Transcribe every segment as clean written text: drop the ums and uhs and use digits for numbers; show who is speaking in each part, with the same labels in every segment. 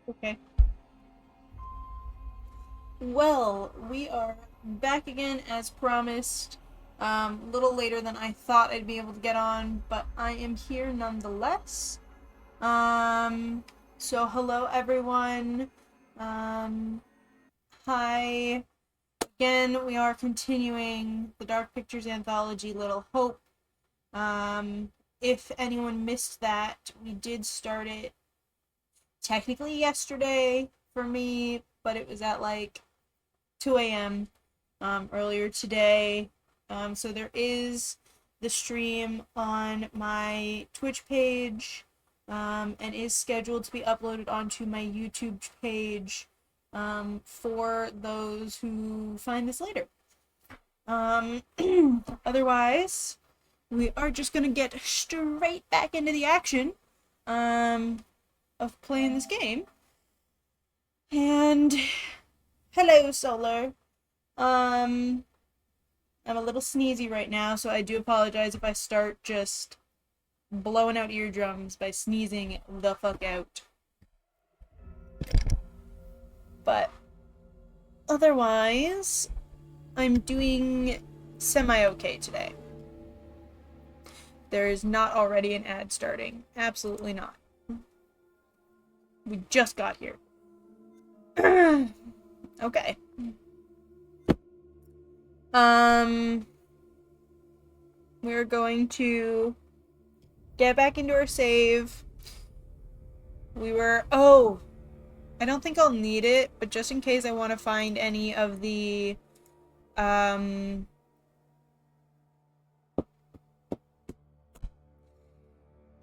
Speaker 1: Okay. Well, we are back again as promised. A little later than I thought I'd be able to get on, but I am here nonetheless. Um, so hello everyone. Um, Hi. Again, we are continuing the Dark Pictures anthology Little Hope. Um, if anyone missed that, we did start it technically yesterday for me, but it was at like 2 a.m. Earlier today. So there is the stream on my Twitch page and is scheduled to be uploaded onto my YouTube page for those who find this later. Otherwise, we are just going to get straight back into the action of playing this game. And hello, Solar. Um, I'm a little sneezy right now, so I do apologize if I start just blowing out eardrums by sneezing the fuck out. But otherwise, I'm doing semi-okay today. There is not already an ad starting. Absolutely not. We just got here. Okay. We're going to get back into our save. I don't think I'll need it, but just in case I want to find any of the,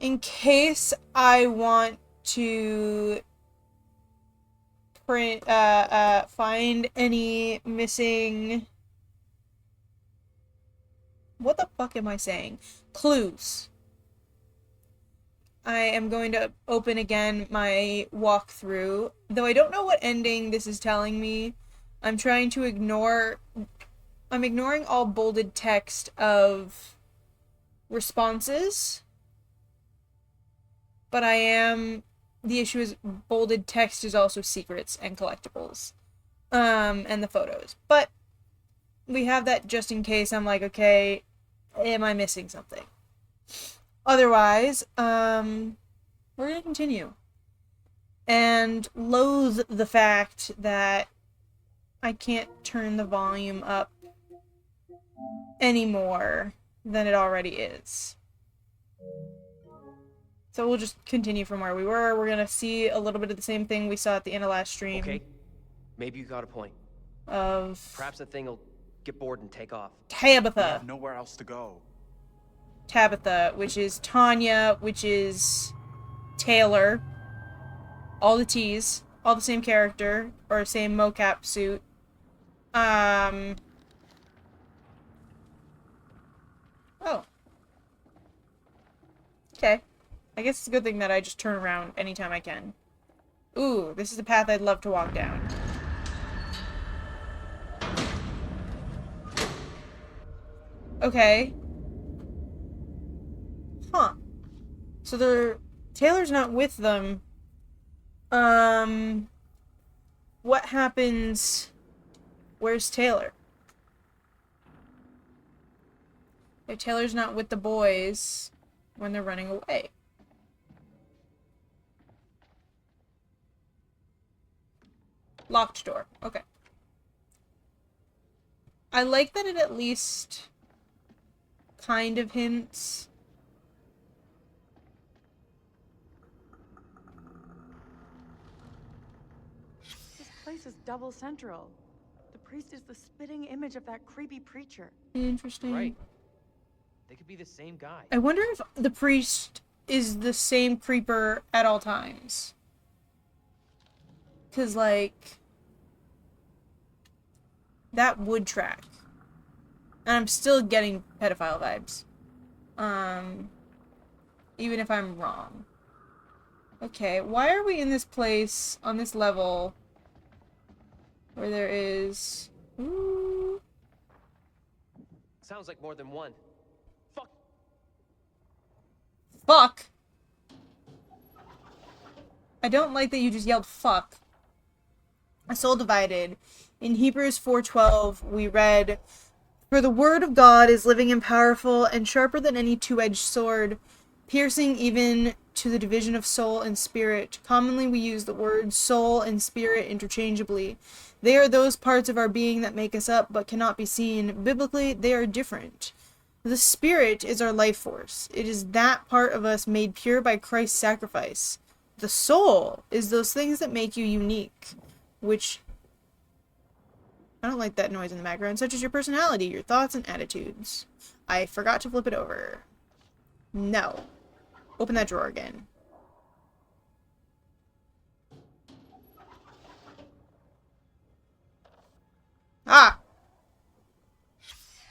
Speaker 1: in case I want to find any missing, what the fuck am I saying? Clues. I am going to open again my walkthrough, though I don't know what ending this is telling me. I'm ignoring all bolded text of responses, but the issue is bolded text is also secrets and collectibles, and the photos. But we have that just in case I'm like, okay, am I missing something? Otherwise, we're gonna continue. And loathe the fact that I can't turn the volume up any more than it already is. So we'll just continue from where we were. We're gonna see a little bit of the same thing we saw at the end of last stream.
Speaker 2: Okay, maybe you got a point. Perhaps the thing will get bored and take off.
Speaker 1: Tabitha.
Speaker 3: We have nowhere else to go.
Speaker 1: Tabitha, which is Tanya, which is Taylor. All the T's. All the same character. Or same mocap suit. Oh. Okay. I guess it's a good thing that I just turn around anytime I can. Ooh, this is the path I'd love to walk down. Okay. Huh. So Taylor's not with them. What happens? Where's Taylor? If Taylor's not with the boys when they're running away. Locked door. Okay. I like that it at least kind of hints.
Speaker 4: This place is double central. The priest is the spitting image of that creepy preacher.
Speaker 1: Interesting.
Speaker 2: Right. They could be the same guy.
Speaker 1: I wonder if the priest is the same creeper at all times. 'Cause, like, that would track. And I'm still getting pedophile vibes. Even if I'm wrong. Okay, why are we in this place, on this level, where there is... Ooh.
Speaker 2: Sounds like more than one. Fuck.
Speaker 1: Fuck! I don't like that you just yelled fuck. A soul divided. In Hebrews 4:12, we read, "For the word of God is living and powerful and sharper than any two-edged sword, piercing even to the division of soul and spirit." Commonly we use the words soul and spirit interchangeably. They are those parts of our being that make us up but cannot be seen. Biblically, they are different. The spirit is our life force. It is that part of us made pure by Christ's sacrifice. The soul is those things that make you unique, which... I don't like that noise in the background, such as your personality, your thoughts, and attitudes. I forgot to flip it over. No. Open that drawer again. Ah!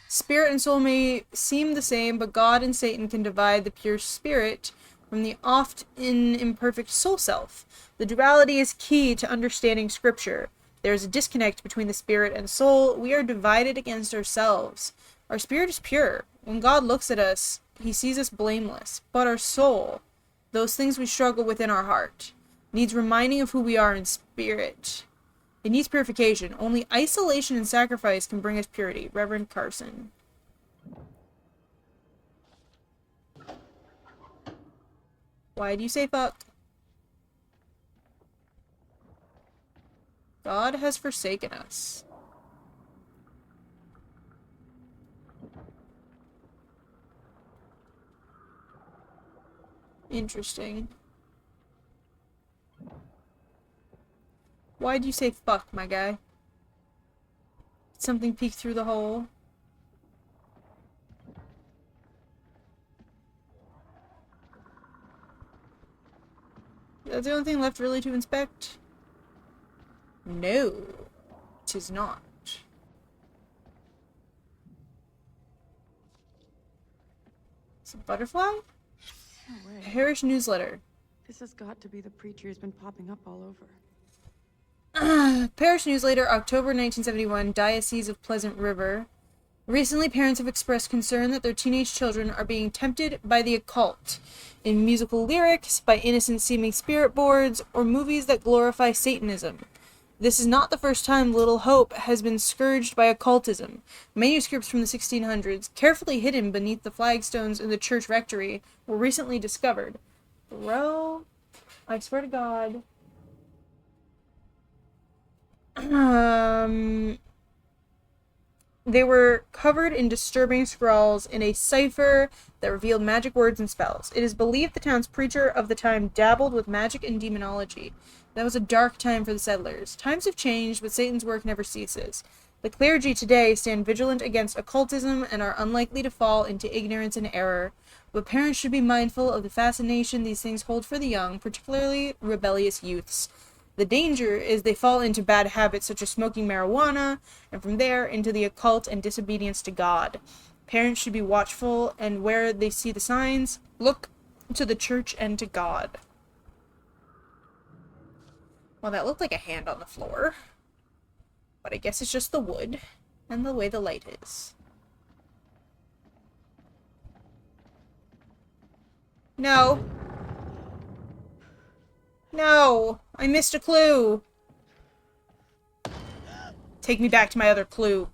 Speaker 1: Spirit and soul may seem the same, but God and Satan can divide the pure spirit from the often imperfect soul self. The duality is key to understanding Scripture. There is a disconnect between the spirit and soul. We are divided against ourselves. Our spirit is pure. When God looks at us, he sees us blameless. But our soul, those things we struggle with in our heart, needs reminding of who we are in spirit. It needs purification. Only isolation and sacrifice can bring us purity. Reverend Carson. Why do you say fuck? God has forsaken us. Interesting. Why'd you say fuck, my guy? Did something peek through the hole? That's the only thing left really to inspect? No, 'tis not. It's a butterfly?
Speaker 4: No way.
Speaker 1: Parish newsletter.
Speaker 4: This has got to be the preacher who's been popping up all over.
Speaker 1: Parish newsletter, October 1971, Diocese of Pleasant River. Recently, parents have expressed concern that their teenage children are being tempted by the occult in musical lyrics, by innocent-seeming spirit boards, or movies that glorify Satanism. This is not the first time Little Hope has been scourged by occultism. Manuscripts from the 1600s, carefully hidden beneath the flagstones in the church rectory, were recently discovered. Bro, I swear to God. They were covered in disturbing scrawls in a cipher that revealed magic words and spells. It is believed the town's preacher of the time dabbled with magic and demonology. That was a dark time for the settlers. Times have changed, but Satan's work never ceases. The clergy today stand vigilant against occultism and are unlikely to fall into ignorance and error. But parents should be mindful of the fascination these things hold for the young, particularly rebellious youths. The danger is they fall into bad habits such as smoking marijuana, and from there into the occult and disobedience to God. Parents should be watchful, and where they see the signs, look to the church and to God. Well, that looked like a hand on the floor. But I guess it's just the wood, and the way the light is. No. No, I missed a clue. Take me back to my other clue.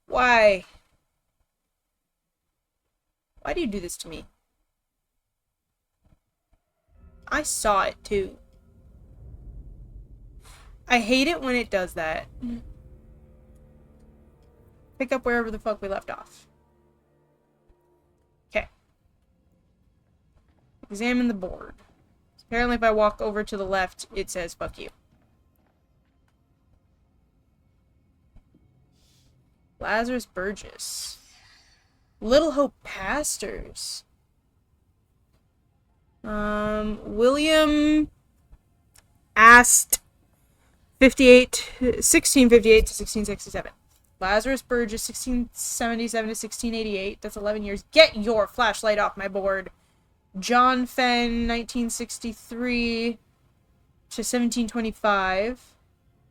Speaker 1: Why? Why do you do this to me? I saw it too. I hate it when it does that. Pick up wherever the fuck we left off. Okay. Examine the board. Apparently if I walk over to the left, it says fuck you. Lazarus Burgess. Little Hope pastors. William Ast 1658 to 1667. Lazarus Burgess 1677 to 1688. That's 11 years. Get your flashlight off my board. John Fenn 1963 to 1725.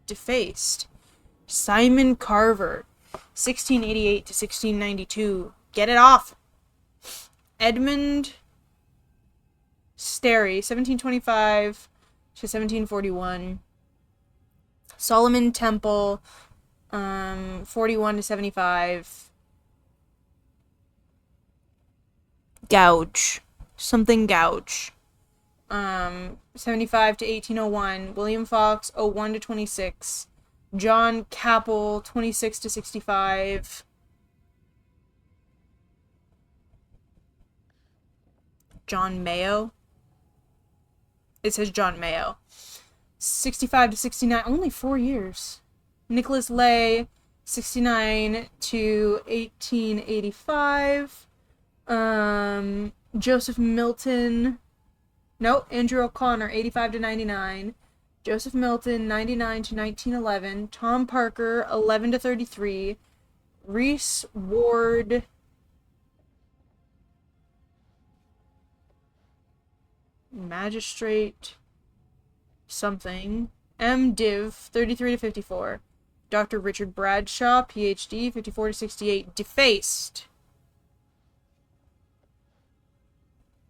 Speaker 1: Defaced. Simon Carver 1688 to 1692. Get it off. Edmund Sterry, 1725 to 1741. Solomon Temple, 41 to 75. Gouge. Something Gouge. 75 to 1801. William Fox, 01 to 26. John Capel, 26 to 65. John Mayo. It says John Mayo. 65 to 69. Only 4 years. Nicholas Lay, 69 to 1885. Joseph Milton. No, Andrew O'Connor, 85 to 99. Joseph Milton, 99 to 1911. Tom Parker, 11 to 33. Reese Ward, Magistrate, something. M. Div, 33 to 54. Dr. Richard Bradshaw, PhD, 54 to 68. Defaced.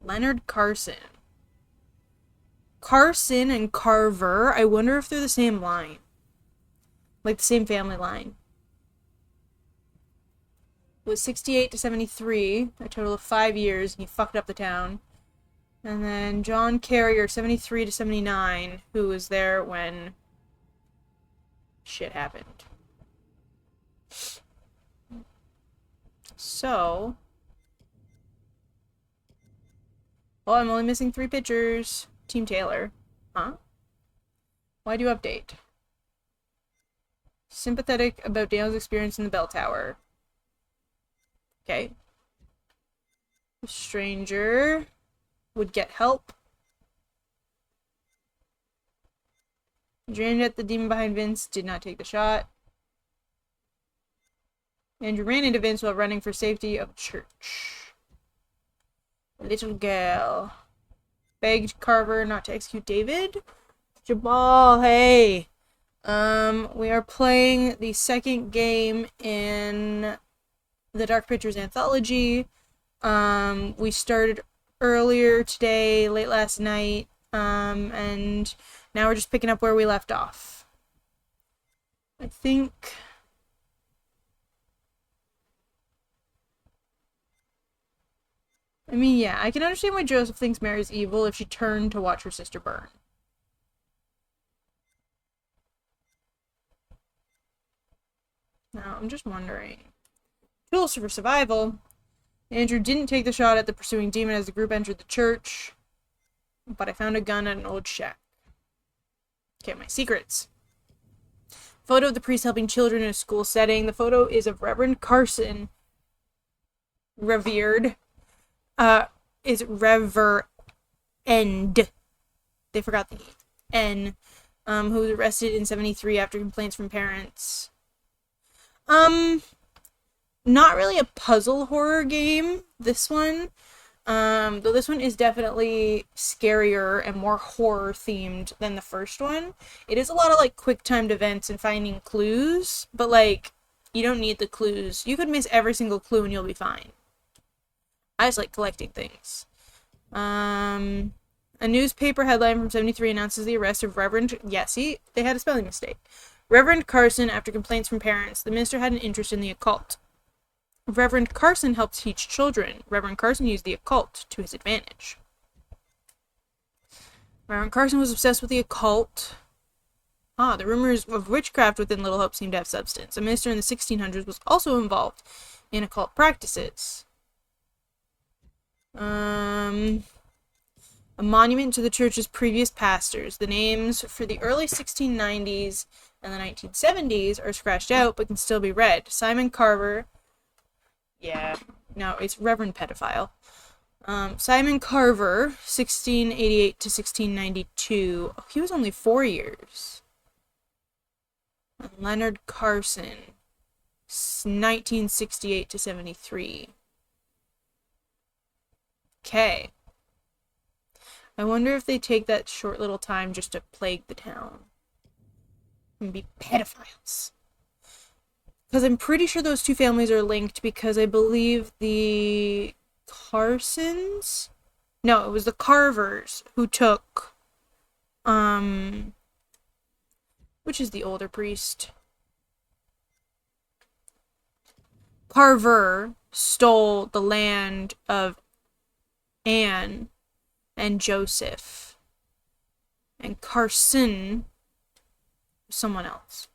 Speaker 1: Leonard Carson. Carson and Carver, I wonder if they're the same line. Like the same family line. It was 68 to 73, a total of 5 years, and he fucked up the town. And then John Carrier, 73 to 79, who was there when shit happened. So, oh, I'm only missing 3 pictures. Team Taylor. Huh? Why do you update? Sympathetic about Daniel's experience in the bell tower. Okay. A stranger would get help. Janet, the demon behind Vince, did not take the shot. Andrew ran into Vince while running for safety of church. A little girl begged Carver not to execute David. Jabal, hey. We are playing the second game in the Dark Pictures anthology. We started earlier today, late last night, and now we're just picking up where we left off. I think... I mean, yeah, I can understand why Joseph thinks Mary's evil if she turned to watch her sister burn. Now, I'm just wondering. Tools for survival. Andrew didn't take the shot at the pursuing demon as the group entered the church, but I found a gun at an old shack. Okay, my secrets. Photo of the priest helping children in a school setting. The photo is of Reverend Carson, revered. Is Reverend. They forgot the N. Who was arrested in 73 after complaints from parents. Not really a puzzle horror game, this one. Though this one is definitely scarier and more horror themed than the first one. It is a lot of like quick timed events and finding clues, but like you don't need the clues. You could miss every single clue and you'll be fine. I just like collecting things. A newspaper headline from 73 announces the arrest of Reverend... Yeah, see? They had a spelling mistake. Reverend Carson, after complaints from parents. The minister had an interest in the occult. Reverend Carson helped teach children. Reverend Carson used the occult to his advantage. Reverend Carson was obsessed with the occult. The rumors of witchcraft within Little Hope seemed to have substance. A minister in the 1600s was also involved in occult practices. A monument to the church's previous pastors. The names for the early 1690s and the 1970s are scratched out but can still be read. Simon Carver. Yeah, no, it's Reverend Pedophile. Simon Carver, 1688 to 1692. Oh, he was only 4 years. And Leonard Carson, 1968 to 73. Okay. I wonder if they take that short little time just to plague the town. And be pedophiles. Because I'm pretty sure those two families are linked because I believe the Carsons No, it was the Carvers who took, which is the older priest? Carver stole the land of Anne and Joseph. And Carson was someone else.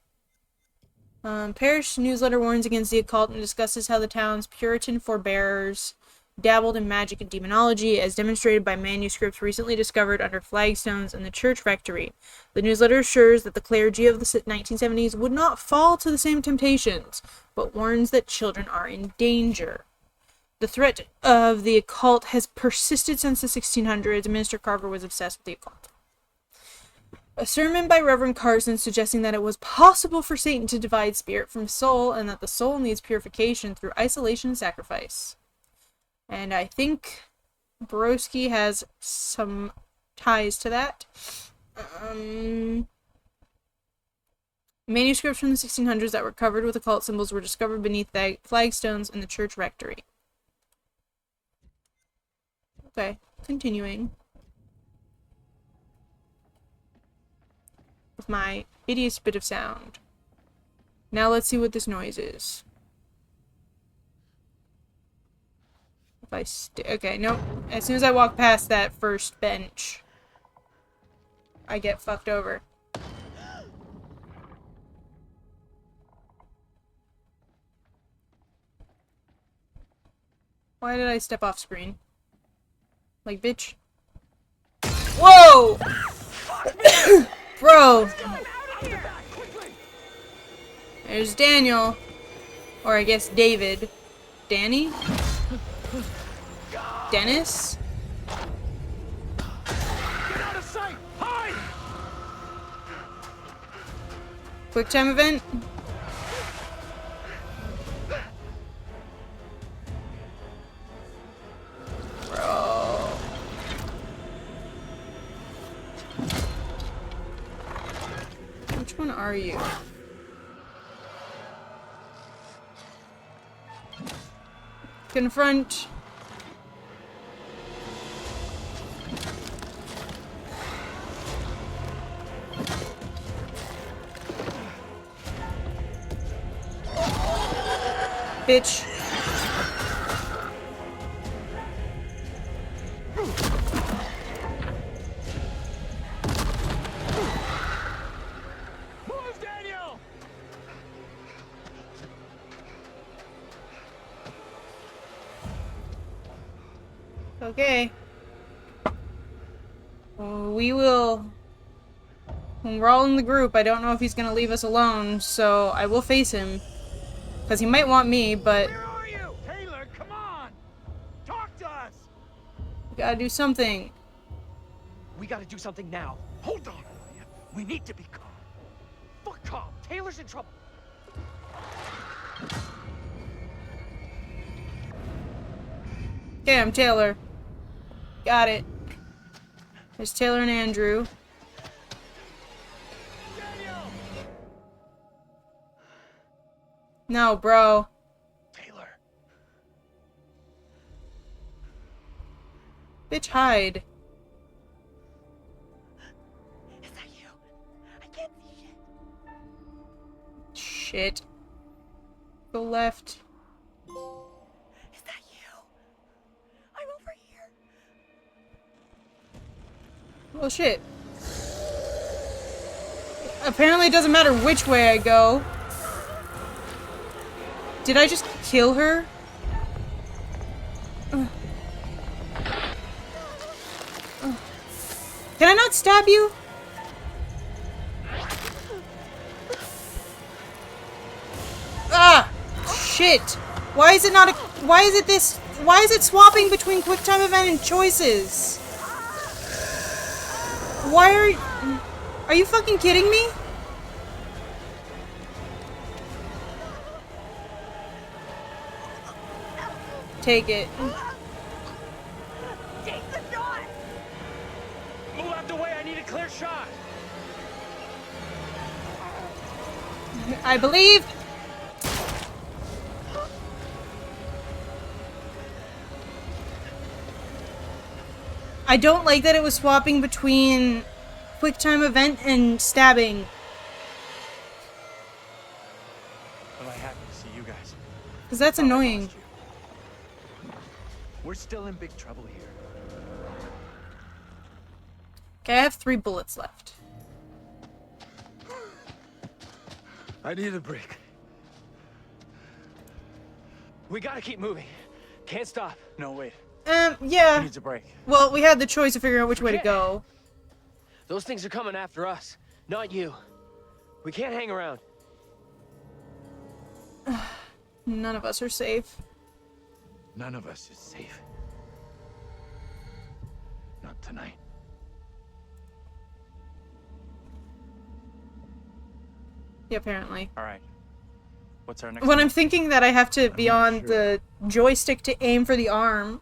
Speaker 1: Parish newsletter warns against the occult and discusses how the town's Puritan forebears dabbled in magic and demonology, as demonstrated by manuscripts recently discovered under flagstones in the church rectory. The newsletter assures that the clergy of the 1970s would not fall to the same temptations, but warns that children are in danger. The threat of the occult has persisted since the 1600s, and Minister Carver was obsessed with the occult. A sermon by Reverend Carson suggesting that it was possible for Satan to divide spirit from soul, and that the soul needs purification through isolation and sacrifice. And I think Borowski has some ties to that. Manuscripts from the 1600s that were covered with occult symbols were discovered beneath the flagstones in the church rectory. Okay, continuing. With my hideous bit of sound. Now let's see what this noise is. If I okay, nope. As soon as I walk past that first bench, I get fucked over. Why did I step off screen? Like, bitch. Whoa! Bro! There's Daniel. Or I guess David. Danny? Dennis?
Speaker 3: Get out of sight! Hide!
Speaker 1: Quick time event? Bro. Which one are you? Confront. Bitch.
Speaker 3: Move, Daniel!
Speaker 1: Okay. We will... When we're all in the group, I don't know if he's gonna leave us alone, so I will face him. Because he might want me, but...
Speaker 3: Where are you? Taylor, come on! Talk to us!
Speaker 1: we gotta do something.
Speaker 2: We gotta do something now.
Speaker 3: Hold on, William. We need to be calm.
Speaker 2: Fuck calm. Taylor's in trouble.
Speaker 1: Okay, I'm Taylor. Got it. There's Taylor and Andrew.
Speaker 3: Daniel!
Speaker 1: No, bro.
Speaker 3: Taylor.
Speaker 1: Bitch, hide.
Speaker 4: Is that you? I can't see shit.
Speaker 1: Shit. Go left.
Speaker 4: Is that you? I'm over here.
Speaker 1: Well, shit. Apparently it doesn't matter which way I go. Did I just kill her? Can I not stab you? Ah! Shit! Why is it not a- why is it this- why is it swapping between quick time event and choices? Why are you fucking kidding me? Take it.
Speaker 4: Take the shot!
Speaker 3: Move out the way, I need a clear shot!
Speaker 1: I believe. I don't like that it was swapping between quick time event and stabbing.
Speaker 3: Well, I happy to see you guys.
Speaker 1: Because that's
Speaker 3: Thought I
Speaker 1: annoying.
Speaker 3: lost you. We're still in big trouble here.
Speaker 1: Okay, I have 3 bullets left.
Speaker 3: I need a break.
Speaker 2: We gotta keep moving. Can't stop.
Speaker 3: No, wait.
Speaker 1: Yeah.
Speaker 3: Who needs a break?
Speaker 1: Well, we had the choice of figuring out which way to go.
Speaker 2: Those things are coming after us, not you. We can't hang around.
Speaker 1: None of us are safe.
Speaker 3: None of us is safe. Not tonight.
Speaker 1: Yeah, apparently.
Speaker 3: All right. What's our next
Speaker 1: When I'm
Speaker 3: move?
Speaker 1: thinking that I have to be
Speaker 3: not
Speaker 1: on
Speaker 3: sure.
Speaker 1: the joystick to aim for the arm.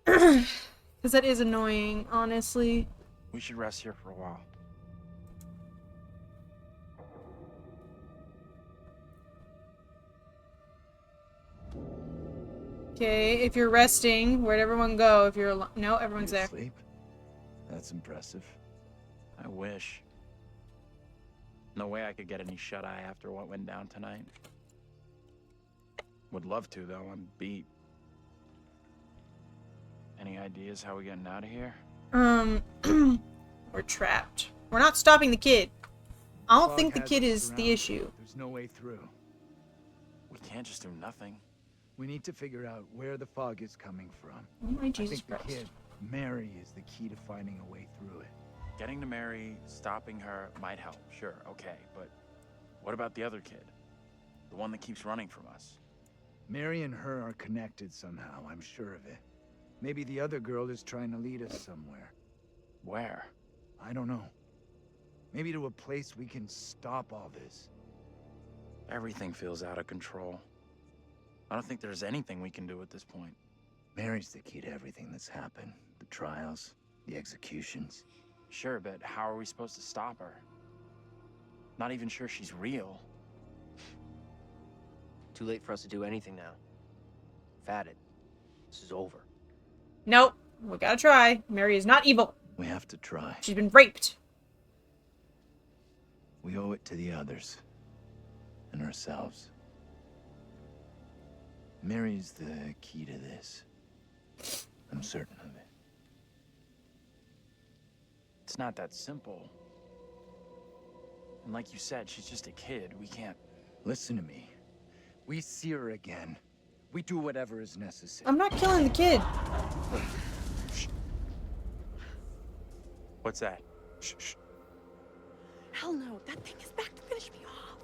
Speaker 1: Because that is annoying, honestly.
Speaker 3: We should rest here for a while.
Speaker 1: Okay, if you're resting, where'd everyone go? If you're no, everyone's there.
Speaker 3: Sleep? That's impressive. I wish. No way I could get any shut-eye after what went down tonight. Would love to, though. I'm beat. Any ideas how we getting out of here?
Speaker 1: We're trapped. We're not stopping the kid. I don't
Speaker 3: Fog
Speaker 1: think the
Speaker 3: has
Speaker 1: kid
Speaker 3: us
Speaker 1: is the
Speaker 3: surrounded.
Speaker 1: issue.
Speaker 3: There's no way through.
Speaker 5: We can't just do nothing.
Speaker 3: We need to figure out where the fog is coming from.
Speaker 1: Oh my
Speaker 3: I
Speaker 1: Jesus
Speaker 3: think the
Speaker 1: Christ.
Speaker 3: kid, Mary, is the key to finding a way through it.
Speaker 5: Getting to Mary, stopping her might help, sure, okay, but what about the other kid? The one that keeps running from us?
Speaker 3: Mary and her are connected somehow, I'm sure of it. Maybe the other girl is trying to lead us somewhere.
Speaker 5: Where?
Speaker 3: I don't know. Maybe to a place we can stop all this.
Speaker 5: Everything feels out of control. I don't think there's anything we can do at this point.
Speaker 3: Mary's the key to everything that's happened. The trials, the executions.
Speaker 5: Sure, but how are we supposed to stop her? Not even sure she's real.
Speaker 2: Too late for us to do anything now. We've had it. This is over.
Speaker 1: Nope. We gotta try. Mary is not evil.
Speaker 3: We have to try.
Speaker 1: She's been raped.
Speaker 3: We owe it to the others. And ourselves. Mary's the key to this. I'm certain of it.
Speaker 5: It's not that simple. And like you said, she's just a kid. We can't...
Speaker 3: Listen to me. We see her again. We do whatever is necessary.
Speaker 1: I'm not killing the kid.
Speaker 5: What's that?
Speaker 3: Shh, shh.
Speaker 4: Hell no, that thing is back to finish me off.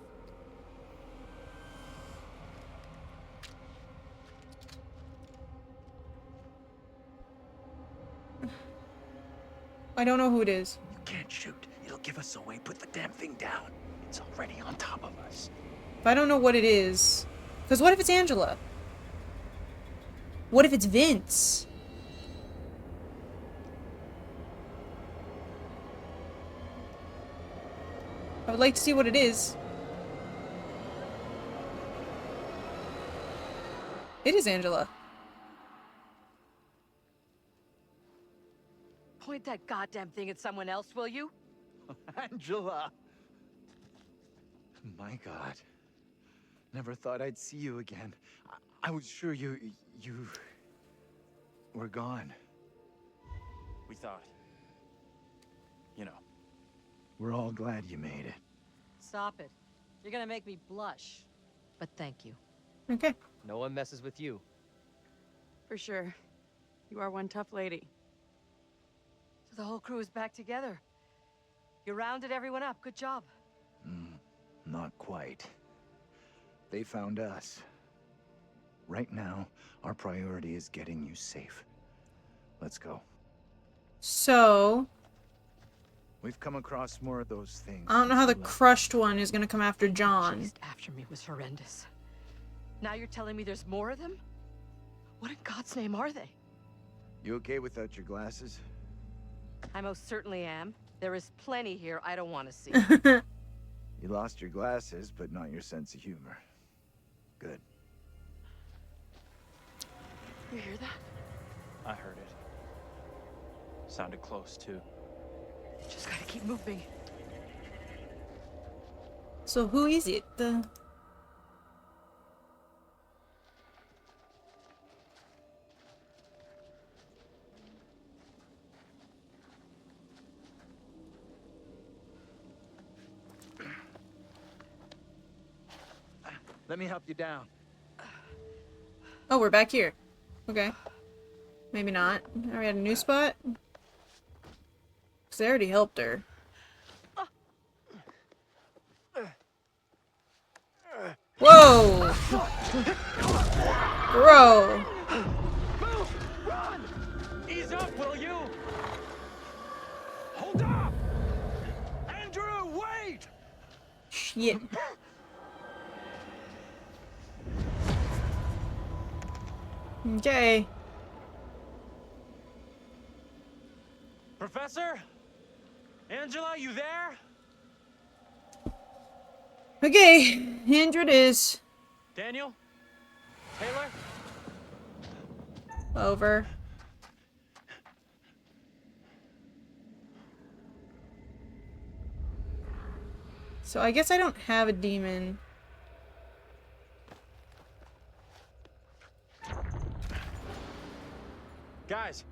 Speaker 1: I don't know who it is.
Speaker 3: You can't shoot. It'll give us away. Put the damn thing down. It's already on top of us.
Speaker 1: But I don't know what it is. Because what if it's Angela? What if it's Vince? I would like to see what it is. It is Angela.
Speaker 6: Point that goddamn thing at someone else, will you?
Speaker 3: Angela! My God. Never thought I'd see you again. I was sure you were gone.
Speaker 5: We thought. You know.
Speaker 3: We're all glad you made it.
Speaker 6: Stop it. You're gonna make me blush. But thank you.
Speaker 1: Okay.
Speaker 2: No one messes with you.
Speaker 4: For sure. You are one tough lady.
Speaker 6: So the whole crew is back together. You rounded everyone up. Good job.
Speaker 3: Not quite. They found us. Right now, our priority is getting you safe. Let's go.
Speaker 1: So,
Speaker 3: We've come across more of those things.
Speaker 1: I don't know how the
Speaker 3: since you left.
Speaker 1: crushed one is gonna come after John.
Speaker 6: Chased after me was horrendous. Now you're telling me there's more of them? What in God's name are they?
Speaker 3: You okay without your glasses?
Speaker 6: I most certainly am. There is plenty here I don't want to see.
Speaker 3: You lost your glasses, but not your sense of humor. Good.
Speaker 4: You hear that?
Speaker 5: I heard it. Sounded close, too.
Speaker 6: Just gotta keep moving.
Speaker 1: So who is it?
Speaker 3: Let me help you down.
Speaker 1: Oh, we're back here. Okay. Maybe not. Are we at a new spot? Because I already helped her. Whoa! Bro!
Speaker 5: Run! Ease up, will you? Hold up! Andrew, wait!
Speaker 1: Shit. Okay.
Speaker 5: Professor? Angela, you there?
Speaker 1: Okay. Andrew it is.
Speaker 5: Daniel? Taylor?
Speaker 1: Over. So I guess I don't have a demon.
Speaker 5: Guys.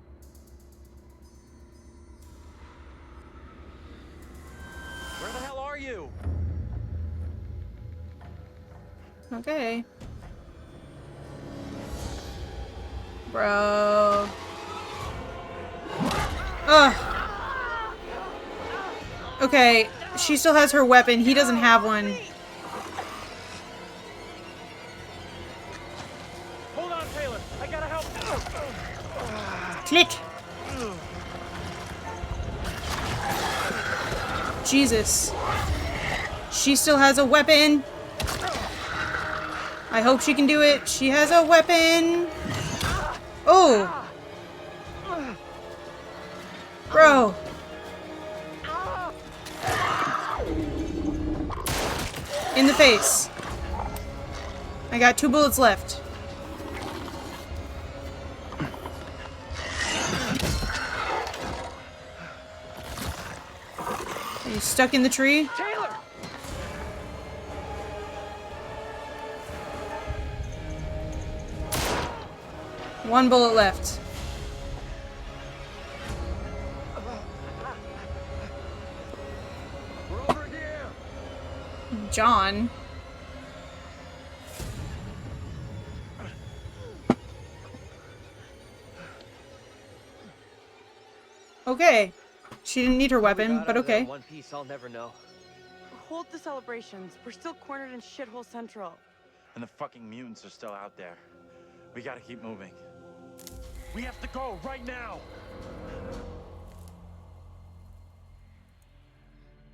Speaker 5: Where the hell are you?
Speaker 1: Okay. Bro. Ugh. Okay, she still has her weapon. He doesn't have one.
Speaker 5: Hold on, Taylor. I gotta help.
Speaker 1: Click. Jesus. She still has a weapon. I hope she can do it. She has a weapon. Oh. Bro. In the face. I got 2 bullets left. Are you stuck in the tree?
Speaker 5: Taylor!
Speaker 1: 1 bullet left.
Speaker 5: We're over here.
Speaker 1: John. Okay. She didn't need her weapon, but okay.
Speaker 2: One piece I'll never know.
Speaker 4: Hold the celebrations. We're still cornered in Shithole Central.
Speaker 5: And the fucking mutants are still out there. We gotta keep moving. We have to go right now.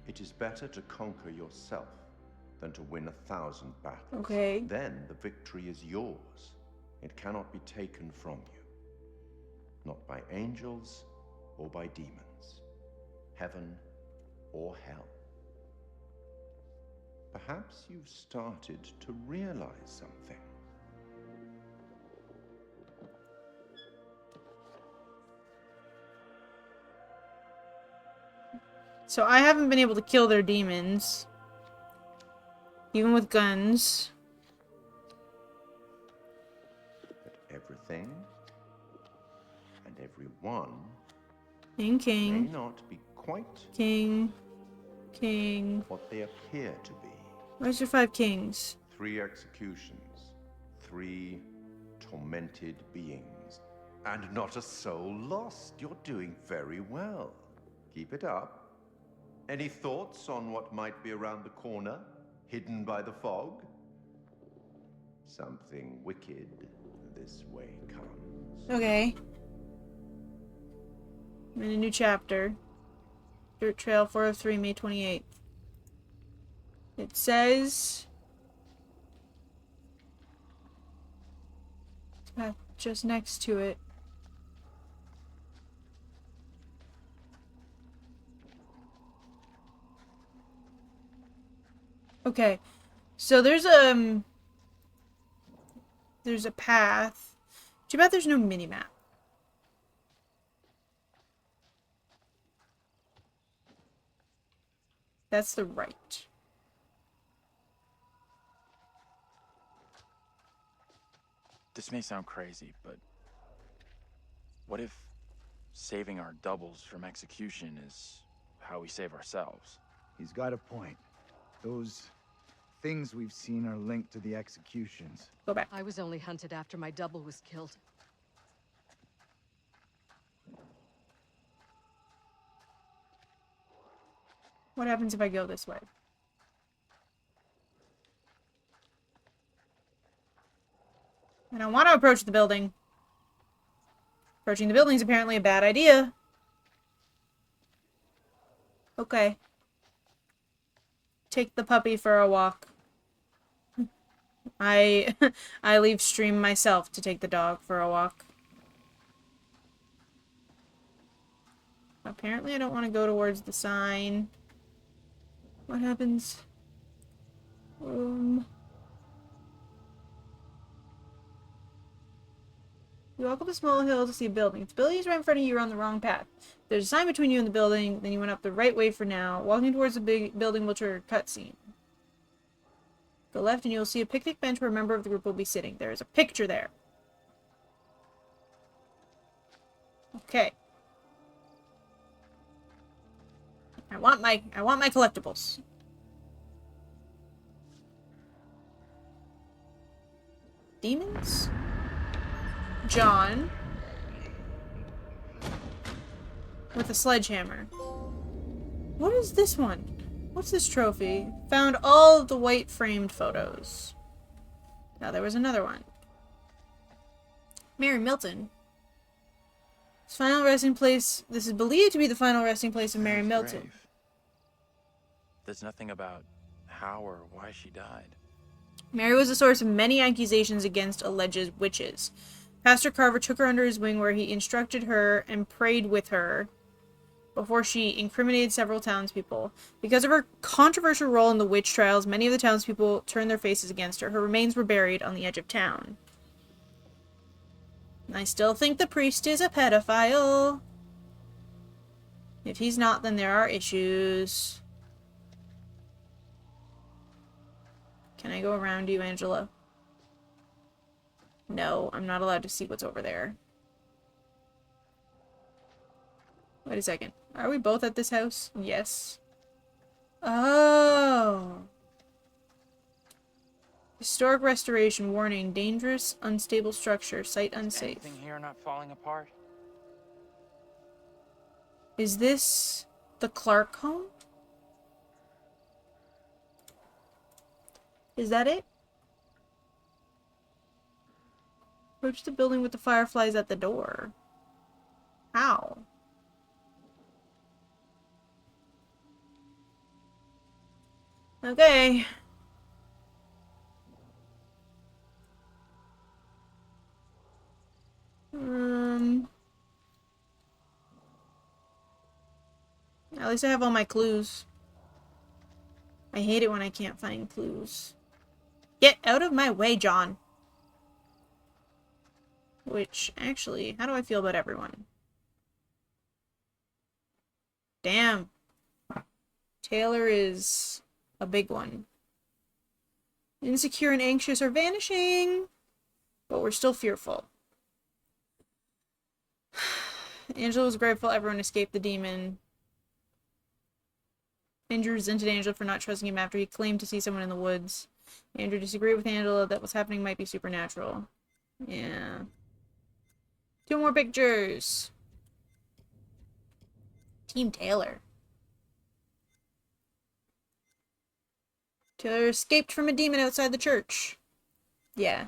Speaker 7: It is better to conquer yourself than to win 1,000 battles.
Speaker 1: Okay.
Speaker 7: Then the victory is yours. It cannot be taken from you. Not by angels or by demons. Heaven or hell. Perhaps you've started to realize something.
Speaker 1: So I haven't been able to kill their demons. Even with guns.
Speaker 7: That everything and everyone
Speaker 1: King,
Speaker 7: may
Speaker 1: king,
Speaker 7: not be quite
Speaker 1: king, king.
Speaker 7: what they appear to be.
Speaker 1: Where's your 5 kings?
Speaker 7: 3 executions, 3 tormented beings, and not a soul lost. You're doing very well. Keep it up. Any thoughts on what might be around the corner, hidden by the fog? Something wicked this way comes.
Speaker 1: Okay. I'm in a new chapter. Dirt Trail 403, May 28th. It says... just next to it. Okay. So there's a path Too bad there's no mini-map. That's the right.
Speaker 5: This may sound crazy, but what if saving our doubles from execution is how we save ourselves?
Speaker 3: He's got a point. Those things we've seen are linked to the executions.
Speaker 1: Go back.
Speaker 6: I was only hunted after my double was killed.
Speaker 1: What happens if I go this way? And I want to approach the building. Approaching the building is apparently a bad idea. Okay. Take the puppy for a walk. I leave stream myself to take the dog for a walk. Apparently I don't want to go towards the sign. What happens? You walk up a small hill to see a building. If the building is right in front of you, you're on the wrong path. If there's a sign between you and the building, then you went up the right way for now. Walking towards the big building will trigger a cutscene. Go left and you'll see a picnic bench where a member of the group will be sitting. There is a picture there. Okay. I want my collectibles. Demons? John. With a sledgehammer. What is this one? What's this trophy? Found all of the white framed photos. Now there was another one. Mary Milton. This final resting place. This is believed to be the final resting place of Mary Milton.
Speaker 5: Grave. There's nothing about how or why she died.
Speaker 1: Mary was the source of many accusations against alleged witches. Pastor Carver took her under his wing where he instructed her and prayed with her before she incriminated several townspeople. Because of her controversial role in the witch trials, many of the townspeople turned their faces against her. Her remains were buried on the edge of town. I still think the priest is a pedophile. If he's not, then there are issues. Can I go around you, Angela? No, I'm not allowed to see what's over there. Wait a second. Are we both at this house? Yes. Oh. Historic restoration. Warning. Dangerous, unstable structure. Site unsafe.
Speaker 5: Anything here not falling apart?
Speaker 1: Is this the Clark home? Is that it? Approach the building with the fireflies at the door. How? Okay. At least I have all my clues. I hate it when I can't find clues. Get out of my way, John. Which, actually, how do I feel about everyone? Damn. Taylor is a big one. Insecure and anxious are vanishing, but we're still fearful. Angela was grateful everyone escaped the demon. Andrew resented Angela for not trusting him after he claimed to see someone in the woods. Andrew disagreed with Angela that what's happening might be supernatural. Yeah. 2 more pictures. Team Taylor. Taylor escaped from a demon outside the church. Yeah.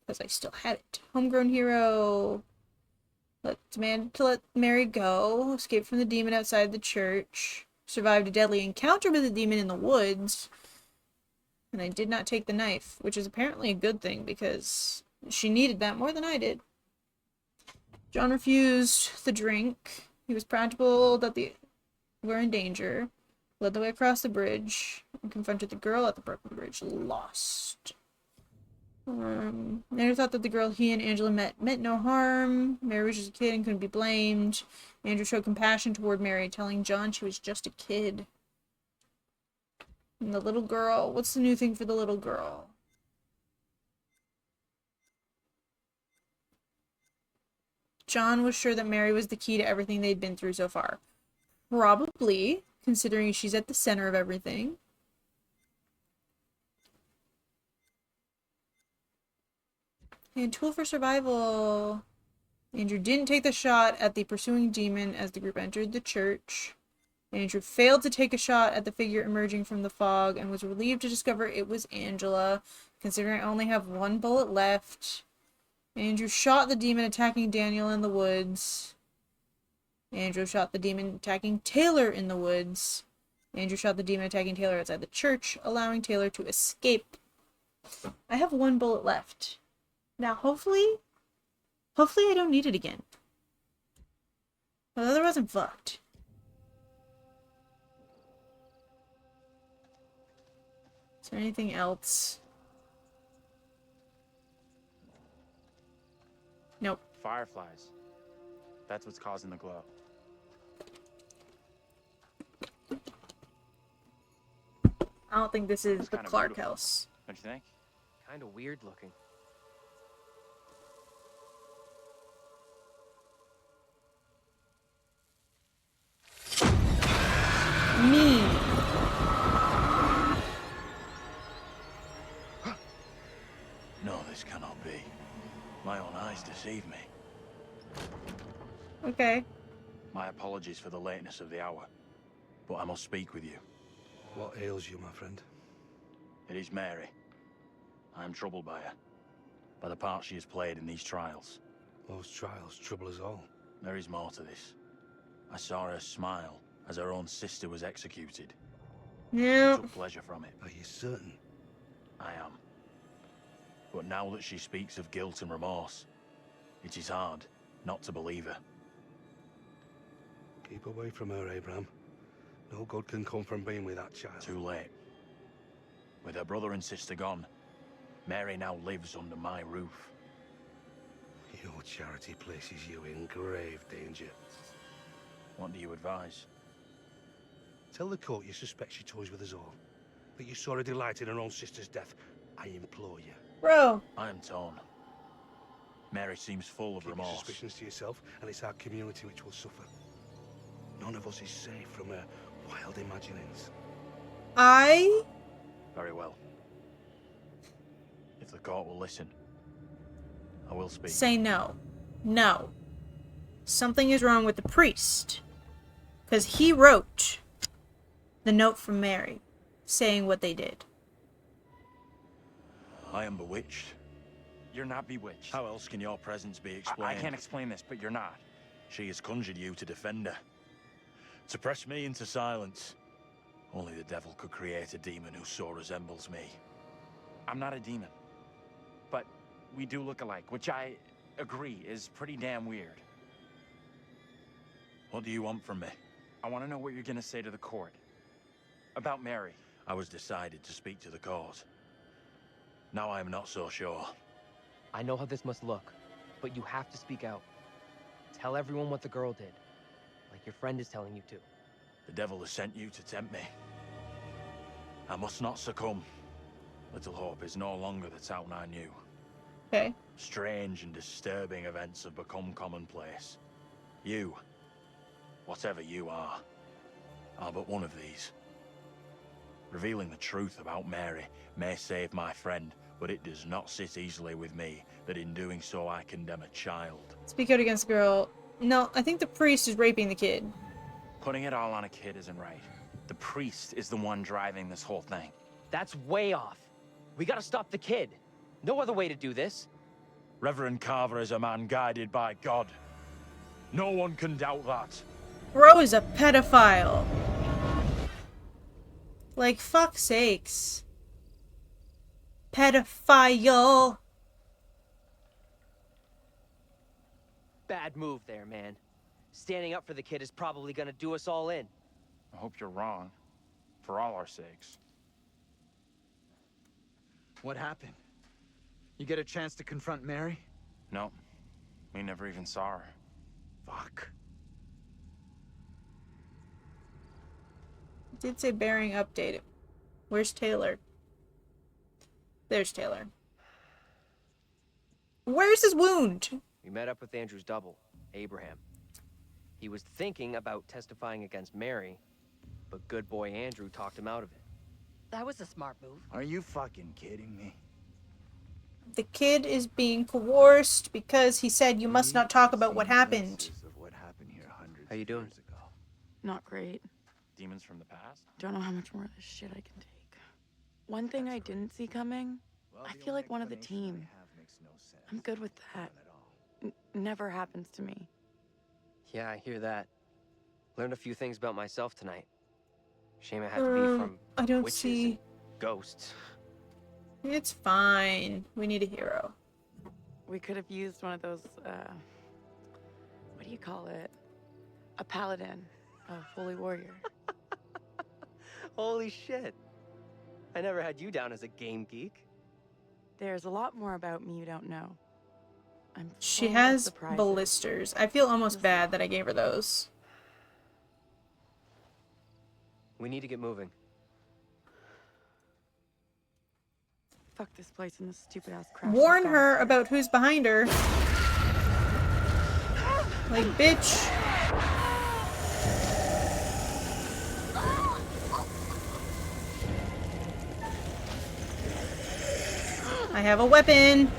Speaker 1: Because I still had it. Homegrown hero. Demanded to let Mary go. Escaped from the demon outside the church. Survived a deadly encounter with the demon in the woods. And I did not take the knife, which is apparently a good thing because she needed that more than I did. John refused the drink. He was practical that they were in danger. Led the way across the bridge and confronted the girl at the broken bridge. Lost. Andrew thought that the girl he and Angela met meant no harm. Mary was just a kid and couldn't be blamed. Andrew showed compassion toward Mary, telling John she was just a kid. And the little girl, what's the new thing for the little girl? John was sure that Mary was the key to everything they'd been through so far. Probably, considering she's at the center of everything. And tool for survival. Andrew didn't take the shot at the pursuing demon as the group entered the church. Andrew failed to take a shot at the figure emerging from the fog and was relieved to discover it was Angela, considering I only have one bullet left. Andrew shot the demon attacking Daniel in the woods. Andrew shot the demon attacking Taylor in the woods. Andrew shot the demon attacking Taylor outside the church, allowing Taylor to escape. I have one bullet left. Now, hopefully I don't need it again. But otherwise, I'm fucked. Is there anything else? Nope.
Speaker 5: Fireflies. That's what's causing the glow.
Speaker 1: I don't think this is
Speaker 5: It's
Speaker 1: the
Speaker 5: kinda
Speaker 1: Clark
Speaker 5: beautiful.
Speaker 1: house.
Speaker 5: Don't you think?
Speaker 2: Kind of weird looking.
Speaker 1: Me.
Speaker 5: No, this cannot be. My own eyes deceive me.
Speaker 1: Okay.
Speaker 5: My apologies for the lateness of the hour, but I must speak with you.
Speaker 8: What ails you, my friend?
Speaker 5: It is Mary. I am troubled by her, by the part she has played in these trials.
Speaker 8: Those trials trouble us all.
Speaker 5: There is more to this. I saw her smile as her own sister was executed.
Speaker 1: Yeah.
Speaker 5: She took pleasure from it.
Speaker 8: Are you certain?
Speaker 5: I am. But now that she speaks of guilt and remorse, it is hard not to believe her.
Speaker 8: Keep away from her, Abraham. No good can come from being with that child.
Speaker 5: Too late. With her brother and sister gone, Mary now lives under my roof.
Speaker 8: Your charity places you in grave danger.
Speaker 5: What do you advise?
Speaker 8: Tell the court you suspect she toys with us all. That you saw her delight in her own sister's death. I implore you.
Speaker 1: Bro.
Speaker 5: I am torn. Mary seems full of
Speaker 8: Keep your
Speaker 5: remorse.
Speaker 8: suspicions to yourself, and it's our community which will suffer. None of us is safe from her wild imaginings.
Speaker 5: Very well. If the court will listen, I will speak.
Speaker 1: Say no. No. Something is wrong with the priest. Because he wrote the note from Mary saying what they did.
Speaker 5: I am bewitched.
Speaker 9: You're not bewitched.
Speaker 5: How else can your presence be explained?
Speaker 9: I can't explain this, but you're not.
Speaker 5: She has conjured you to defend her. To press me into silence. Only the devil could create a demon who so resembles me.
Speaker 9: I'm not a demon. But we do look alike, which I agree is pretty damn weird.
Speaker 5: What do you want from me?
Speaker 9: I want to know what you're gonna say to the court. About Mary.
Speaker 5: I was decided to speak to the court. Now I am not so sure.
Speaker 2: I know how this must look, but you have to speak out. Tell everyone what the girl did, like your friend is telling you to.
Speaker 5: The devil has sent you to tempt me. I must not succumb. Little Hope is no longer the town I knew.
Speaker 1: Okay.
Speaker 5: Strange and disturbing events have become commonplace. You, whatever you are but one of these. Revealing the truth about Mary may save my friend, but it does not sit easily with me that in doing so I condemn a child.
Speaker 1: Speak out against the girl. No, I think the priest is raping the kid.
Speaker 9: Putting it all on a kid isn't right. The priest is the one driving this whole thing.
Speaker 2: That's way off. We gotta stop the kid. No other way to do this.
Speaker 5: Reverend Carver is a man guided by God. No one can doubt that.
Speaker 1: Bro is a pedophile. Like, fuck's sakes. Pedophile.
Speaker 2: Bad move there, man. Standing up for the kid is probably gonna do us all in.
Speaker 9: I hope you're wrong. For all our sakes.
Speaker 3: What happened? You get a chance to confront Mary?
Speaker 9: No, we never even saw her.
Speaker 3: Fuck.
Speaker 1: It did say bearing updated. Where's Taylor? There's Taylor. Where's his wound?
Speaker 2: We met up with Andrew's double, Abraham. He was thinking about testifying against Mary, but good boy Andrew talked him out of it.
Speaker 6: That was a smart move.
Speaker 3: Are you fucking kidding me?
Speaker 1: The kid is being coerced because he said you must not talk about what happened.
Speaker 3: Of what happened here hundreds
Speaker 2: How you
Speaker 3: of
Speaker 2: doing?
Speaker 3: years ago.
Speaker 4: Not great.
Speaker 9: Demons from the past?
Speaker 4: Don't know how much more of this shit I can take. One thing I didn't see coming,
Speaker 3: Well,
Speaker 4: I
Speaker 3: the
Speaker 4: feel
Speaker 3: only
Speaker 4: like one of the
Speaker 3: explanation I
Speaker 4: team.
Speaker 3: have makes no sense.
Speaker 4: I'm good with that.
Speaker 3: None at all.
Speaker 4: Never happens to me.
Speaker 2: Yeah, I hear that. Learned a few things about myself tonight. Shame it had to be from
Speaker 1: I don't
Speaker 2: witches
Speaker 1: see.
Speaker 2: and ghosts.
Speaker 1: It's fine. We need a hero.
Speaker 4: We could have used one of those, what do you call it? A paladin, a holy warrior.
Speaker 2: Holy shit. I never had you down as a game geek.
Speaker 4: There's a lot more about me you don't know. I'm
Speaker 1: She
Speaker 4: full of
Speaker 1: has
Speaker 4: surprises.
Speaker 1: blisters. I feel almost bad that I gave her those.
Speaker 2: We need to get moving.
Speaker 4: Fuck this place and this stupid ass crap.
Speaker 1: Warn her about who's behind her. Like, bitch. I have a weapon.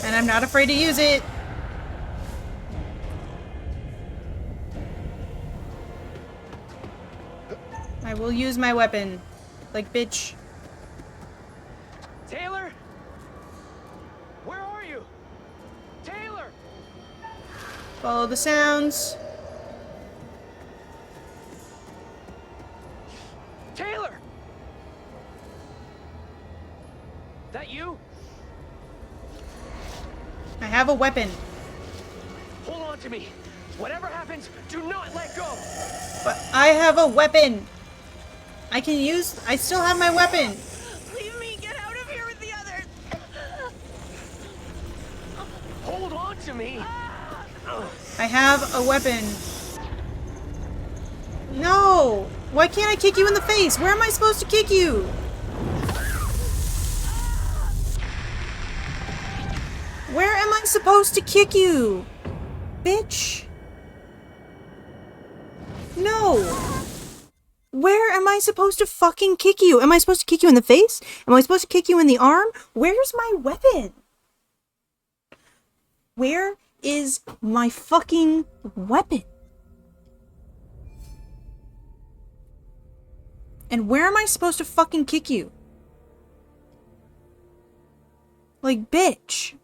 Speaker 1: And I'm not afraid to use it. I will use my weapon. Like, bitch.
Speaker 2: Taylor? Where are you? Taylor!
Speaker 1: Follow the sounds.
Speaker 2: Taylor! That you?
Speaker 1: I have a weapon.
Speaker 2: Hold on to me. Whatever happens, do not let go.
Speaker 1: But I have a weapon. I still have my weapon.
Speaker 6: Leave me! Get out of here with the others!
Speaker 2: Hold on to me.
Speaker 1: I have a weapon. No! Why can't I kick you in the face? Where am I supposed to kick you? Where am I supposed to kick you? Bitch. No. Where am I supposed to fucking kick you? Am I supposed to kick you in the face? Am I supposed to kick you in the arm? Where's my weapon? Where is my fucking weapon? And where am I supposed to fucking kick you? Like, bitch.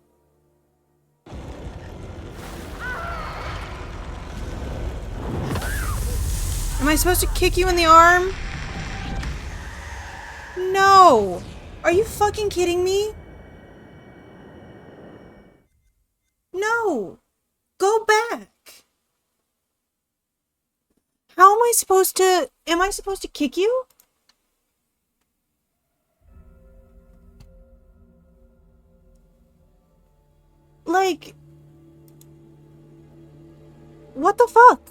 Speaker 1: Am I supposed to kick you in the arm? No! Are you fucking kidding me? No! Go back! How am I supposed to... Am I supposed to kick you? Like... What the fuck?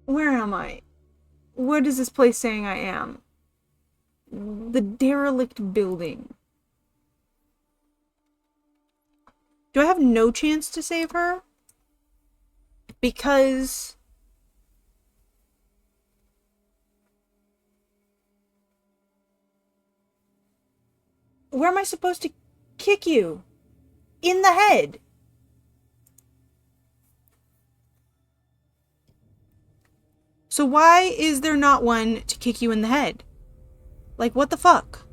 Speaker 1: Where am I? What is this place saying I am? The derelict building. Do I have no chance to save her? Because... Where am I supposed to kick you? In the head. So why is there not one to kick you in the head? Like, what the fuck?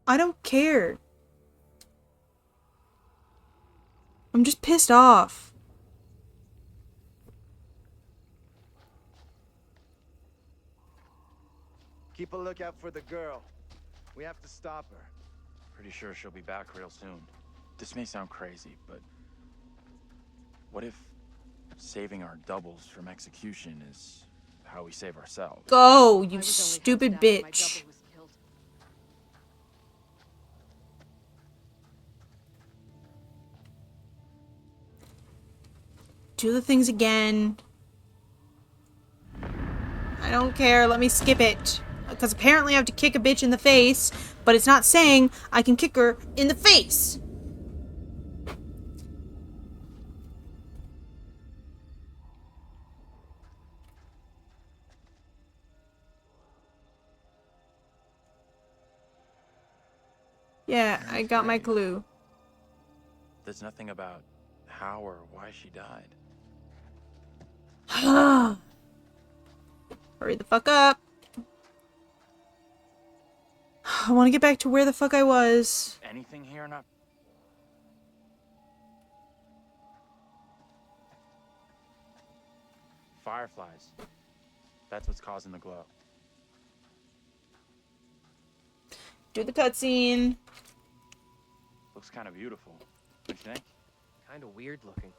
Speaker 1: I don't care. I'm just pissed off.
Speaker 3: Keep a lookout for the girl. We have to stop her.
Speaker 9: Pretty sure she'll be back real soon. This may sound crazy, but what if saving our doubles from execution is how we save ourselves?
Speaker 1: Go,
Speaker 6: I
Speaker 1: you
Speaker 6: was only half
Speaker 1: stupid
Speaker 6: stabbed when my
Speaker 1: bitch.
Speaker 6: double was killed.
Speaker 1: Do the things again. I don't care. Let me skip it. Because apparently I have to kick a bitch in the face, but it's not saying I can kick her in the face. Yeah, I got my clue.
Speaker 9: There's nothing about how or why she died.
Speaker 1: Hurry the fuck up. I want to get back to where the fuck I was.
Speaker 9: Anything here not... Fireflies. That's what's causing the glow.
Speaker 1: Do the cutscene.
Speaker 9: Looks kind of beautiful. Don't you think?
Speaker 2: Kind of weird looking.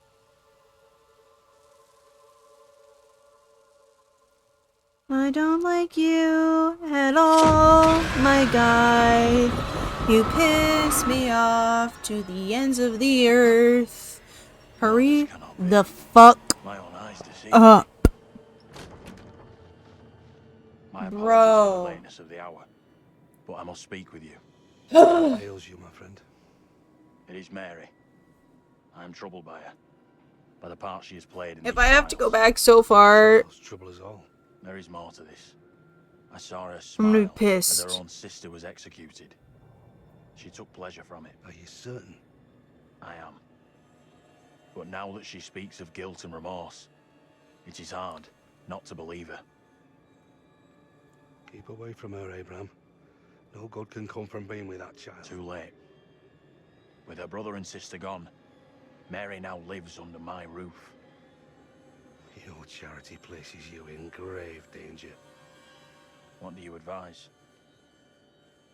Speaker 1: I don't like you at all, my guy. You piss me off to the ends of the earth. Hurry the fuck
Speaker 5: My own eyes deceive me.
Speaker 1: up.
Speaker 5: My apologies for
Speaker 1: Bro.
Speaker 5: the lateness of the hour, but I must speak with you.
Speaker 8: What ails you, my friend?
Speaker 5: It is Mary. I am troubled by her, by the part she has played in
Speaker 1: If
Speaker 5: these
Speaker 1: I have to go
Speaker 5: trials.
Speaker 1: back so far,
Speaker 8: Lost trouble is all.
Speaker 5: There is more to this. I saw her
Speaker 1: I'm gonna be
Speaker 5: smile as
Speaker 1: pissed.
Speaker 5: her own sister was executed. She took pleasure from it.
Speaker 8: Are you certain?
Speaker 5: I am. But now that she speaks of guilt and remorse, it is hard not to believe her.
Speaker 8: Keep away from her, Abraham. No good can come from being with that child.
Speaker 5: Too late. With her brother and sister gone, Mary now lives under my roof.
Speaker 8: Your charity places you in grave danger.
Speaker 5: What do you advise?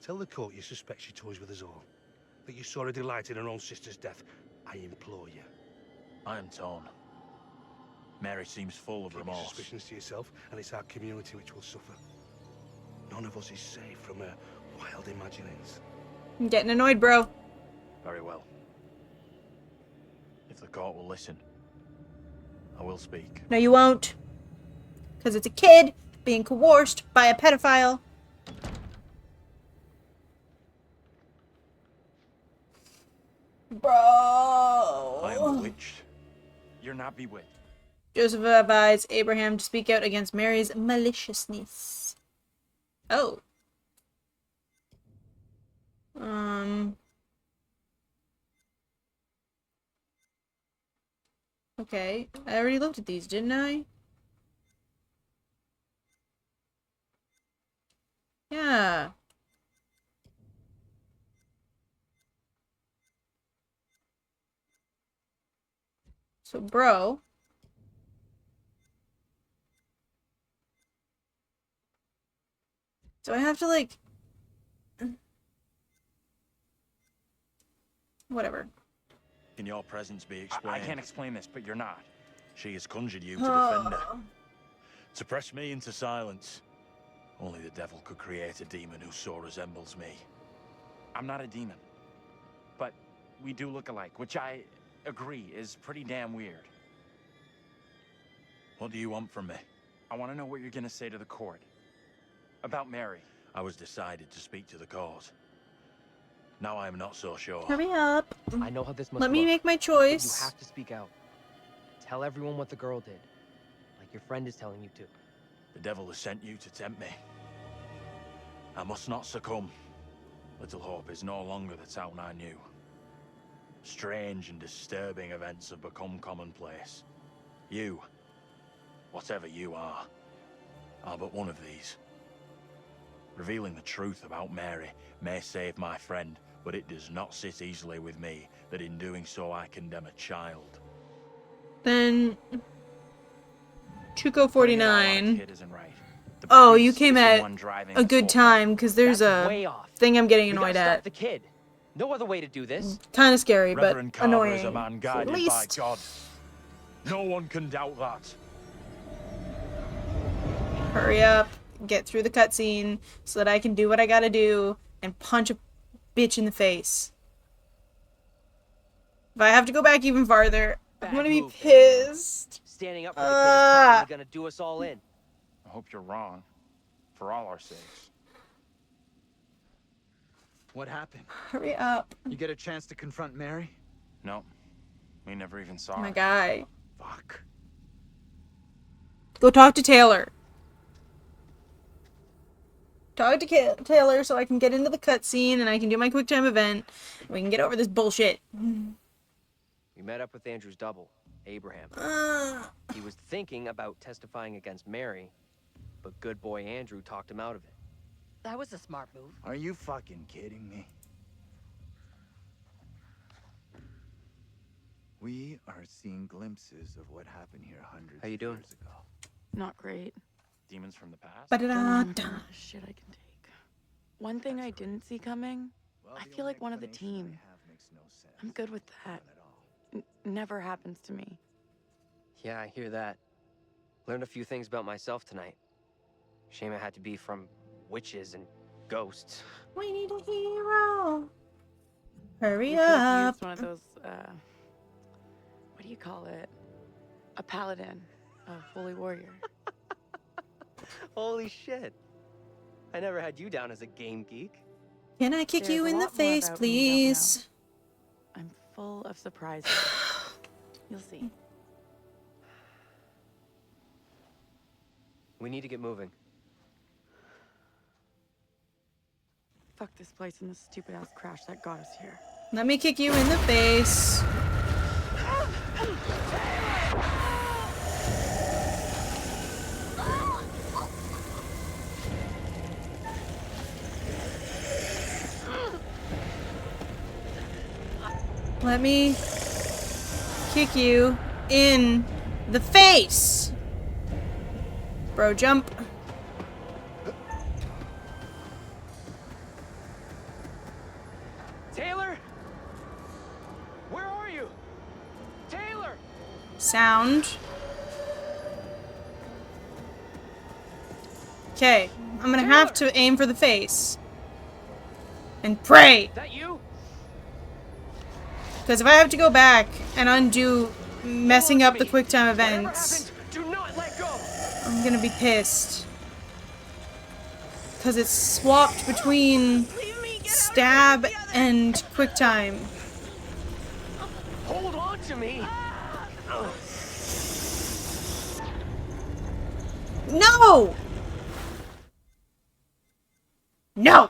Speaker 8: Tell the court you suspect she toys with us all. That you saw her delight in her own sister's death. I implore you.
Speaker 5: I am torn. Mary seems full of
Speaker 8: Keep your
Speaker 5: remorse.
Speaker 8: suspicions to yourself, and it's our community which will suffer. None of us is safe from her wild imaginings.
Speaker 1: I'm getting annoyed, bro.
Speaker 5: Very well. If the court will listen, I will speak.
Speaker 1: No, you won't. Because it's a kid being coerced by a pedophile.
Speaker 5: I am
Speaker 1: Bro.
Speaker 5: bewitched.
Speaker 9: You're not bewitched.
Speaker 1: Joseph advised Abraham to speak out against Mary's maliciousness. Oh. Okay. I already looked at these, didn't I? Yeah. So, bro. Do I have to, like... Whatever.
Speaker 5: Can your presence be
Speaker 9: I
Speaker 5: explained?
Speaker 9: can't explain this, but you're not.
Speaker 5: She has conjured you to defend her.
Speaker 1: Oh.
Speaker 5: To press me into silence. Only the devil could create a demon who so resembles me.
Speaker 9: I'm not a demon. But we do look alike, which I agree is pretty damn weird.
Speaker 5: What do you want from me?
Speaker 9: I want to know what you're going to say to the court. About Mary.
Speaker 5: I was decided to speak to the cause. Now I am not so sure.
Speaker 1: Hurry up.
Speaker 2: I know how this must
Speaker 1: Let me
Speaker 2: look,
Speaker 1: make my
Speaker 2: but
Speaker 1: choice.
Speaker 2: you have to speak out. Tell everyone what the girl did, like your friend is telling you to.
Speaker 5: The devil has sent you to tempt me. I must not succumb. Little Hope is no longer the town I knew. Strange and disturbing events have become commonplace. You, whatever you are but one of these. Revealing the truth about Mary may save my friend, but it does not sit easily with me that in doing so I condemn a child.
Speaker 1: Then
Speaker 5: Putting it all on a
Speaker 1: 2:49.
Speaker 5: kid isn't right. The
Speaker 1: Oh, you
Speaker 5: priest
Speaker 1: came
Speaker 5: is the
Speaker 1: at
Speaker 5: one driving
Speaker 1: a
Speaker 5: this
Speaker 1: good
Speaker 5: whole thing.
Speaker 1: time because there's
Speaker 2: That's
Speaker 1: a
Speaker 2: way off.
Speaker 1: thing I'm getting
Speaker 2: We gotta
Speaker 1: annoyed
Speaker 2: stop
Speaker 1: at.
Speaker 2: the kid. No other way to do this.
Speaker 1: Kind of scary, but
Speaker 5: Reverend Carver is a
Speaker 1: annoying.
Speaker 5: man
Speaker 1: So at
Speaker 5: guided by
Speaker 1: least
Speaker 5: God. No one can doubt that.
Speaker 1: hurry up, get through the cutscene so that I can do what I gotta do and punch a bitch in the face. If I have to go back even farther, I'm
Speaker 2: Bad
Speaker 1: gonna be
Speaker 2: move,
Speaker 1: pissed.
Speaker 2: Standing up for the kid is probably gonna do us all in.
Speaker 9: I hope you're wrong. For all our sakes.
Speaker 3: What happened?
Speaker 1: Hurry up.
Speaker 3: You get a chance to confront Mary?
Speaker 9: No. We never even saw
Speaker 1: My
Speaker 9: her.
Speaker 1: guy.
Speaker 3: Fuck.
Speaker 1: Go talk to Taylor. Talk to Taylor so I can get into the cutscene and I can do my quick time event. And we can get over this bullshit.
Speaker 2: We met up with Andrew's double, Abraham. He was thinking about testifying against Mary, but good boy Andrew talked him out of it.
Speaker 6: That was a smart move.
Speaker 3: Are you fucking kidding me? We are seeing glimpses of what happened here hundreds
Speaker 2: How you
Speaker 3: of
Speaker 2: doing?
Speaker 3: years ago.
Speaker 4: Not great.
Speaker 9: Demons from the past?
Speaker 1: Ba-da-da-da.
Speaker 4: Shit I can take. One thing I didn't see coming,
Speaker 3: Well,
Speaker 4: I
Speaker 3: the
Speaker 4: feel
Speaker 3: only
Speaker 4: like one of the
Speaker 3: explanation I
Speaker 4: team.
Speaker 3: have makes no sense.
Speaker 4: I'm good with that.
Speaker 3: None at all.
Speaker 4: Never happens to me.
Speaker 2: Yeah, I hear that. Learned a few things about myself tonight. Shame it had to be from witches and ghosts.
Speaker 1: We need a hero. Hurry
Speaker 4: We could have
Speaker 1: up.
Speaker 4: used one of those, what do you call it? A paladin. A holy warrior.
Speaker 2: Holy shit. I never had you down as a game geek.
Speaker 1: Can I kick
Speaker 4: There's
Speaker 1: you
Speaker 4: a
Speaker 1: in the
Speaker 4: lot more
Speaker 1: face,
Speaker 4: about me you don't know.
Speaker 1: please?
Speaker 4: I'm full of surprises. You'll see.
Speaker 2: We need to get moving.
Speaker 4: Fuck this place and this stupid ass crash that got us here.
Speaker 1: Let me kick you in the face. Let me kick you in the face. Bro, jump.
Speaker 2: Taylor? Where are you? Taylor!
Speaker 1: Sound. Okay, I'm gonna have to aim for the face. And pray.
Speaker 2: Is that you?
Speaker 1: Because if I have to go back and undo messing up the QuickTime
Speaker 2: Whatever
Speaker 1: events,
Speaker 2: happens, do not let go.
Speaker 1: I'm gonna be pissed. Because it's swapped between stab and QuickTime.
Speaker 2: Hold on to me.
Speaker 1: No! No!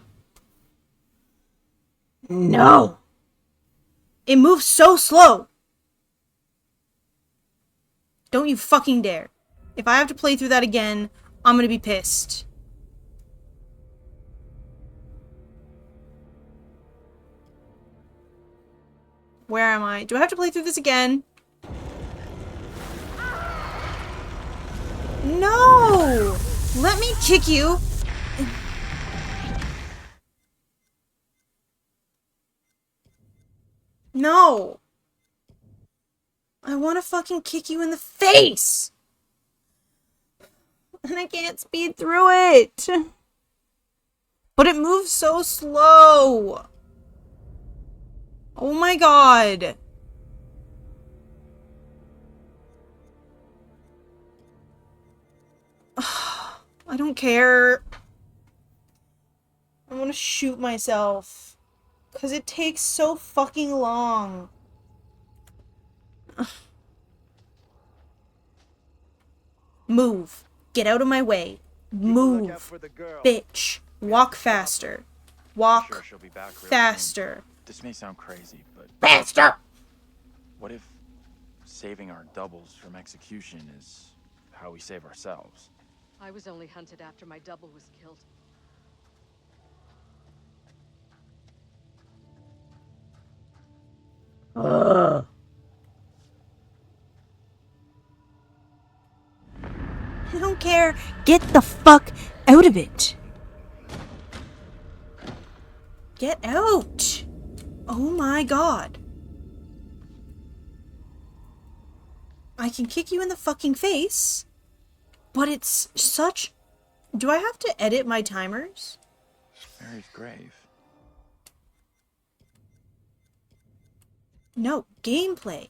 Speaker 1: No! It moves so slow! Don't you fucking dare. If I have to play through that again, I'm gonna be pissed. Where am I? Do I have to play through this again? No! Let me kick you. No! I want to fucking kick you in the face! And I can't speed through it! But it moves so slow! Oh my god! I don't care. I want to shoot myself. Because it takes so fucking long. Move. Get out of my way. Move. Bitch. Walk faster. Walk
Speaker 9: Sure she'll be back real soon.
Speaker 1: faster.
Speaker 9: This may sound crazy, but
Speaker 1: Faster!
Speaker 9: what if saving our doubles from execution is how we save ourselves?
Speaker 6: I was only hunted after my double was killed.
Speaker 1: Ugh. I don't care. Get the fuck out of it. Get out. Oh my god. I can kick you in the fucking face, but it's such... Do I have to edit my timers?
Speaker 9: Mary's grave.
Speaker 1: No, gameplay.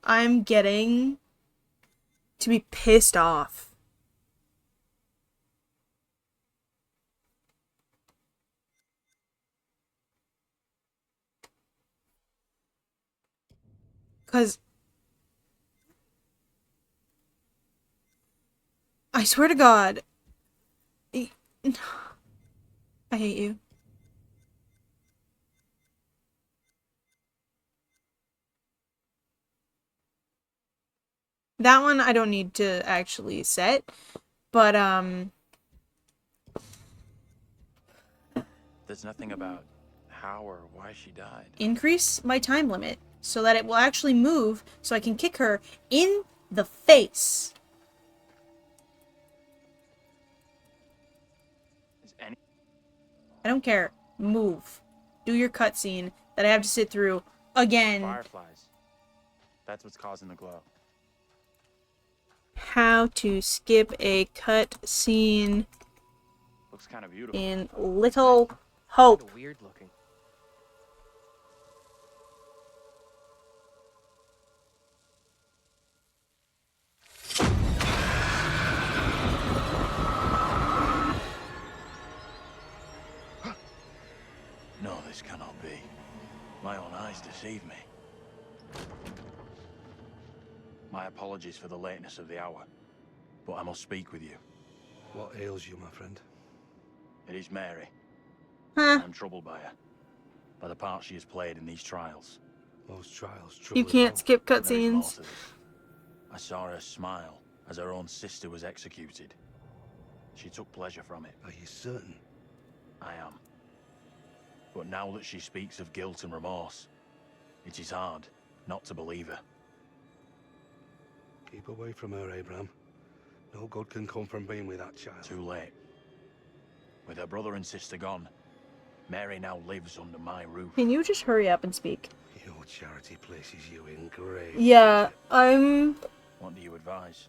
Speaker 1: I'm getting to be pissed off. Because I swear to God, I hate you. That one I don't need to actually set, but
Speaker 9: There's nothing about how or why she died.
Speaker 1: increase my time limit so that it will actually move so I can kick her in the face.
Speaker 9: Is any
Speaker 1: I don't care. Move. Do your cutscene that I have to sit through again.
Speaker 9: fireflies? That's what's causing the glow.
Speaker 1: How to skip a cutscene
Speaker 9: Looks kind of beautiful.
Speaker 1: in Little Hope.
Speaker 2: Kinda weird looking.
Speaker 5: No, this cannot be. My own eyes deceive me. My apologies for the lateness of the hour, but I must speak with you.
Speaker 8: What ails you, my friend?
Speaker 5: It is Mary.
Speaker 1: Huh.
Speaker 5: I'm troubled by her, by the part she has played in these trials.
Speaker 8: Those trials,
Speaker 1: You
Speaker 8: trouble
Speaker 1: can't skip
Speaker 5: There is more
Speaker 1: cutscenes.
Speaker 5: to this. I saw her smile as her own sister was executed. She took pleasure from it.
Speaker 8: Are you certain?
Speaker 5: I am. But now that she speaks of guilt and remorse, it is hard not to believe her.
Speaker 8: Keep away from her, Abraham. No good can come from being with that child.
Speaker 5: Too late. With her brother and sister gone, Mary now lives under my roof.
Speaker 1: Can you just hurry up and speak?
Speaker 8: Your charity places you in grave
Speaker 1: Yeah,
Speaker 8: danger.
Speaker 1: I'm
Speaker 5: What do you advise?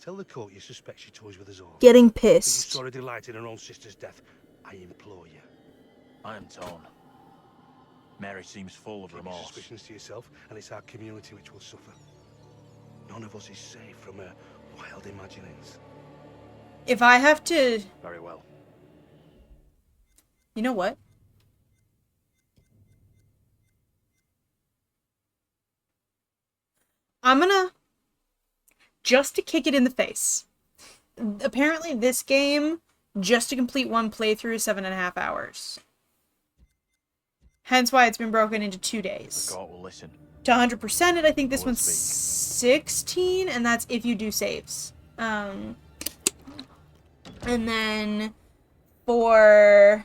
Speaker 8: Tell the court you suspect she toys with us all.
Speaker 1: getting
Speaker 8: That you
Speaker 1: pissed.
Speaker 8: saw her delight in her own sister's death. I implore you.
Speaker 5: I am torn. Mary seems full of
Speaker 8: Keep your
Speaker 5: remorse.
Speaker 8: suspicions to yourself, and it's our community which will suffer. None of us is safe from her wild imaginings.
Speaker 1: If I have to...
Speaker 5: Very well.
Speaker 1: You know what? I'm gonna... Just to kick it in the face. Apparently this game, just to complete one playthrough, is 7.5 hours. Hence why it's been broken into 2
Speaker 5: The
Speaker 1: days.
Speaker 5: court will listen.
Speaker 1: To 100% it, I think this
Speaker 5: We'll
Speaker 1: one's
Speaker 5: speak.
Speaker 1: 16, and that's if you do saves. And then for...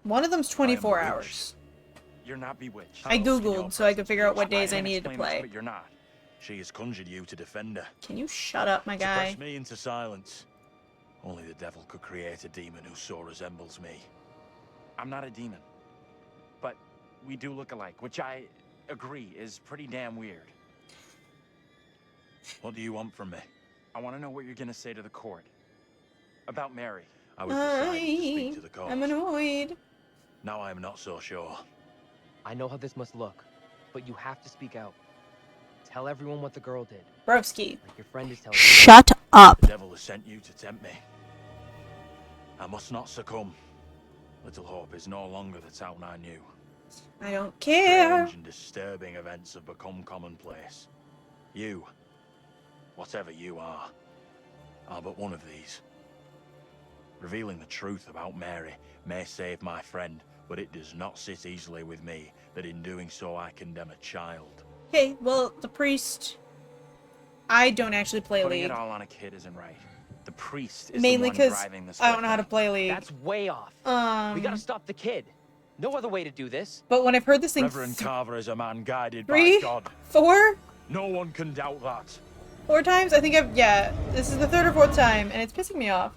Speaker 1: One of them's 24
Speaker 5: bewitched.
Speaker 1: hours.
Speaker 9: You're not bewitched.
Speaker 1: I
Speaker 5: How else can
Speaker 1: googled
Speaker 5: your
Speaker 1: so I could
Speaker 5: presence
Speaker 1: figure
Speaker 5: be
Speaker 1: out what
Speaker 5: explained?
Speaker 1: days I
Speaker 9: can't
Speaker 1: needed to
Speaker 9: explain this,
Speaker 1: play.
Speaker 9: but you're not.
Speaker 5: She has conjured you to defend her.
Speaker 1: Can you shut up, my
Speaker 5: To
Speaker 1: guy?
Speaker 5: press me into silence. Only the devil could create a demon who so resembles me.
Speaker 9: I'm not a demon. But we do look alike, which I agree is pretty damn weird.
Speaker 5: What do you want from me?
Speaker 9: I want to know what you're going to say to the court. About Mary.
Speaker 5: I was decided to speak to the court.
Speaker 1: I'm annoyed.
Speaker 5: Now I am not so sure.
Speaker 2: I know how this must look, but you have to speak out. Tell everyone what the girl did,
Speaker 1: Broski.
Speaker 2: like your friend is telling you.
Speaker 1: Shut up.
Speaker 5: The devil has sent you to tempt me. I must not succumb. Little Hope is no longer the town I knew.
Speaker 1: I don't care.
Speaker 5: Strange and disturbing events have become commonplace. You, whatever you are but one of these. Revealing the truth about Mary may save my friend, but it does not sit easily with me that in doing so I condemn a child.
Speaker 1: Okay, well, the priest... I don't actually play
Speaker 9: Putting
Speaker 1: League.
Speaker 9: it all on a kid isn't right. The priest is
Speaker 1: Mainly
Speaker 9: the one
Speaker 1: because
Speaker 9: driving this
Speaker 1: I
Speaker 9: whole
Speaker 1: don't know how to
Speaker 9: thing.
Speaker 1: play League.
Speaker 2: That's way off. We gotta stop the kid. No other way to do this.
Speaker 1: But when I've heard this thing
Speaker 9: Reverend Carver is a man guided by
Speaker 1: 3,
Speaker 9: God.
Speaker 1: 4
Speaker 9: No one can doubt that.
Speaker 1: 4 times, I think yeah, this is the 3rd or 4th time, and it's pissing me off.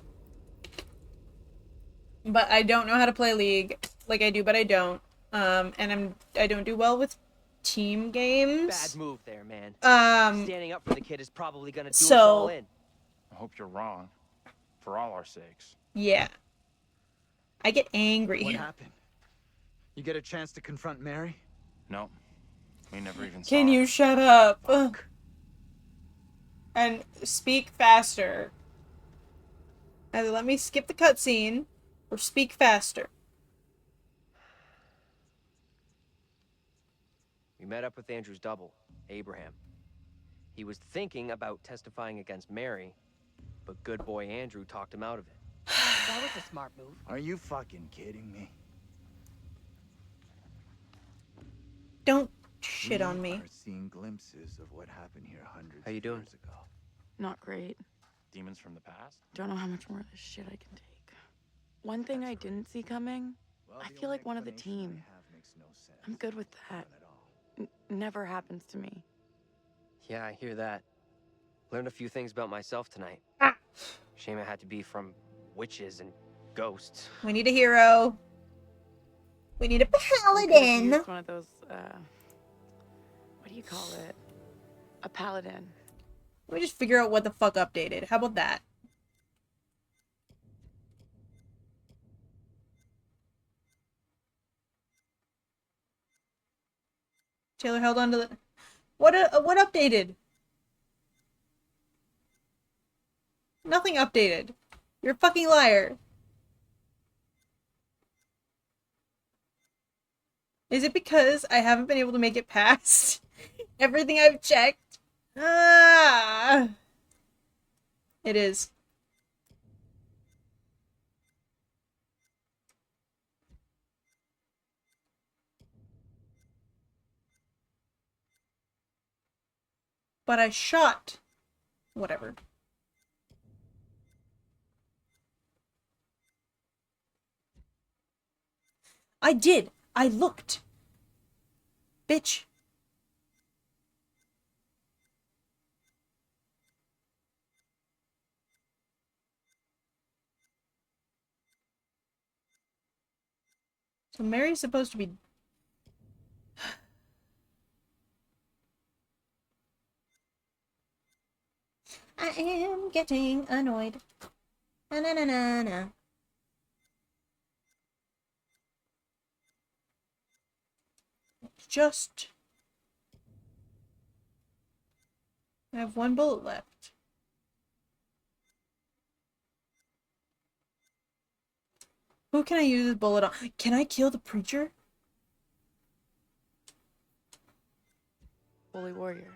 Speaker 1: But I don't know how to play League. Like, I do, but I don't. And I don't do well with team games.
Speaker 2: Bad move there, man.
Speaker 1: Standing
Speaker 2: up for the kid is probably gonna do us all in.
Speaker 9: I hope you're wrong. For all our sakes.
Speaker 1: Yeah. I get angry.
Speaker 3: What happened? You get a chance to confront Mary?
Speaker 9: No. We never even saw
Speaker 1: Can
Speaker 9: her.
Speaker 1: you shut up? And speak faster. Either let me skip the cutscene, or speak faster.
Speaker 2: We met up with Andrew's double, Abraham. He was thinking about testifying against Mary, but good boy Andrew talked him out of it.
Speaker 6: That was a smart move.
Speaker 3: Are you fucking kidding me?
Speaker 1: Don't shit on me.
Speaker 3: We are seeing glimpses of what happened here hundreds
Speaker 2: How you
Speaker 3: of
Speaker 2: doing?
Speaker 3: years ago.
Speaker 4: Not great.
Speaker 9: Demons from the past?
Speaker 4: Don't know how much more of this shit I can take. One thing I didn't see coming, I feel like one of the team. I'm good with that. Never happens to me.
Speaker 2: Yeah, I hear that. Learned a few things about myself tonight. Shame it had to be from witches and ghosts.
Speaker 1: We need a hero. We need a paladin.
Speaker 4: Used one of those, what do you call it? A paladin.
Speaker 1: Let me just figure out what the fuck updated. How about that? Taylor held on to the... What updated? Nothing updated. You're a fucking liar. Is it because I haven't been able to make it past everything I've checked? Ah! It is. But I shot. Whatever. I did. I looked. Bitch. So Mary's supposed to be... I am getting annoyed. Na na na na na. Just... I have 1 bullet left. Who can I use this bullet on? Can I kill the preacher?
Speaker 4: Holy warrior.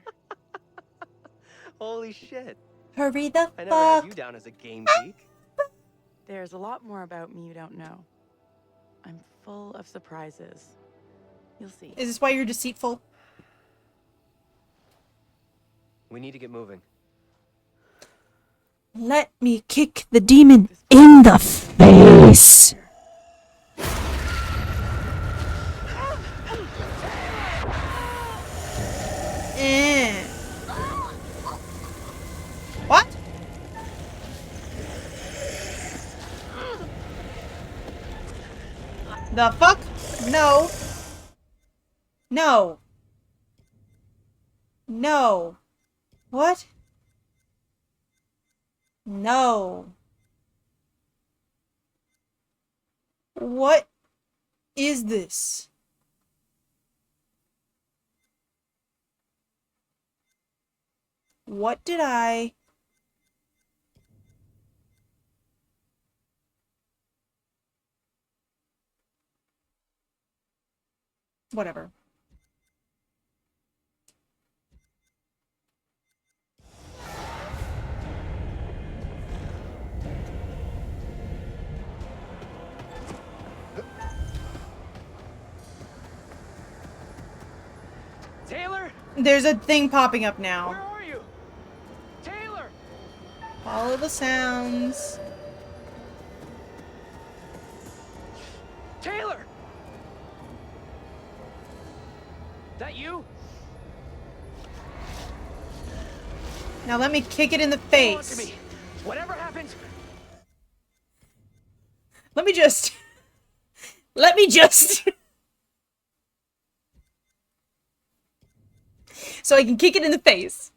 Speaker 2: Holy shit.
Speaker 1: Hurry the
Speaker 2: I never had
Speaker 1: fuck.
Speaker 2: you down as a game geek.
Speaker 4: There's a lot more about me you don't know. I'm full of surprises. You'll see.
Speaker 1: Is this why you're deceitful?
Speaker 2: We need to get moving.
Speaker 1: Let me kick the demon in the face. What? The fuck? No. No. No. What? No. What is this? What did I... Whatever.
Speaker 2: Taylor,
Speaker 1: There's a thing popping up
Speaker 2: Where
Speaker 1: now.
Speaker 2: are you? Taylor!
Speaker 1: Follow the sounds.
Speaker 2: Taylor! That you?
Speaker 1: Now let me kick it in the
Speaker 2: Hold on to
Speaker 1: face.
Speaker 2: me. Whatever happens,
Speaker 1: Let me just... Let me just... So I can kick it in the face.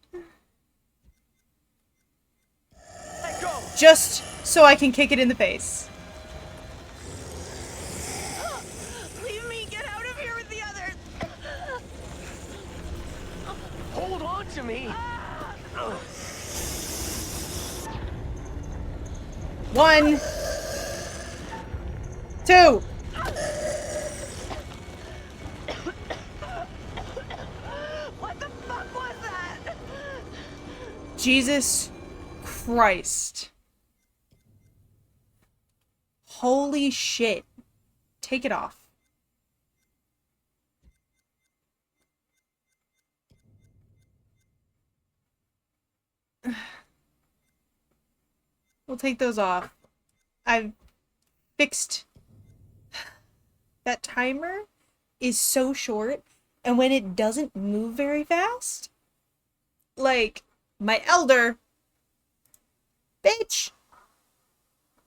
Speaker 2: let go!
Speaker 1: Just so I can kick it in the face.
Speaker 6: Leave me! Get out of here with the others!
Speaker 2: Hold on to me!
Speaker 1: One. Two.
Speaker 6: What the fuck was that?
Speaker 1: Jesus Christ. Holy shit. Take it off. We'll take those off. I've fixed... That timer is so short, and when it doesn't move very fast, like, my elder... Bitch!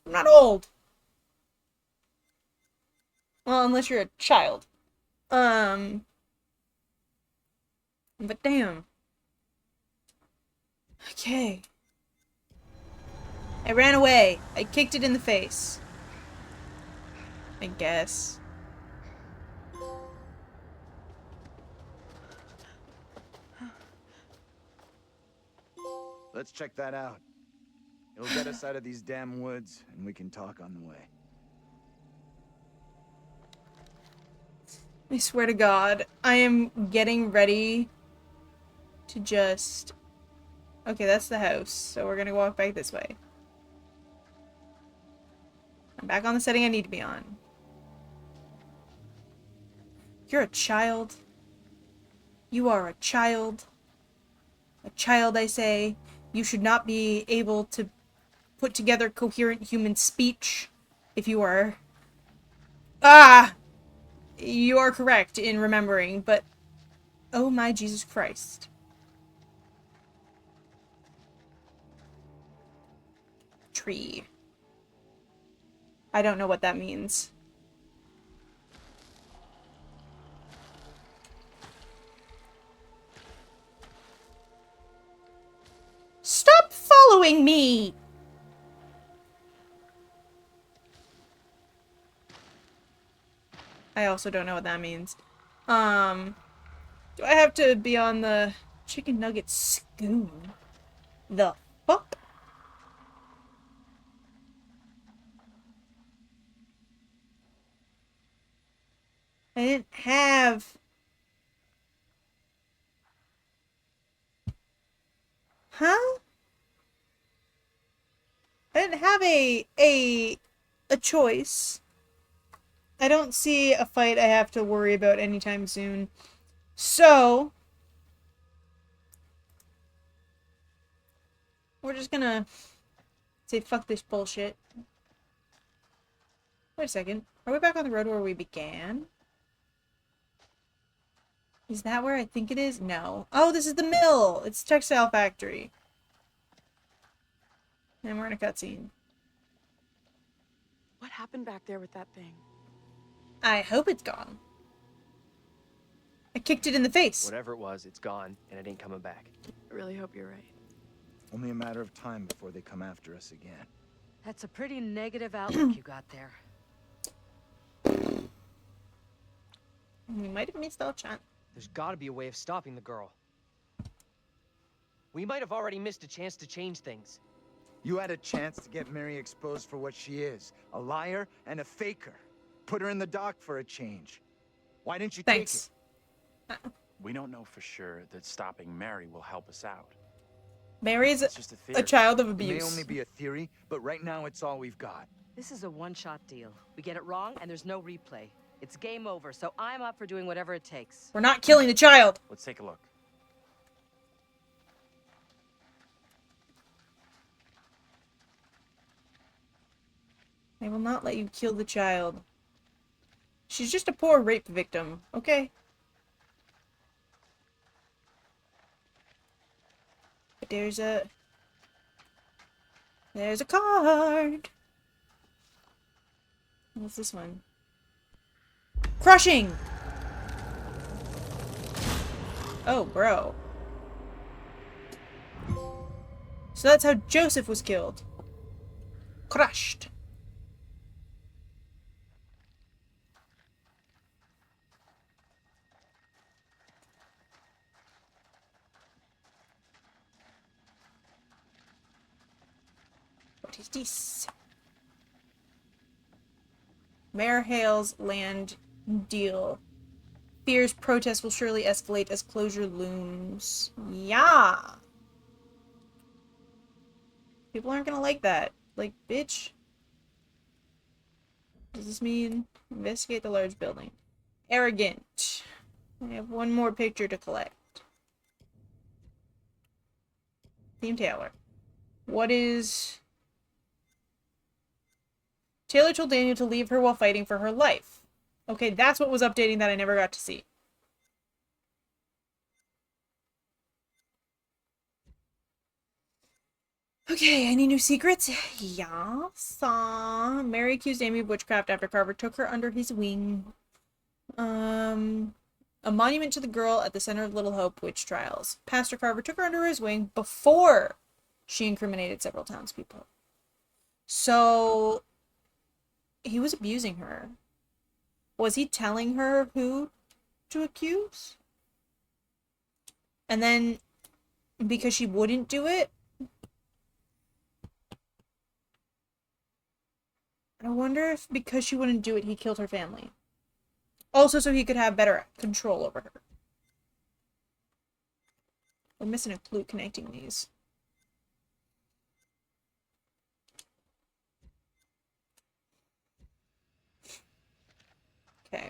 Speaker 1: I'm not old. Well, unless you're a child. But damn. Okay. I ran away. I kicked it in the face. I guess.
Speaker 3: Let's check that out. It'll get us out of these damn woods, and we can talk on the way.
Speaker 1: I swear to God, I am getting ready to just... Okay, that's the house, so we're gonna walk back this way. I'm back on the setting I need to be on. You're a child. You are a child. A child, I say. You should not be able to put together coherent human speech if you are... Ah! You are correct in remembering, but... Oh my Jesus Christ. Tree. I don't know what that means. Stop following me! I also don't know what that means. Do I have to be on the chicken nugget spoon? The fuck? I didn't have... Huh? I didn't have a choice. I don't see a fight I have to worry about anytime soon. So... We're just gonna say fuck this bullshit. Wait a second. Are we back on the road where we began? Is that where I think it is? No. Oh, this is the mill! It's a textile factory. And we're in a cutscene.
Speaker 4: What happened back there with that thing?
Speaker 1: I hope it's gone. I kicked it in the face.
Speaker 2: Whatever it was, it's gone, and it ain't coming back.
Speaker 4: I really hope you're right.
Speaker 3: Only a matter of time before they come after us again.
Speaker 6: That's a pretty negative outlook you got there.
Speaker 1: We might have missed our chance.
Speaker 2: There's gotta be a way of stopping the girl. We might have already missed a chance to change things.
Speaker 3: You had a chance to get Mary exposed for what she is. A liar and a faker. Put her in the dock for a change. Why didn't you
Speaker 1: Thanks.
Speaker 3: take it?
Speaker 9: We don't know for sure that stopping Mary will help us out.
Speaker 1: Mary's
Speaker 9: It's just a theory.
Speaker 1: a child of
Speaker 3: It may
Speaker 1: abuse.
Speaker 3: only be a theory, but right now it's all we've got.
Speaker 6: This is a one-shot deal. We get it wrong, and there's no replay. It's game over, so I'm up for doing whatever it takes.
Speaker 1: We're not killing the child.
Speaker 9: Let's take a look.
Speaker 1: I will not let you kill the child. She's just a poor rape victim, okay? But there's a card. What's this one? Crushing! Oh, bro. So that's how Joseph was killed. Crushed. What is this? Mayor Hale's land deal. Fears protests will surely escalate as closure looms. Yeah! People aren't gonna like that. Like, bitch. Does this mean investigate the large building? Arrogant. I have one more picture to collect. Team Taylor. What is... Taylor told Daniel to leave her while fighting for her life. Okay, that's what was updating that I never got to see. Okay, any new secrets? Yes. Mary accused Amy of witchcraft after Carver took her under his wing. A monument to the girl at the center of Little Hope witch trials. Pastor Carver took her under his wing before she incriminated several townspeople. So, he was abusing her. Was he telling her who to accuse? And then, because she wouldn't do it, I wonder if because she wouldn't do it, he killed her family. Also, so he could have better control over her. We're missing a clue connecting these. Okay.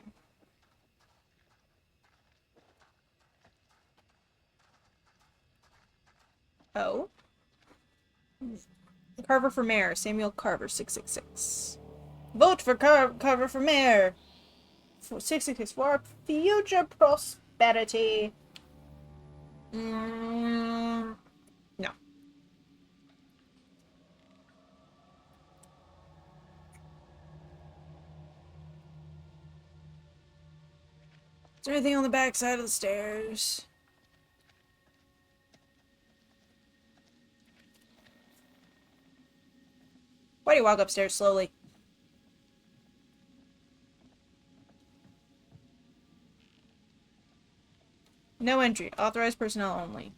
Speaker 1: Oh. Carver for mayor. Samuel Carver, 666. Vote for Carver for mayor. 666 for our future prosperity. No. Is there anything on the back side of the stairs? Why do you walk upstairs slowly? No entry. Authorized personnel only.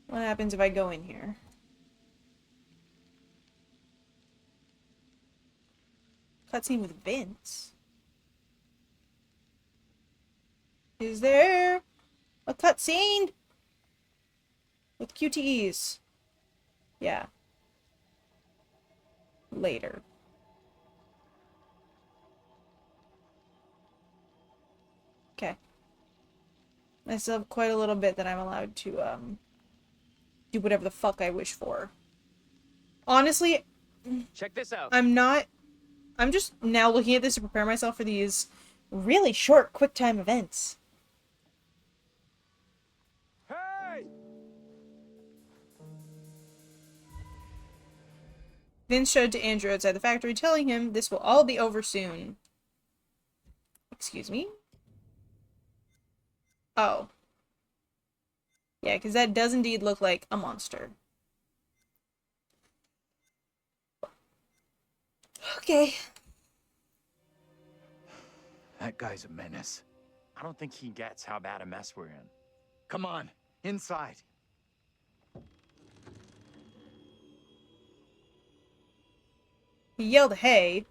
Speaker 1: What happens if I go in here? Cutscene with Vince. Is there a cutscene with QTEs? Yeah. Later. Okay. I still have quite a little bit that I'm allowed to, do whatever the fuck I wish for. Honestly,
Speaker 2: check this out.
Speaker 1: I'm just now looking at this to prepare myself for these really short, quick time events.
Speaker 5: Hey!
Speaker 1: Vince showed to Andrew outside the factory, telling him this will all be over soon. Excuse me? Oh. Yeah, because that does indeed look like a monster. Okay.
Speaker 3: That guy's a menace.
Speaker 9: I don't think he gets how bad a mess we're in.
Speaker 3: Come on, inside.
Speaker 1: He yelled, hey.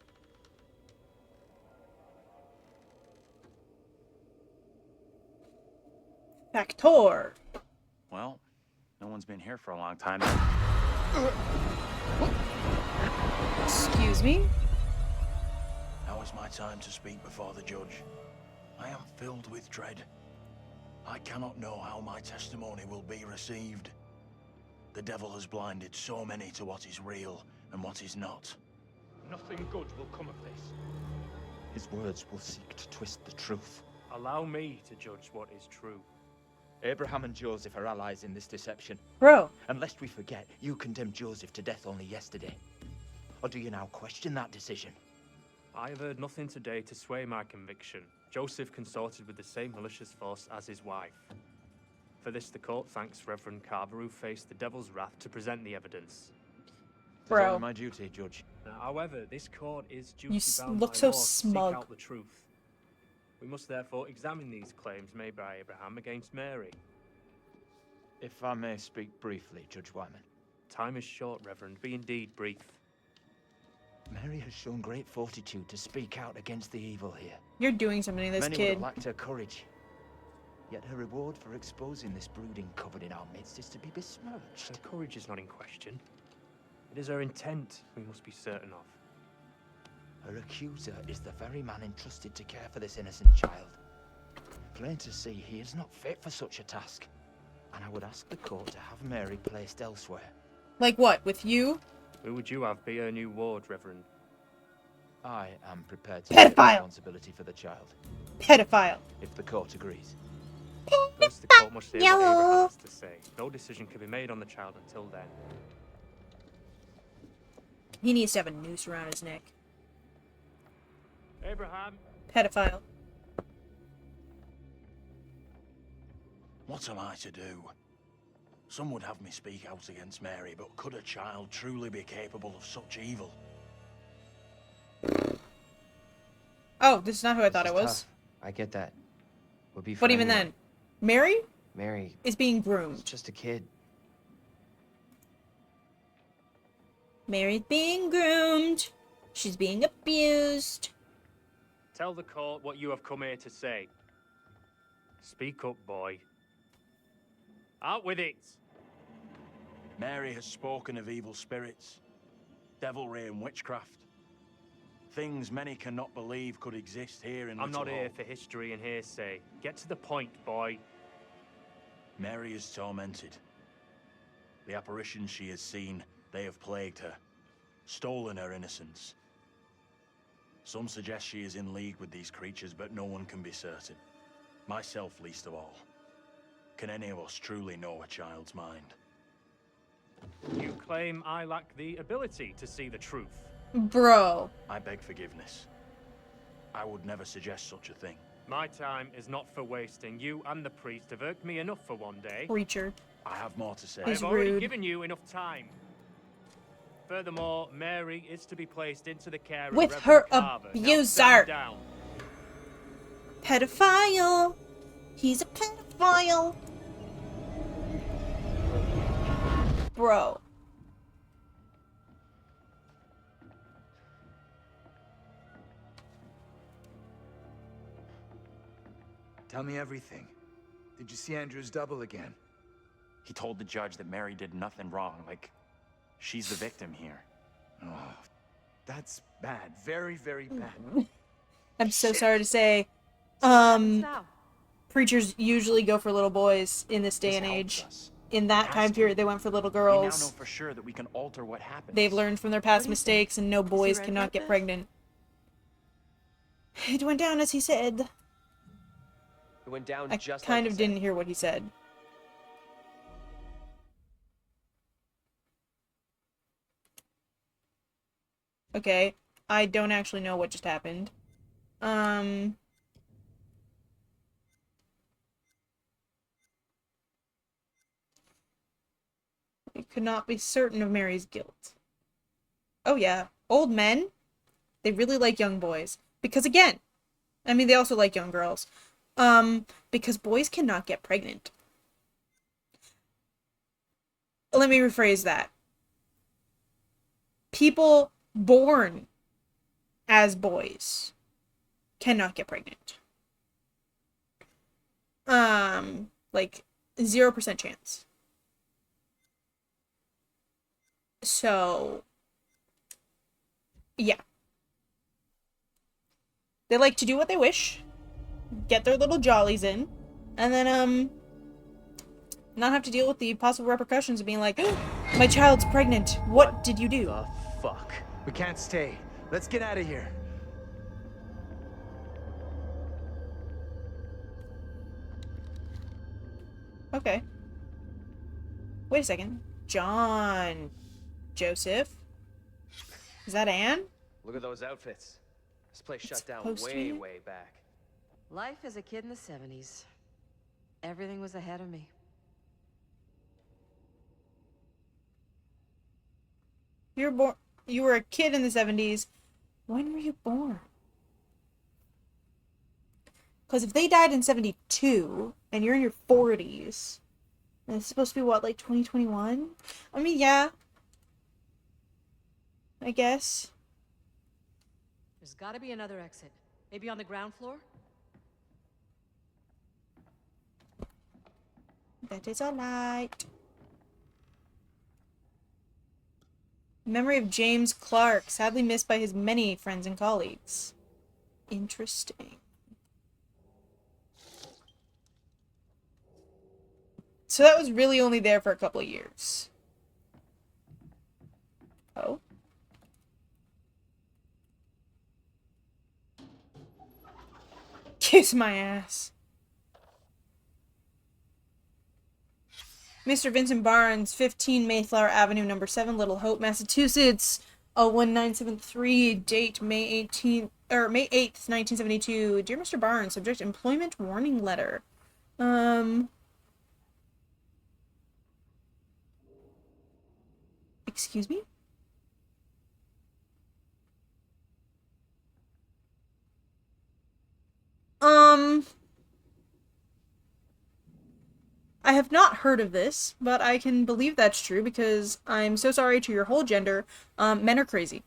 Speaker 1: Factor.
Speaker 9: Well, no one's been here for a long time.
Speaker 1: Excuse me?
Speaker 5: Now is my time to speak before the judge. I am filled with dread. I cannot know how my testimony will be received. The devil has blinded so many to what is real and what is not.
Speaker 10: Nothing good will come of this.
Speaker 9: His words will seek to twist the truth.
Speaker 10: Allow me to judge what is true.
Speaker 9: Abraham and Joseph are allies in this deception.
Speaker 1: Bro.
Speaker 9: And lest we forget, you condemned Joseph to death only yesterday. Or do you now question that decision?
Speaker 10: I have heard nothing today to sway my conviction. Joseph consorted with the same malicious force as his wife. For this, the court thanks Reverend Carver, who faced the devil's wrath to present the evidence.
Speaker 9: It is only my duty, Judge.
Speaker 10: However, this court is
Speaker 1: You
Speaker 10: duty-bound
Speaker 1: look
Speaker 10: by
Speaker 1: so
Speaker 10: law to
Speaker 1: smug.
Speaker 10: seek out the truth. We must therefore examine these claims made by Abraham against Mary.
Speaker 9: If I may speak briefly, Judge Wyman.
Speaker 10: Time is short, Reverend. Be indeed brief.
Speaker 9: Mary has shown great fortitude to speak out against the evil here.
Speaker 1: You're doing something to this
Speaker 9: Many would
Speaker 1: kid.
Speaker 9: have lacked her courage. Yet her reward for exposing this brooding coven in our midst is to be besmirched.
Speaker 10: Her courage is not in question. It is her intent we must be certain of.
Speaker 9: Her accuser is the very man entrusted to care for this innocent child. Plain to see, he is not fit for such a task. And I would ask the court to have Mary placed elsewhere.
Speaker 1: Like what, with you?
Speaker 10: Who would you have be her new ward, Reverend?
Speaker 9: I am prepared to take
Speaker 1: Pedophile!
Speaker 9: responsibility for the child,
Speaker 1: Pedophile.
Speaker 9: if the court agrees.
Speaker 10: First, the court must hear what Abraham has to say. No decision can be made on the child until then.
Speaker 1: He needs to have a noose around his neck.
Speaker 10: Abraham!
Speaker 1: Pedophile.
Speaker 5: What am I to do? Some would have me speak out against Mary, but could a child truly be capable of such evil?
Speaker 1: Oh, this is not who I thought it was.
Speaker 2: Tough. I get that. We'll be
Speaker 1: But even
Speaker 2: friendly.
Speaker 1: then, Mary
Speaker 2: Mary
Speaker 1: is being
Speaker 2: is
Speaker 1: groomed.
Speaker 2: just a kid.
Speaker 1: Mary's being groomed. She's being abused.
Speaker 10: Tell the court what you have come here to say. Speak up, boy. Out with it!
Speaker 5: Mary has spoken of evil spirits, devilry and witchcraft. Things many cannot believe could exist here in
Speaker 10: I'm
Speaker 5: Little
Speaker 10: not here
Speaker 5: Hope.
Speaker 10: for history and hearsay. Get to the point, boy.
Speaker 5: Mary is tormented. The apparitions she has seen, they have plagued her, stolen her innocence. Some suggest she is in league with these creatures, but no one can be certain. Myself least of all. Can any of us truly know a child's mind?
Speaker 10: You claim I lack the ability to see the truth.
Speaker 1: Bro.
Speaker 5: I beg forgiveness. I would never suggest such a thing.
Speaker 10: My time is not for wasting. You and the priest have irked me enough for one day.
Speaker 1: Preacher.
Speaker 5: I have more to say.
Speaker 10: I
Speaker 1: He's
Speaker 10: have already
Speaker 1: rude.
Speaker 10: given you enough time. Furthermore, Mary is to be placed into the care of
Speaker 1: With
Speaker 10: Reverend
Speaker 1: her
Speaker 10: Carver. Now
Speaker 1: abuser.
Speaker 10: stand down.
Speaker 1: Pedophile. He's a pedophile. Bro.
Speaker 3: Tell me everything. Did you see Andrew's double again?
Speaker 9: He told the judge that Mary did nothing wrong, like she's the victim here.
Speaker 3: Oh, that's bad. Very, very bad.
Speaker 1: I'm so sorry to say.
Speaker 6: Now.
Speaker 1: Preachers usually go for little boys in this day
Speaker 9: This
Speaker 1: and
Speaker 9: helps
Speaker 1: age.
Speaker 9: us.
Speaker 1: In that
Speaker 9: Has
Speaker 1: time
Speaker 9: to.
Speaker 1: period, they went for little
Speaker 9: We now know
Speaker 1: girls.
Speaker 9: for sure that we can alter what happens.
Speaker 1: They've learned from their past
Speaker 4: do you
Speaker 1: mistakes, and no
Speaker 4: he
Speaker 1: boys
Speaker 4: right
Speaker 1: cannot
Speaker 4: about
Speaker 1: get
Speaker 4: this?
Speaker 1: pregnant. It went down as he said.
Speaker 2: It went down
Speaker 1: I
Speaker 2: just
Speaker 1: kind
Speaker 2: like
Speaker 1: of
Speaker 2: he said.
Speaker 1: didn't hear what he said. Okay, I don't actually know what just happened. We could not be certain of Mary's guilt. Oh yeah, old men, they really like young boys. Because again, I mean, they also like young girls. Because boys cannot get pregnant. Let me rephrase that. People born as boys cannot get pregnant. Like 0% chance. So, yeah. They like to do what they wish, get their little jollies in, and then, not have to deal with the possible repercussions of being like, my child's pregnant. What did you do?
Speaker 3: The fuck? We can't stay. Let's get out of here.
Speaker 1: Okay. Wait a second. John. Joseph? Is that Anne?
Speaker 2: Look at those outfits. This place
Speaker 1: It's
Speaker 2: shut down
Speaker 1: supposed to
Speaker 2: way,
Speaker 1: be.
Speaker 2: way back.
Speaker 6: Life as a kid in the 70s. Everything was ahead of me.
Speaker 1: You were a kid in the 70s. When were you born? Because if they died in 72, and you're in your 40s, and it's supposed to be, what, like 2021? I mean, yeah. I guess.
Speaker 6: There's gotta be another exit. Maybe on the ground floor?
Speaker 1: That is a light. Memory of James Clark, sadly missed by his many friends and colleagues. Interesting. So that was really only there for a couple of years. Oh. Kiss my ass. Mr. Vincent Barnes, 15 Mayflower Avenue, number 7, Little Hope, Massachusetts. 01973, date May 18th, or May 8th, 1972. Dear Mr. Barnes, subject employment warning letter. Excuse me? I have not heard of this, but I can believe that's true because I'm so sorry to your whole gender. Men are crazy.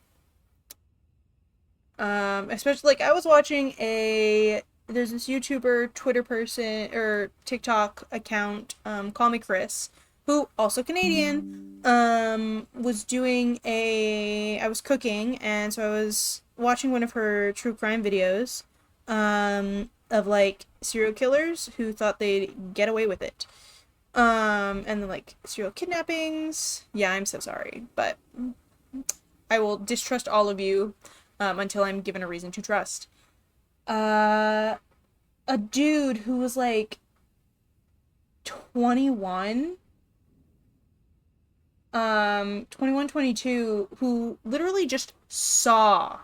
Speaker 1: Especially, like, I was watching there's this YouTuber, Twitter person, or TikTok account, Call Me Chris, who, also Canadian, was doing I was cooking, and so I was watching one of her true crime videos, of, like, serial killers who thought they'd get away with it. And then, like, serial kidnappings. Yeah, I'm so sorry, but I will distrust all of you, until I'm given a reason to trust. A dude who was, like, 21, 21, 22, who literally just saw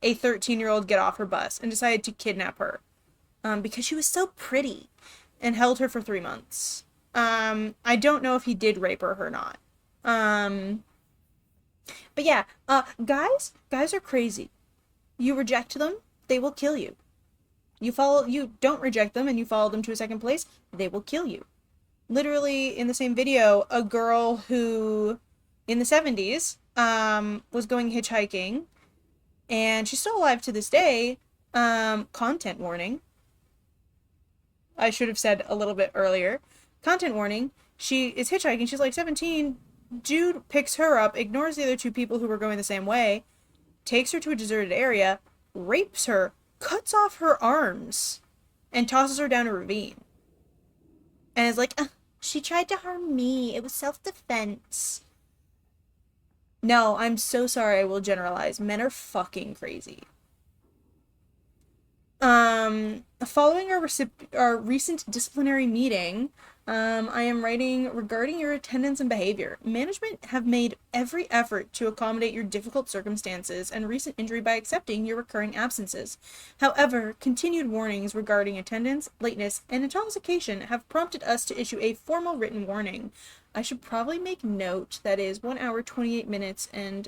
Speaker 1: a 13-year-old get off her bus and decided to kidnap her, because she was so pretty, and held her for 3 months. I don't know if he did rape her or not. But yeah, guys are crazy. You reject them, they will kill you. You don't reject them and you follow them to a second place, they will kill you. Literally, in the same video, a girl who, in the 70s, was going hitchhiking, and she's still alive to this day, content warning. I should have said a little bit earlier. Content warning. She is hitchhiking. She's like 17. Dude picks her up, ignores the other two people who were going the same way, takes her to a deserted area, rapes her, cuts off her arms, and tosses her down a ravine. And is like, she tried to harm me. It was self-defense. No, I'm so sorry, I will generalize. Men are fucking crazy. Following our recent disciplinary meeting, I am writing regarding your attendance and behavior. Management have made every effort to accommodate your difficult circumstances and recent injury by accepting your recurring absences. However, continued warnings regarding attendance, lateness, and intoxication have prompted us to issue a formal written warning. I should probably make note that is 1 hour, 28 minutes, and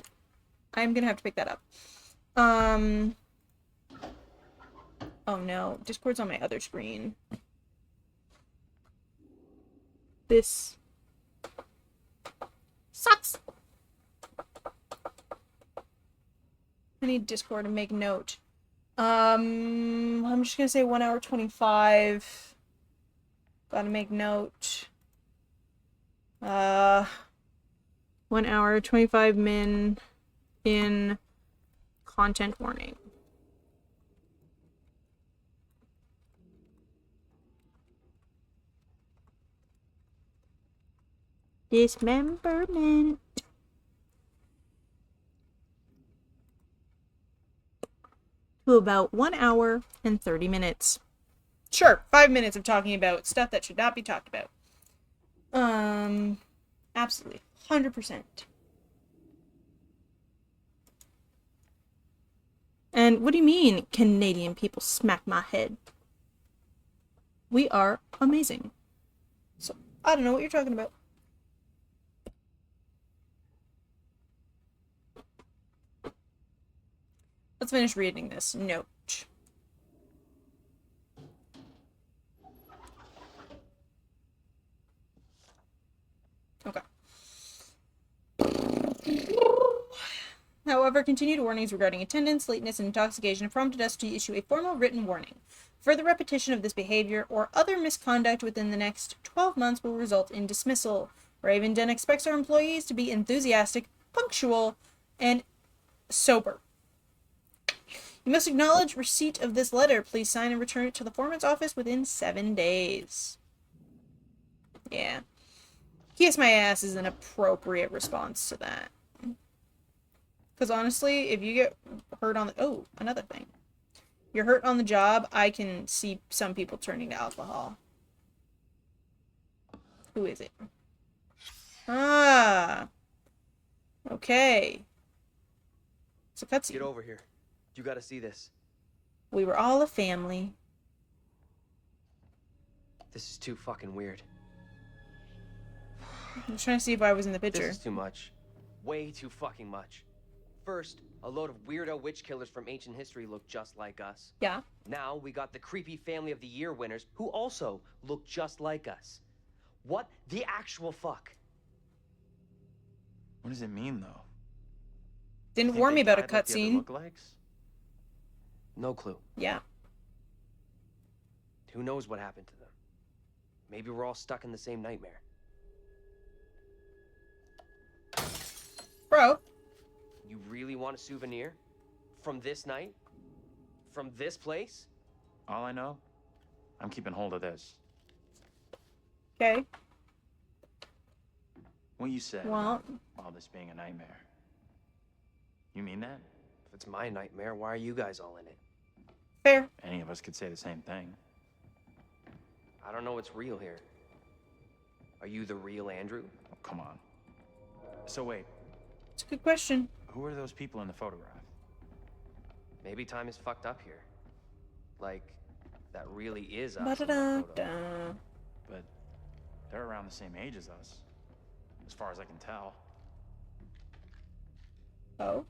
Speaker 1: I'm gonna have to pick that up. Oh no, Discord's on my other screen. This sucks. I need Discord to make note. I'm just gonna say 1 hour 25. Gotta make note. 1 hour 25 min in content warning. Dismemberment. to about 1 hour and 30 minutes. Sure, 5 minutes of talking about stuff that should not be talked about. Absolutely. 100%. And what do you mean, Canadian people smack my head? We are amazing. So, I don't know what you're talking about. Let's finish reading this note. Okay. However, continued warnings regarding attendance, lateness, and intoxication have prompted us to issue a formal written warning. Further repetition of this behavior or other misconduct within the next 12 months will result in dismissal. Raven Den expects our employees to be enthusiastic, punctual, and sober. You must acknowledge receipt of this letter. Please sign and return it to the foreman's office within 7 days. Yeah. Kiss my ass is an appropriate response to that. Because honestly, if you get hurt on the... Oh, another thing. You're hurt on the job, I can see some people turning to alcohol. Who is it? Ah. Okay. It's a cutscene.
Speaker 2: Get over here. You gotta see this.
Speaker 1: We were all a family.
Speaker 2: This is too fucking weird.
Speaker 1: I'm just trying to see if I was in the picture.
Speaker 2: This is too much. Way too fucking much. First, a load of weirdo witch killers from ancient history look just like us.
Speaker 1: Yeah.
Speaker 2: Now we got the creepy Family of the Year winners who also look just like us. What the actual fuck?
Speaker 5: What does it mean, though?
Speaker 1: Didn't warn me about a cutscene.
Speaker 2: No clue.
Speaker 1: Yeah.
Speaker 2: Who knows what happened to them? Maybe we're all stuck in the same nightmare.
Speaker 1: Bro.
Speaker 2: You really want a souvenir? From this night? From this place?
Speaker 5: All I know, I'm keeping hold of this.
Speaker 1: Okay.
Speaker 5: What you said
Speaker 1: Well,
Speaker 5: about all this being a nightmare. You mean that?
Speaker 2: If it's my nightmare, why are you guys all in it?
Speaker 1: fair.
Speaker 5: Any of us could say the same thing.
Speaker 2: I don't know what's real here. Are you the real Andrew?
Speaker 5: Oh, come on. So wait,
Speaker 1: It's a good question.
Speaker 5: who are those people in the photograph?
Speaker 2: Maybe time is fucked up here. Like, that really is us. in that
Speaker 1: Ba-da-da-da.
Speaker 2: photo.
Speaker 5: But they're around the same age as us, as far as I can tell.
Speaker 1: Oh.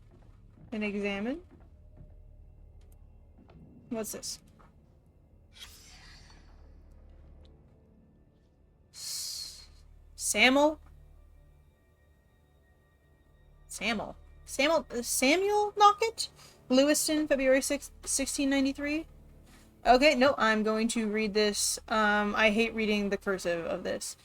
Speaker 1: And examine. What's this? Samuel Knockett? Lewiston, February 6th, 1693? Okay, no, I'm going to read this. I hate reading the cursive of this.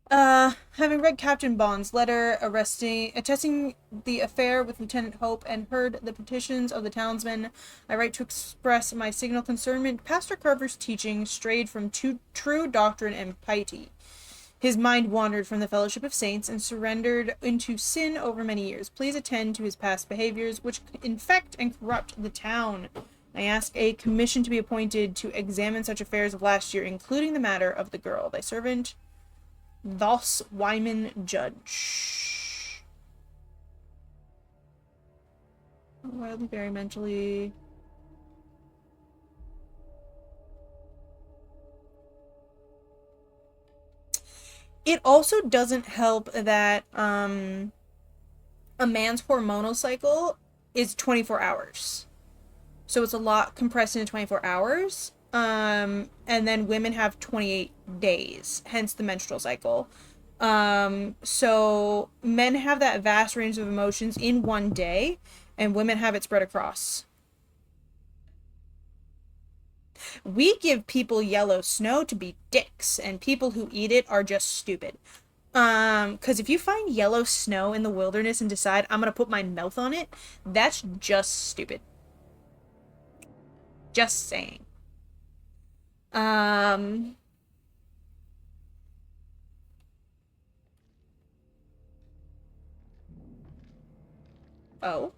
Speaker 1: Having read Captain Bond's letter attesting the affair with Lieutenant Hope and heard the petitions of the townsmen, I write to express my signal concernment. Pastor Carver's teaching strayed from true doctrine and piety. His mind wandered from the fellowship of saints and surrendered into sin over many years. Please attend to his past behaviors, which infect and corrupt the town. I ask a commission to be appointed to examine such affairs of last year, including the matter of the girl. Thy servant, Thos Wyman Judge. Wildly, very mentally. It also doesn't help that a man's hormonal cycle is 24 hours. So it's a lot compressed into 24 hours. And then women have 28 days, hence the menstrual cycle. So men have that vast range of emotions in one day, and women have it spread across. We give people yellow snow to be dicks, and people who eat it are just stupid. Because if you find yellow snow in the wilderness and decide, I'm gonna put my mouth on it, that's just stupid. Just saying. Oh.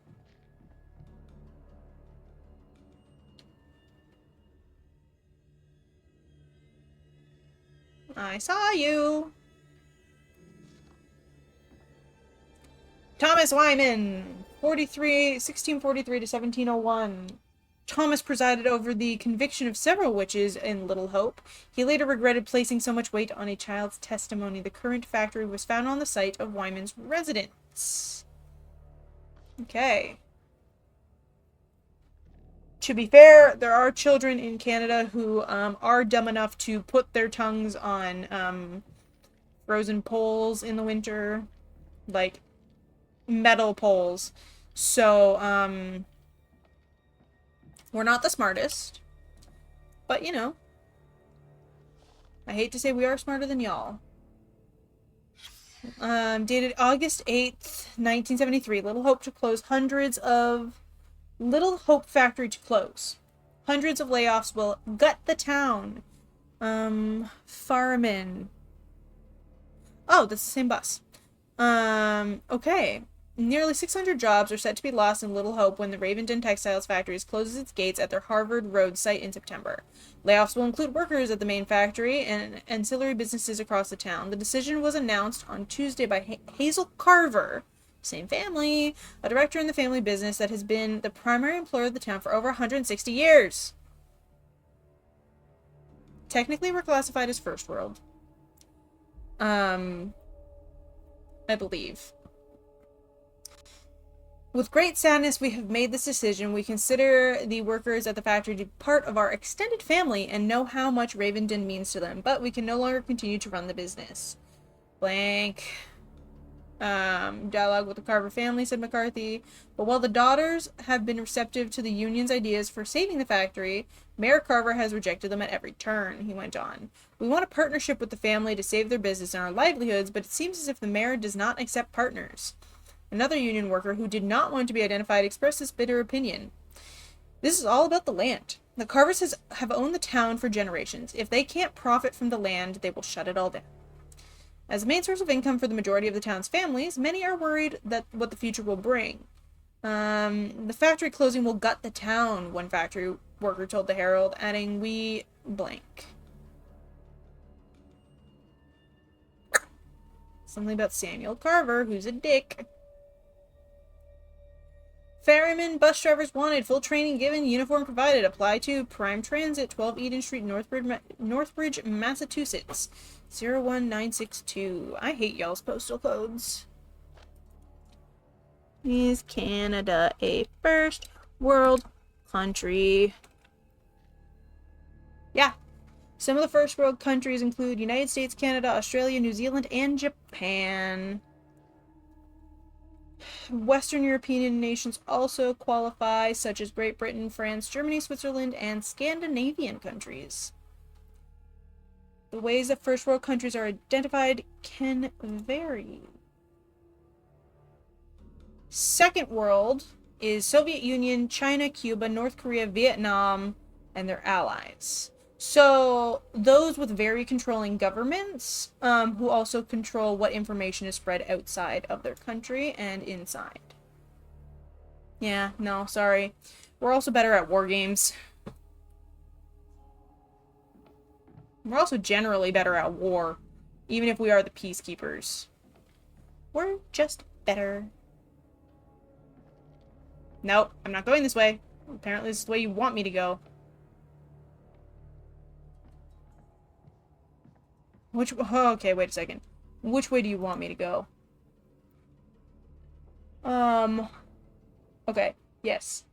Speaker 1: I saw you. Thomas Wyman, 1643 to 1701. Thomas presided over the conviction of several witches in Little Hope. He later regretted placing so much weight on a child's testimony. The current factory was found on the site of Wyman's residence. Okay. To be fair, there are children in Canada who are dumb enough to put their tongues on frozen poles in the winter. Like, metal poles. So, we're not the smartest. But, you know. I hate to say we are smarter than y'all. Dated August 8th, 1973. Little Hope to close. Little Hope factory to close. Hundreds of layoffs will gut the town. Firemen. Oh, that's the same bus. Okay. Nearly 600 jobs are set to be lost in Little Hope when the Ravenden Textiles Factories closes its gates at their Harvard Road site in September. Layoffs will include workers at the main factory and ancillary businesses across the town. The decision was announced on Tuesday by Hazel Carver, same family, a director in the family business that has been the primary employer of the town for over 160 years. Technically, we're classified as First World. I believe. With great sadness, we have made this decision. We consider the workers at the factory to be part of our extended family and know how much Ravenden means to them, but we can no longer continue to run the business. Blank. Dialogue with the Carver family, said McCarthy. But while the daughters have been receptive to the union's ideas for saving the factory, Mayor Carver has rejected them at every turn, he went on. We want a partnership with the family to save their business and our livelihoods, but it seems as if the mayor does not accept partners. Another union worker who did not want to be identified expressed this bitter opinion. This is all about the land. The Carvers have owned the town for generations. If they can't profit from the land, they will shut it all down. As the main source of income for the majority of the town's families, many are worried that what the future will bring. The factory closing will gut the town, one factory worker told the Herald, adding, we blank. Something about Samuel Carver, who's a dick. Ferryman, bus drivers wanted, full training given, uniform provided. Apply to Prime Transit, 12 Eden Street, Northbridge, Massachusetts, 01962. I hate y'all's postal codes. Is Canada a first world country? Yeah. Some of the first world countries include United States, Canada, Australia, New Zealand, and Japan. Western European nations also qualify, such as Great Britain, France, Germany, Switzerland, and Scandinavian countries. The ways that first world countries are identified can vary. Second world is Soviet Union, China, Cuba, North Korea, Vietnam, and their allies. So those with very controlling governments, who also control what information is spread outside of their country and inside. Yeah, no, sorry. We're also better at war games. We're also generally better at war, even if we are the peacekeepers. We're just better. Nope, I'm not going this way. Apparently this is the way you want me to go. Okay, wait a second. Which way do you want me to go? Okay, yes.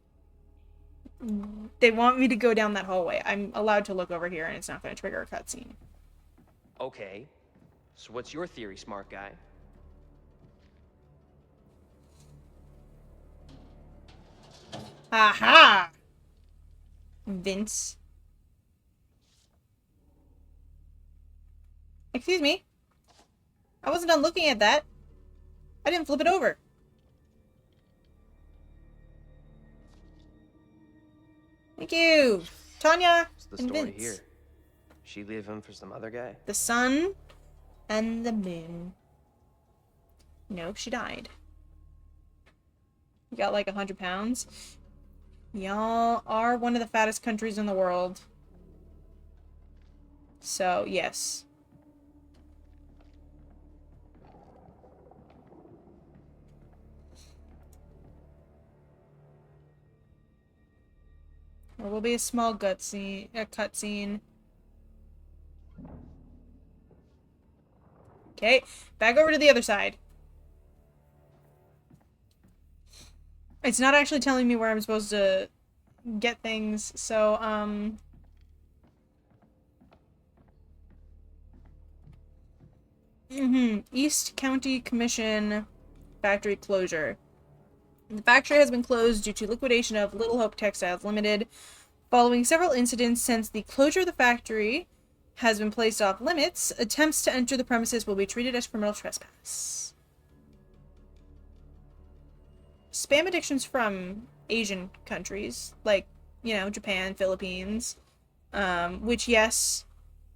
Speaker 1: They want me to go down that hallway. I'm allowed to look over here and it's not going to trigger a cutscene.
Speaker 2: Okay, so what's your theory, smart guy?
Speaker 1: Aha! Vince. Excuse me. I wasn't done looking at that. I didn't flip it over. Thank you. Tanya
Speaker 2: What's the
Speaker 1: and
Speaker 2: story
Speaker 1: Vince.
Speaker 2: here? She leave him for some other guy?
Speaker 1: The sun and the moon. No, she died. You got like 100 pounds. Y'all are one of the fattest countries in the world. So, yes. There will be a small cutscene. Okay, back over to the other side. It's not actually telling me where I'm supposed to get things, so, East County Commission factory closure. The factory has been closed due to liquidation of Little Hope Textiles Limited. Following several incidents since the closure of the factory has been placed off limits, attempts to enter the premises will be treated as criminal trespass. Spam addictions from Asian countries, like, you know, Japan, Philippines, which, yes,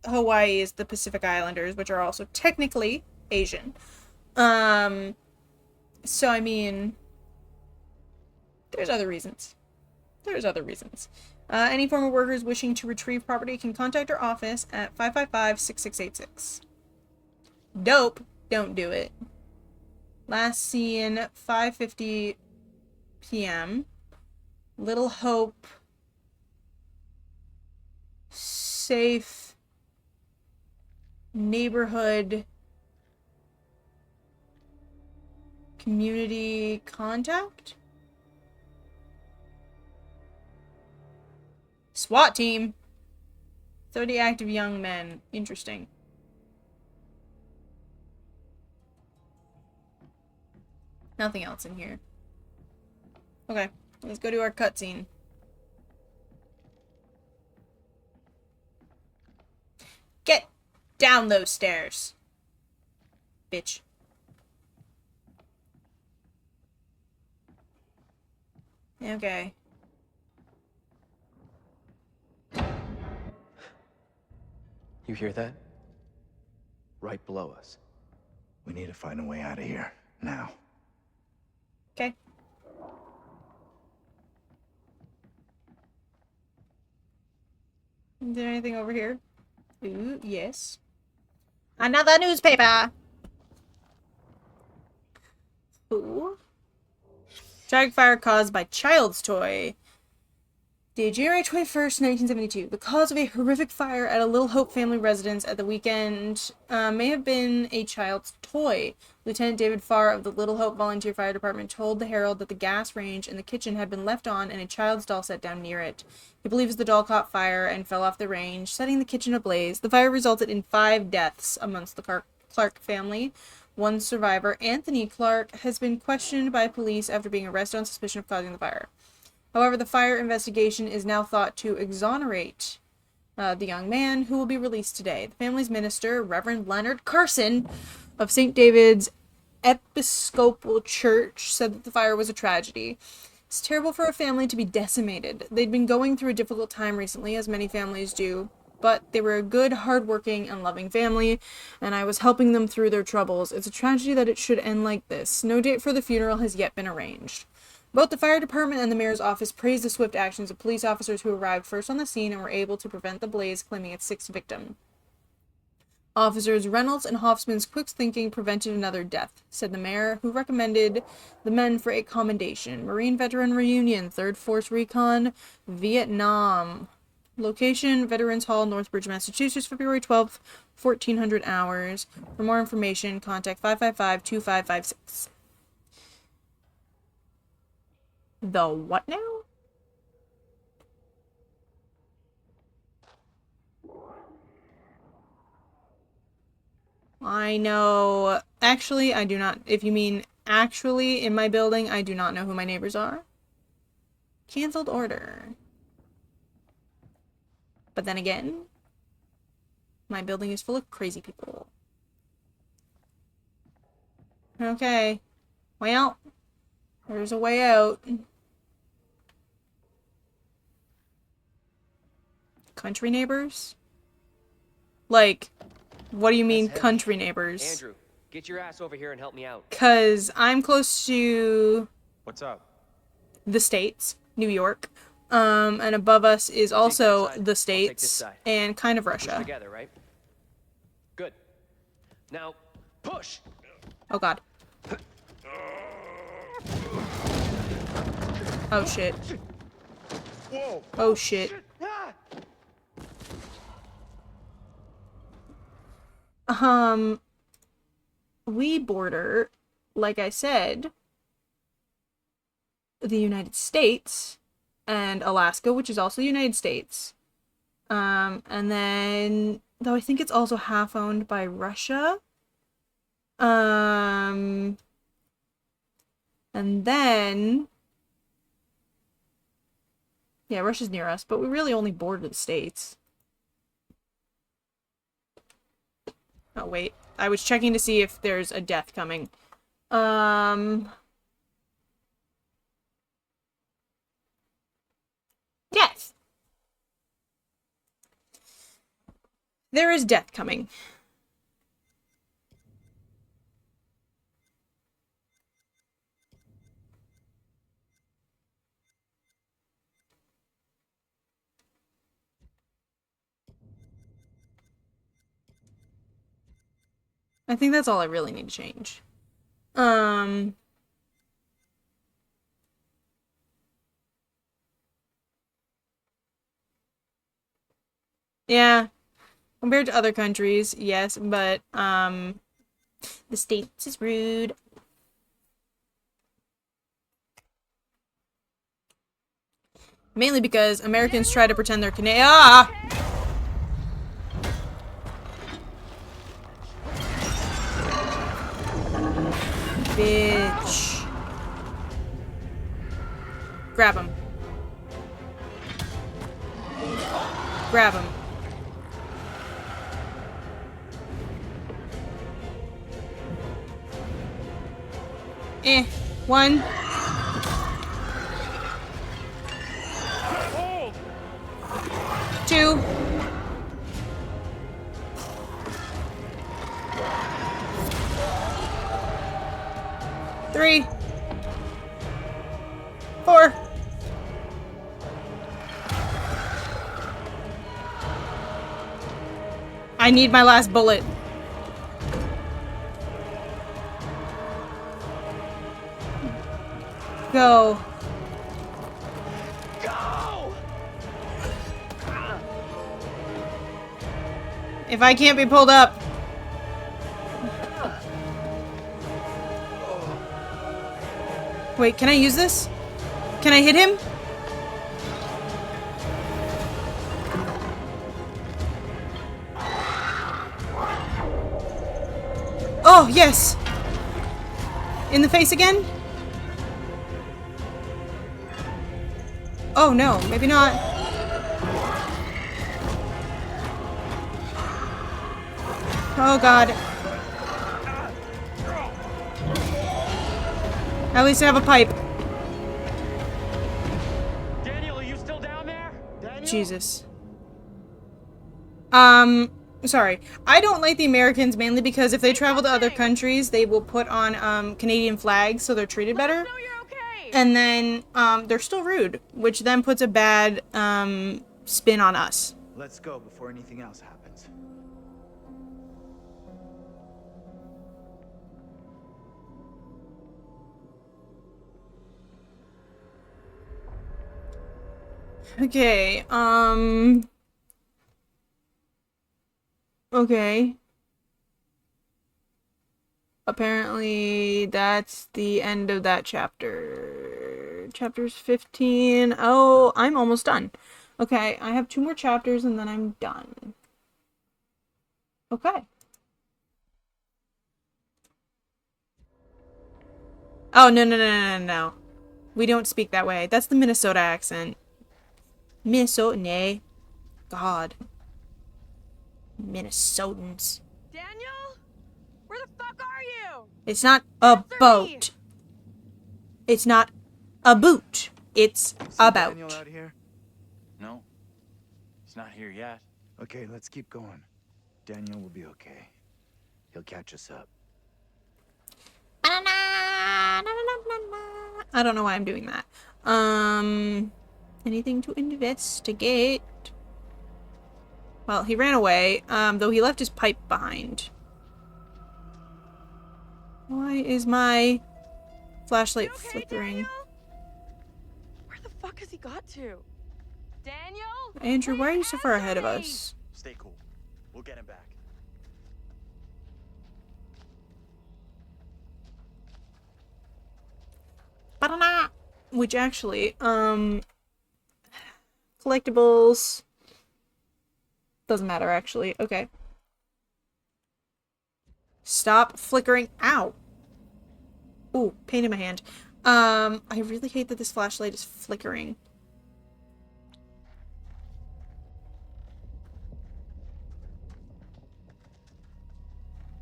Speaker 1: Hawaii is the Pacific Islanders, which are also technically Asian. So, I mean, there's other reasons. Any former workers wishing to retrieve property can contact our office at 555-6686. Dope. Don't do it. Last seen 5:50 p.m. Little Hope. Safe. Neighborhood. Community contact? SWAT team. 30 active young men. Interesting. Nothing else in here. Okay, let's go to our cutscene. Get down those stairs, bitch. Okay.
Speaker 2: You hear that? Right below us.
Speaker 3: We need to find a way out of here, now.
Speaker 1: Okay. Is there anything over here? Ooh, yes. Another newspaper! Ooh. Tragic fire caused by child's toy. January 21st, 1972. The cause of a horrific fire at a Little Hope family residence at the weekend may have been a child's toy. Lieutenant David Farr of the Little Hope Volunteer Fire Department told the Herald that the gas range in the kitchen had been left on and a child's doll set down near it. He believes the doll caught fire and fell off the range, setting the kitchen ablaze. The fire resulted in 5 deaths amongst the Clark family. One survivor, Anthony Clark, has been questioned by police after being arrested on suspicion of causing the fire. However, the fire investigation is now thought to exonerate the young man, who will be released today. The family's minister, Reverend Leonard Carson of St. David's Episcopal Church, said that the fire was a tragedy. It's terrible for a family to be decimated. They'd been going through a difficult time recently, as many families do, but they were a good, hardworking, and loving family, and I was helping them through their troubles. It's a tragedy that it should end like this. No date for the funeral has yet been arranged. Both the fire department and the mayor's office praised the swift actions of police officers who arrived first on the scene and were able to prevent the blaze, claiming its 6th victim. Officers Reynolds and Hoffman's quick thinking prevented another death, said the mayor, who recommended the men for a commendation. Marine Veteran Reunion, 3rd Force Recon, Vietnam. Location, Veterans Hall, Northbridge, Massachusetts, February 12th, 1400 hours. For more information, contact 555-2556. The what now? I know. Actually, I do not. If you mean actually in my building, I do not know who my neighbors are. Cancelled order. But then again, my building is full of crazy people. Okay. Well, there's a way out. Country neighbors? Like, what do you mean country neighbors?
Speaker 2: Andrew, get your ass over here and help me out.
Speaker 1: 'Cause I'm close to...
Speaker 5: What's up?
Speaker 1: the States, New York. And above us is also the States and kind of Russia.
Speaker 2: Push together, right? Good. Now, push!
Speaker 1: Oh god. Oh shit.
Speaker 5: Whoa!
Speaker 1: Oh shit. We border, like I said, the United States and Alaska, which is also the United States. And then, though I think it's also half owned by Russia. And then, yeah, Russia's near us, but we really only border the States. Oh, wait. I was checking to see if there's a death coming. Death! There is death coming. I think that's all I really need to change. Yeah. Compared to other countries, yes, but, the States is rude. Mainly because Americans try to pretend they're Canadian. Ah! Bitch. Grab him. Grab him. One. Two. Three. Four. I need my last bullet. Go.
Speaker 5: Go!
Speaker 1: If I can't be pulled up. Wait, can I use this? Can I hit him? Oh, yes! In the face again? Oh no, maybe not. Oh god. At least I have a pipe.
Speaker 5: Daniel, are you still down there? Daniel?
Speaker 1: Jesus. Sorry. I don't like the Americans mainly because if they travel to other countries, they will put on, Canadian flags so they're treated better. And then, they're still rude, which then puts a bad, spin on us.
Speaker 3: Let's go before anything else happens.
Speaker 1: Okay, okay. Apparently, that's the end of that chapter. Chapters 15. Oh, I'm almost done. Okay, I have 2 more chapters and then I'm done. Okay. Oh, no, no, no, no, no, no. We don't speak that way. That's the Minnesota accent. Minnesota, nay. God. Minnesotans.
Speaker 6: Daniel? Where the fuck are you?
Speaker 1: It's not a boat. It's not a boot. It's a boat.
Speaker 3: Daniel out here?
Speaker 9: No, he's not here yet.
Speaker 3: Okay, let's keep going. Daniel will be okay. He'll catch us up.
Speaker 1: I don't know why I'm doing that. Anything to investigate? Well, he ran away, though he left his pipe behind. Why is my flashlight flickering?
Speaker 6: Daniel? Where the fuck has he got to? Daniel?
Speaker 1: Andrew, why are you so far ahead of us?
Speaker 5: Stay cool. We'll get him back.
Speaker 1: Ba-da-da! Which actually, collectibles. Doesn't matter, actually. Okay. Stop flickering. Ow! Ooh, pain in my hand. I really hate that this flashlight is flickering.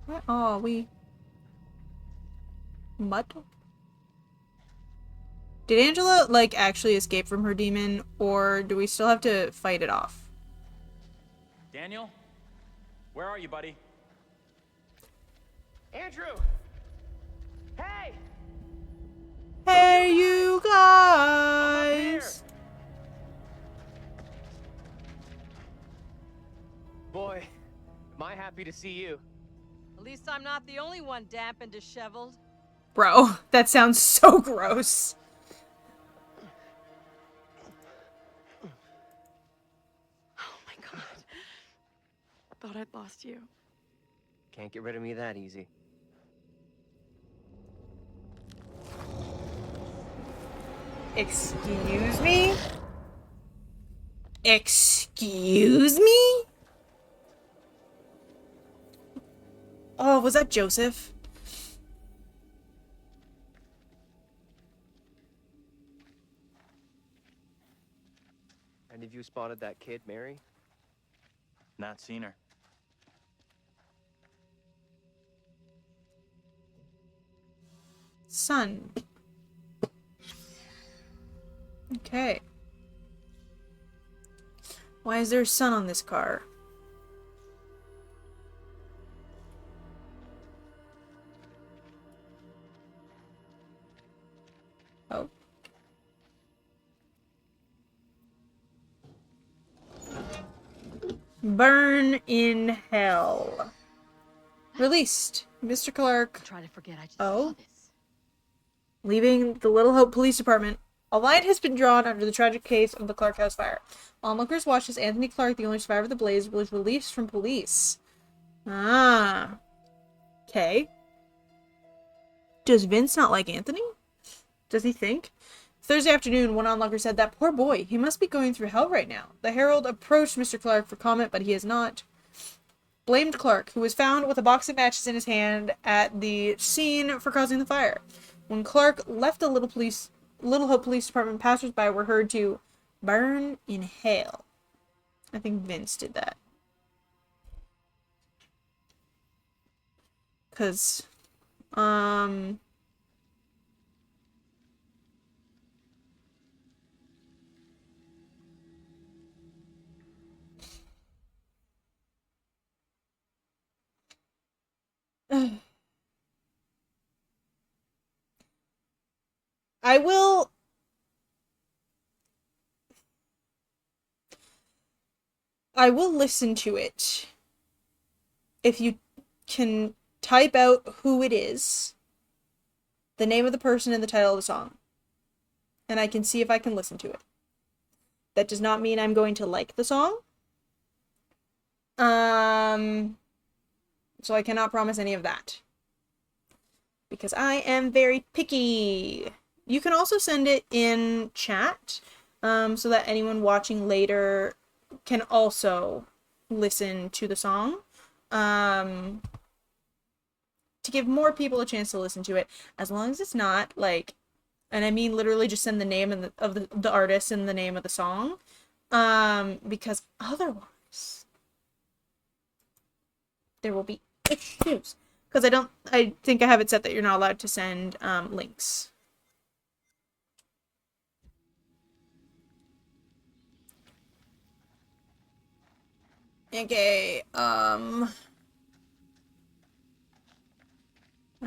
Speaker 1: What are we? Mud? Did Angela, like, actually escape from her demon, or do we still have to fight it off?
Speaker 5: Daniel? Where are you, buddy? Andrew! Hey!
Speaker 1: Hey, you guys!
Speaker 2: Boy, am I happy to see you.
Speaker 6: At least I'm not the only one damp and disheveled.
Speaker 1: Bro, that sounds so gross.
Speaker 4: Oh my god. Thought I'd lost you.
Speaker 2: Can't get rid of me that easy.
Speaker 1: Excuse me? Excuse me? Oh, was that Joseph?
Speaker 2: Any of you spotted that kid, Mary?
Speaker 5: Not seen her.
Speaker 1: Sun. Okay. Why is there a sun on this car? Oh. Burn in hell. Released. Mr. Clark.
Speaker 6: Try to forget I just
Speaker 1: Oh.
Speaker 6: saw this.
Speaker 1: Leaving the Little Hope Police Department. A line has been drawn under the tragic case of the Clark House fire. Onlookers watched as Anthony Clark, the only survivor of the blaze, was released from police. Ah. Okay. Does Vince not like Anthony? Does he think? Thursday afternoon, one onlooker said, "That poor boy, he must be going through hell right now." The Herald approached Mr. Clark for comment, but he has not. Blamed Clark, who was found with a box of matches in his hand at the scene for causing the fire. When Clark left the Little Hope Police Department, passersby were heard to burn in hell. I think Vince did that. Because, I will listen to it if you can type out who it is, the name of the person, and the title of the song, and I can see if I can listen to it. That does not mean I'm going to like the song. So I cannot promise any of that, because I am very picky. You can also send it in chat, so that anyone watching later can also listen to the song, to give more people a chance to listen to it, as long as it's not, like, and I mean literally just send the name of the artist and the name of the song, because otherwise there will be issues. Because I think I have it set that you're not allowed to send links. Okay, I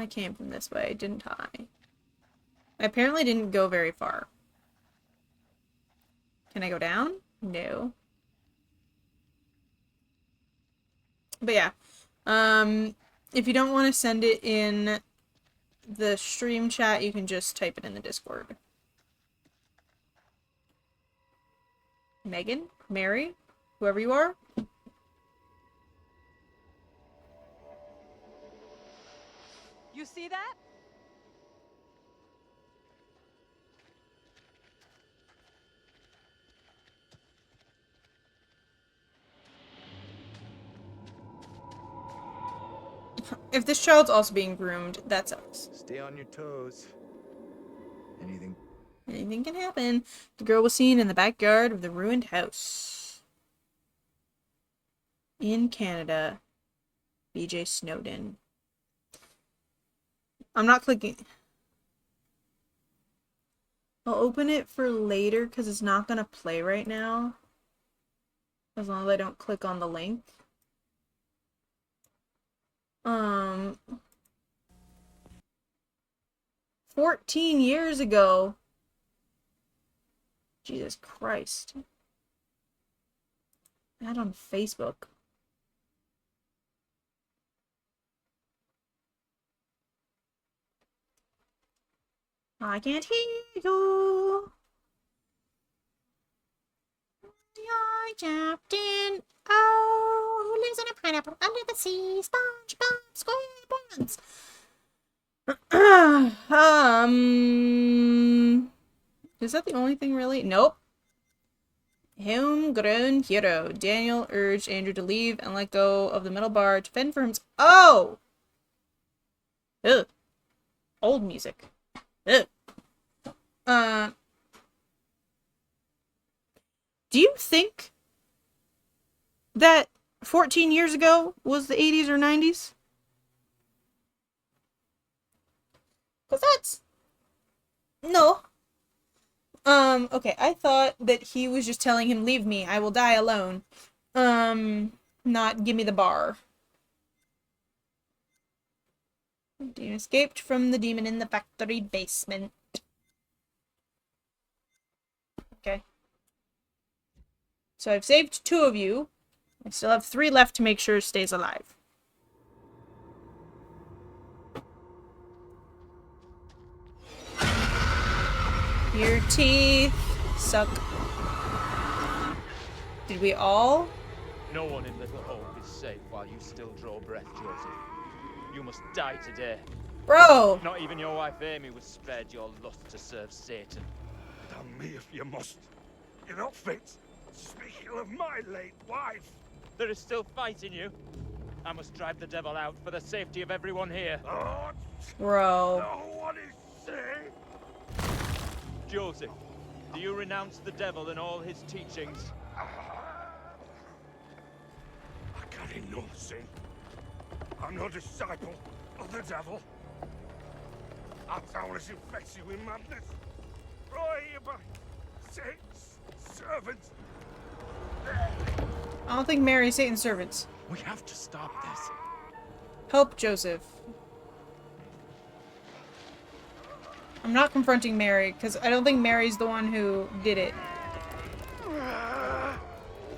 Speaker 1: came from this way, didn't I? I apparently didn't go very far. Can I go down? No. But yeah, if you don't want to send it in the stream chat, you can just type it in the Discord. Megan? Mary? Whoever you are?
Speaker 6: You see that?
Speaker 1: If this child's also being groomed, that sucks.
Speaker 3: Stay on your toes.
Speaker 1: Anything can happen. The girl was seen in the backyard of the ruined house. In Canada. BJ Snowden. I'm not clicking. I'll open it for later because it's not going to play right now. As long as I don't click on the link. 14 years ago. Jesus Christ. That on Facebook. I can't hear you. You're Captain O, who lives in a pineapple under the sea. SpongeBob SquarePants. Is that the only thing really? Nope. Homegrown hero. Daniel urged Andrew to leave and let go of the metal bar to fend for himself. Oh! Ugh. Old music. Ugh. Do you think that 14 years ago was the 80s or 90s? Because that's... No. Okay, I thought that he was just telling him, leave me, I will die alone. Not give me the bar. You escaped from the demon in the factory basement. Okay. So I've saved 2 of you. I still have 3 left to make sure it stays alive. Your teeth suck. Did we all?
Speaker 9: No one in Little Hope is safe while you still draw breath, Joseph. You must die today.
Speaker 1: Bro!
Speaker 9: Not even your wife Amy was spared your lust to serve Satan.
Speaker 8: Damn me if you must. You're not fit. Speaking of my late wife.
Speaker 9: There is still fight in you. I must drive the devil out for the safety of everyone here.
Speaker 8: Oh,
Speaker 1: Bro.
Speaker 8: no one is safe.
Speaker 9: Joseph, do you renounce the devil and all his teachings?
Speaker 8: I carry no sin. I'm no disciple of the devil. Our town is infected with madness. Brought here by Satan's servants.
Speaker 1: I don't think Mary's Satan's servants.
Speaker 9: We have to stop this.
Speaker 1: Help Joseph. I'm not confronting Mary, because I don't think Mary's the one who did it.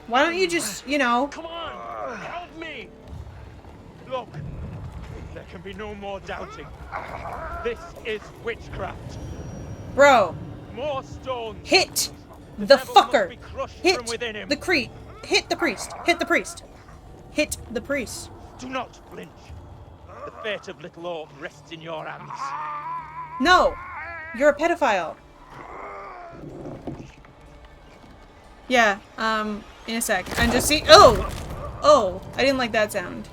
Speaker 1: Why don't you just, you know...
Speaker 9: Come on! Help me! Look, there can be no more doubting. This is witchcraft.
Speaker 1: Bro.
Speaker 9: More stones.
Speaker 1: Hit the fucker. Hit the priest. Hit the priest. Hit the priest. Hit the priest.
Speaker 9: Do not flinch. The fate of Little Orc rests in your hands.
Speaker 1: No. You're a pedophile. Yeah, in a sec. I'm just see- Oh! Oh, I didn't like that sound.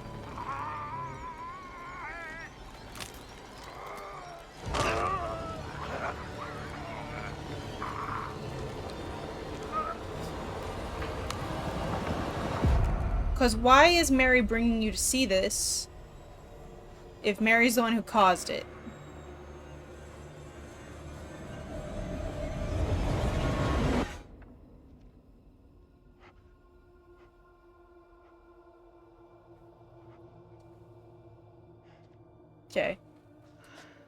Speaker 1: Because why is Mary bringing you to see this if Mary's the one who caused it? Okay.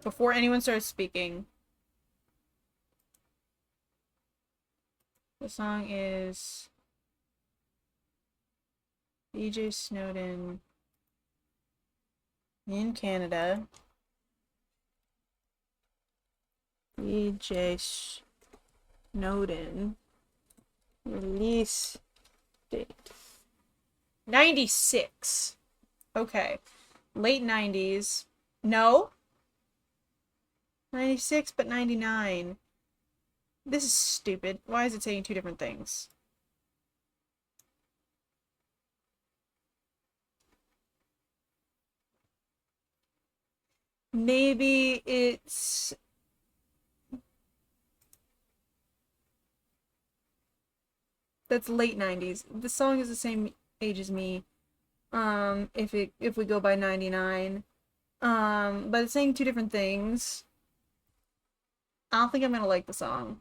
Speaker 1: Before anyone starts speaking, the song is BJ Snowden in Canada. BJ Snowden Release date. 96. Okay. Late 90s. No. 96, but 99. This is stupid. Why is it saying two different things? Maybe it's... That's late 90s. The song is the same age as me. If we go by 99. But it's saying two different things. I don't think I'm gonna like the song.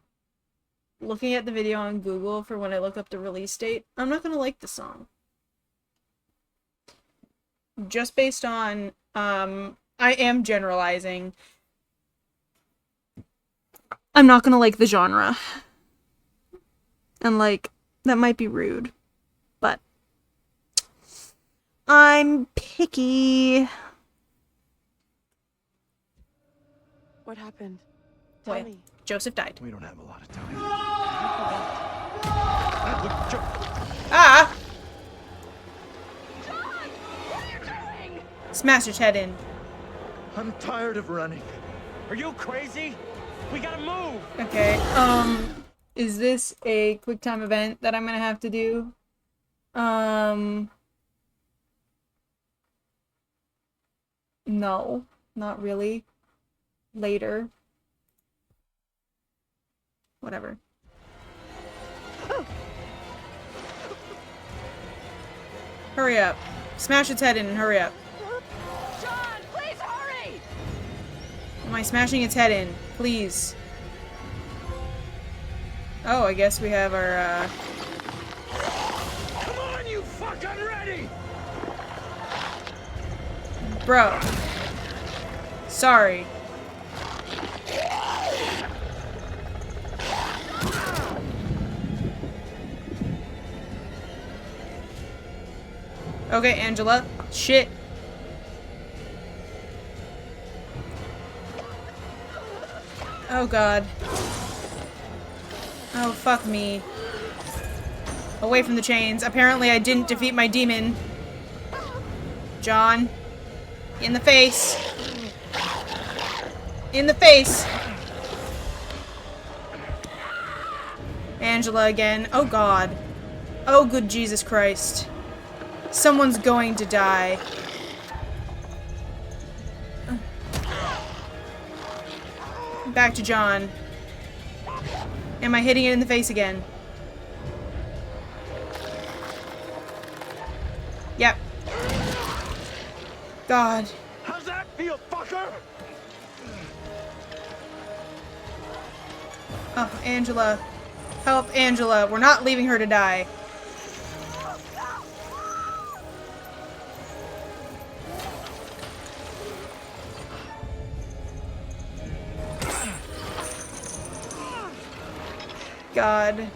Speaker 1: Looking at the video on Google for when I look up the release date, I'm not gonna like the song. Just based on, I am generalizing. I'm not gonna like the genre. And like, that might be rude. But I'm picky.
Speaker 4: What happened? Tell me.
Speaker 1: Joseph died.
Speaker 3: We don't have a lot of time.
Speaker 1: Ah!
Speaker 6: John! What are you doing?
Speaker 1: Smash his head in.
Speaker 3: I'm tired of running.
Speaker 5: Are you crazy? We gotta move!
Speaker 1: Okay, is this a quick time event that I'm gonna have to do? No, not really. Later. Whatever. Hurry up. Smash its head in and hurry up.
Speaker 6: John, please hurry!
Speaker 1: Am I smashing its head in? Please. Oh, I guess we have our,
Speaker 5: Come on, you fucking ready!
Speaker 1: Bro. Sorry. Okay, Angela. Shit. Oh god. Oh, fuck me. Away from the chains. Apparently I didn't defeat my demon. John. In the face. In the face. Angela again. Oh god. Oh good Jesus Christ. Someone's going to die. Back to John. Am I hitting it in the face again? Yep. God.
Speaker 5: How's that feel, fucker?
Speaker 1: Oh, Angela. Help Angela. We're not leaving her to die. God.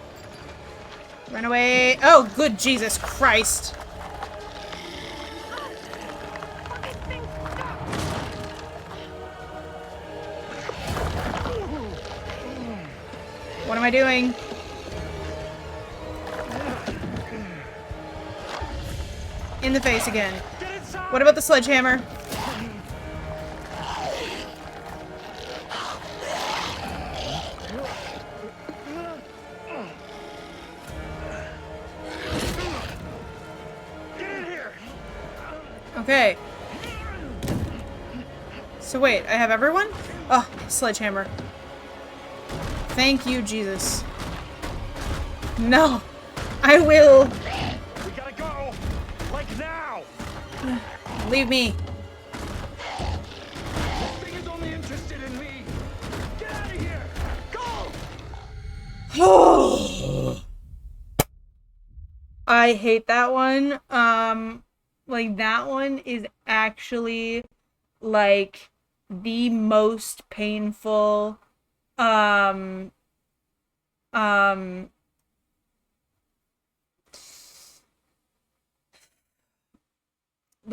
Speaker 1: Run away. Oh, good Jesus Christ. What am I doing? In the face again. What about the sledgehammer? Okay. So wait, I have everyone? Oh, sledgehammer. Thank you, Jesus. No. I will.
Speaker 5: We gotta go! Like now!
Speaker 1: Leave me.
Speaker 5: This thing is only interested in me! Get out of here! Go!
Speaker 1: I hate that one. Like, that one is actually, like, the most painful, the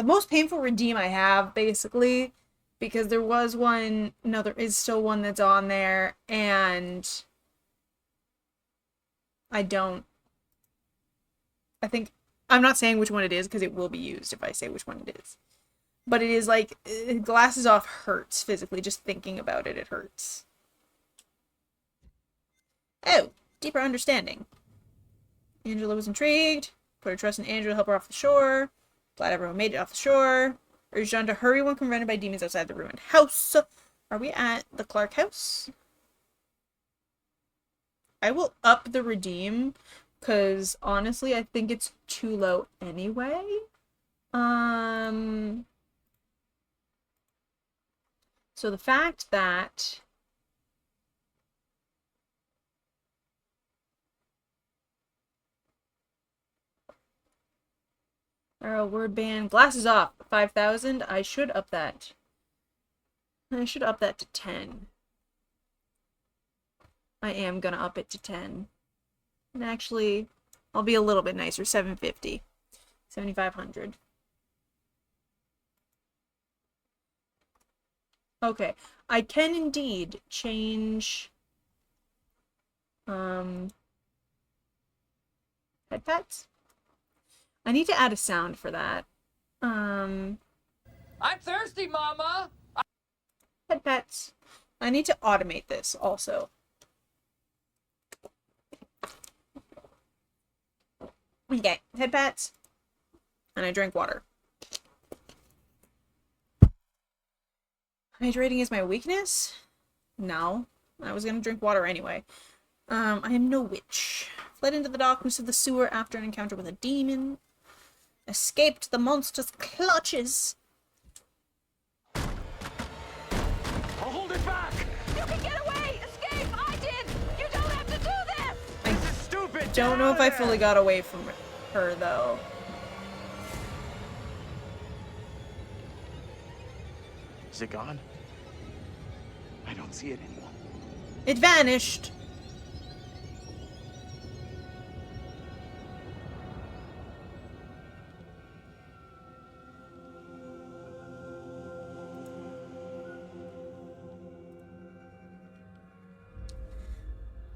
Speaker 1: most painful redeem I have, basically, because there was one, no, there is still one that's on there, and I don't I think, I'm not saying which one it is because it will be used if I say which one it is. But it is like, glasses off hurts physically. Just thinking about it, it hurts. Oh, deeper understanding. Angela was intrigued. Put her trust in Andrew to help her off the shore. Glad everyone made it off the shore. Urged John to hurry when confronted by demons outside the ruined house. Are we at the Clark house? I will up the redeem, because honestly, I think it's too low anyway. So the fact that word ban, glasses off, 5,000. I should up that. I should up that to 10. I am gonna up it to 10. And actually, I'll be a little bit nicer, 750. 7,500. Okay, I can indeed change head pets. I need to add a sound for that.
Speaker 11: I'm thirsty, Mama.
Speaker 1: Head pets. I need to automate this also. Okay, head pets. And I drank water. Hydrating is my weakness? No. I was gonna drink water anyway. I am no witch. Fled into the darkness of the sewer after an encounter with a demon. Escaped the monster's clutches.
Speaker 11: I'll hold it back.
Speaker 6: You can get away! Escape! I did! You don't have to do this!
Speaker 11: This is stupid.
Speaker 1: Don't know if I fully got away from her, though.
Speaker 5: Is it gone?
Speaker 3: I don't see it anymore.
Speaker 1: It vanished.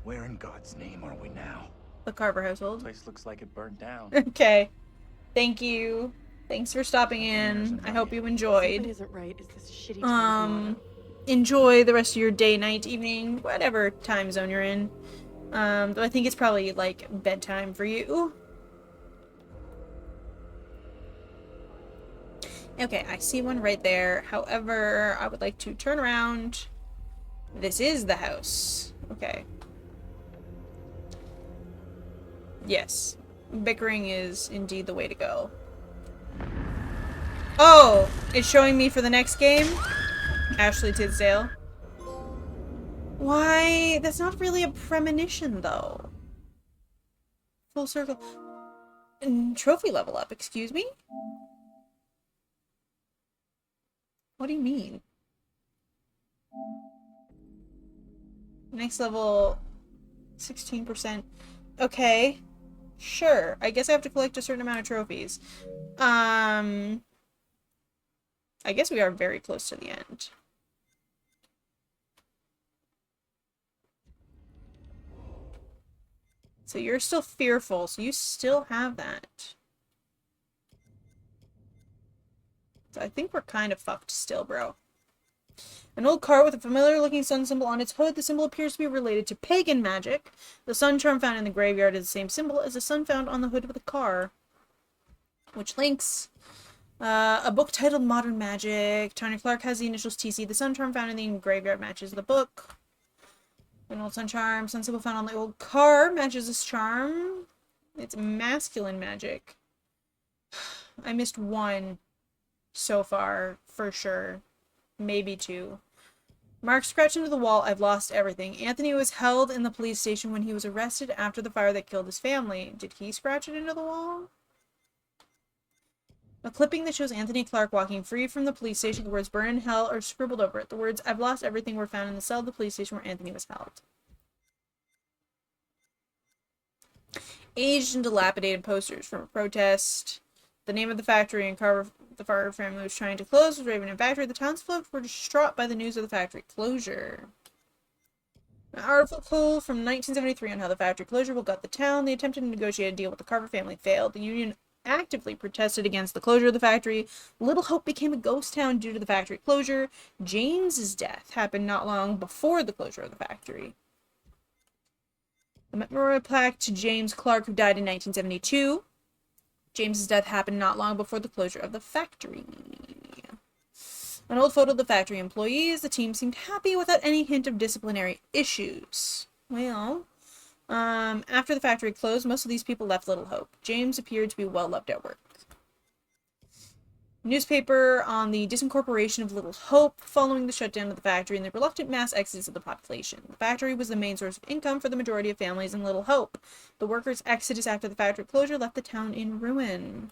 Speaker 3: Where in God's name are we now?
Speaker 1: The Carver household.
Speaker 9: Place looks like it burned down.
Speaker 1: Okay. Thank you. Thanks for stopping in. I hope you enjoyed.
Speaker 4: Something isn't right. Is this shitty time
Speaker 1: Enjoy the rest of your day, night, evening, whatever time zone you're in. Though I think it's probably like bedtime for you. Okay, I see one right there. However, I would like to turn around. This is the house. Okay. Yes. Bickering is indeed the way to go. Oh! It's showing me for the next game? Ashley Tisdale. Why? That's not really a premonition, though. Full circle. Trophy level up, excuse me? What do you mean? Next level, 16%. Okay. Sure. I guess I have to collect a certain amount of trophies. I guess we are very close to the end. So you're still fearful, so you still have that. So I think we're kind of fucked still, bro. An old cart with a familiar-looking sun symbol on its hood. The symbol appears to be related to pagan magic. The sun charm found in the graveyard is the same symbol as the sun found on the hood of the car. Which links. A book titled Modern Magic. Tanya Clark has the initials TC. The sun charm found in the graveyard matches the book. An old sun charm. Sun symbol found on the old car matches this charm. It's masculine magic. I missed one so far, for sure. Maybe two. Mark scratched into the wall. I've lost everything. Anthony was held in the police station when he was arrested after the fire that killed his family. Did he scratch it into the wall? A clipping that shows Anthony Clark walking free from the police station. The words "burn in hell" are scribbled over it. The words "I've lost everything" were found in the cell of the police station where Anthony was held. Aged and dilapidated posters from a protest. The name of the factory and Carver, the Carver family was trying to close was Raven and Factory. The townsfolk were distraught by the news of the factory closure. An article from 1973 on how the factory closure will gut the town. They attempted to negotiate a deal with the Carver family failed. The union actively protested against the closure of the factory. Little Hope became a ghost town due to the factory closure. James's death happened not long before the closure of the factory. The memorial plaque to James Clark, who died in 1972. James's death happened not long before the closure of the factory. An old photo of the factory employees. The team seemed happy without any hint of disciplinary issues. Well, after the factory closed, most of these people left Little Hope. James appeared to be well loved at work. Newspaper on the disincorporation of Little Hope following the shutdown of the factory and the reluctant mass exodus of the population. The factory was the main source of income for the majority of families in Little Hope. The workers' exodus after the factory closure left the town in ruin.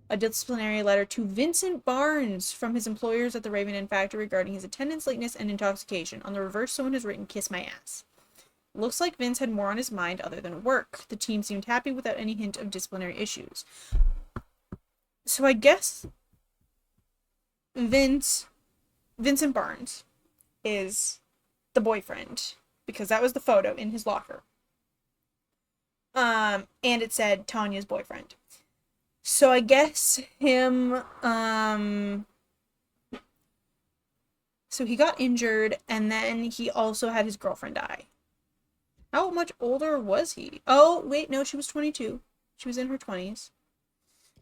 Speaker 1: A disciplinary letter to Vincent Barnes from his employers at the Raven Inn factory regarding his attendance, lateness, and intoxication. On the reverse, someone has written, "Kiss my ass." Looks like Vince had more on his mind other than work. The team seemed happy without any hint of disciplinary issues. So I guess Vincent Barnes is the boyfriend, because that was the photo in his locker. And it said Tanya's boyfriend. So I guess him, so he got injured, and then he also had his girlfriend die. How much older was he? Oh, wait, no, she was 22. She was in her 20s.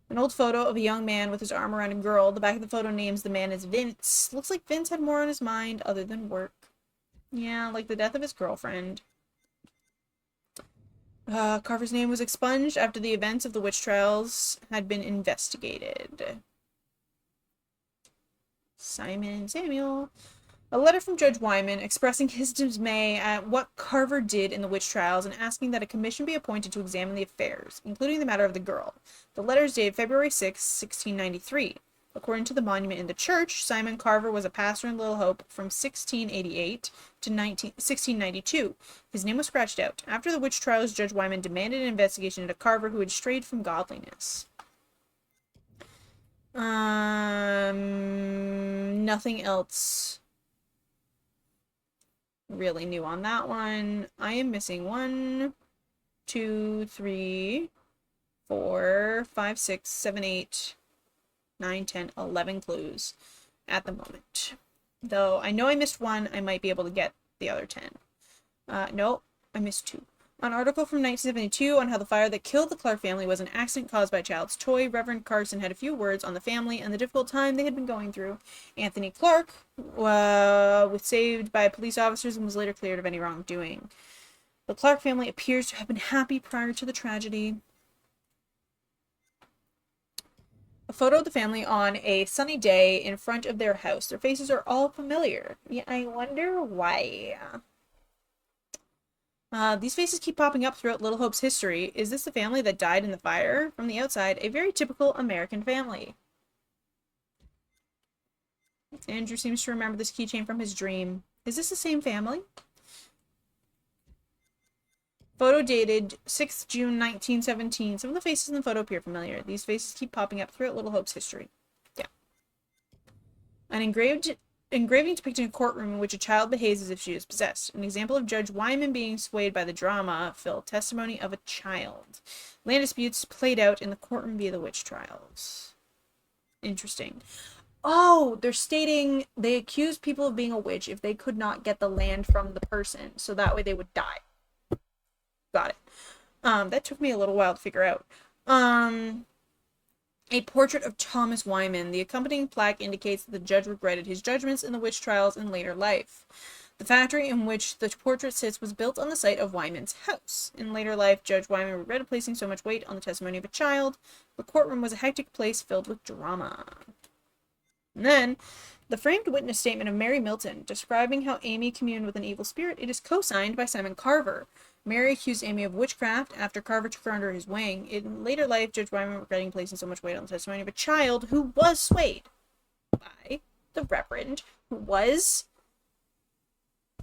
Speaker 1: An old photo of a young man with his arm around a girl. The back of the photo names the man as Vince. Looks like Vince had more on his mind other than work. Yeah, like the death of his girlfriend. Carver's name was expunged after the events of the witch trials had been investigated. Simon Samuel. A letter from Judge Wyman expressing his dismay at what Carver did in the witch trials and asking that a commission be appointed to examine the affairs, including the matter of the girl. The letter is dated February 6, 1693. According to the monument in the church, Simon Carver was a pastor in Little Hope from 1688 to 1692. His name was scratched out. After the witch trials, Judge Wyman demanded an investigation into Carver, who had strayed from godliness. Nothing else really new on that one. I am missing 1, 2, 3, 4, 5, 6, 7, 8, 9, 10, 11 clues at the moment. Though I know I missed one, I might be able to get the other 10. No, I missed 2. An article from 1972 on how the fire that killed the Clark family was an accident caused by a child's toy. Reverend Carson had a few words on the family and the difficult time they had been going through. Anthony Clark was saved by police officers and was later cleared of any wrongdoing. The Clark family appears to have been happy prior to the tragedy. A photo of the family on a sunny day in front of their house. Their faces are all familiar. Yeah, I wonder why. These faces keep popping up throughout Little Hope's history. Is this the family that died in the fire? From the outside, a very typical American family. Andrew seems to remember this keychain from his dream. Is this the same family? Photo dated 6th June 1917. Some of the faces in the photo appear familiar. These faces keep popping up throughout Little Hope's history. Yeah. An engraving depicting a courtroom in which a child behaves as if she is possessed. An example of Judge Wyman being swayed by the drama-filled testimony of a child. Land disputes played out in the courtroom via the witch trials. Interesting. Oh, they're stating they accused people of being a witch if they could not get the land from the person, so that way they would die. Got it. That took me a little while to figure out. A portrait of Thomas Wyman. The accompanying plaque indicates that the judge regretted his judgments in the witch trials in later life. The factory in which the portrait sits was built on the site of Wyman's house. In later life, Judge Wyman regretted placing so much weight on the testimony of a child. The courtroom was a hectic place filled with drama. And then, the framed witness statement of Mary Milton, describing how Amy communed with an evil spirit. It is co-signed by Simon Carver. Mary accused Amy of witchcraft after Carver took her under his wing. In later life, Judge Wyman regretting placing so much weight on the testimony of a child who was swayed by the Reverend, who was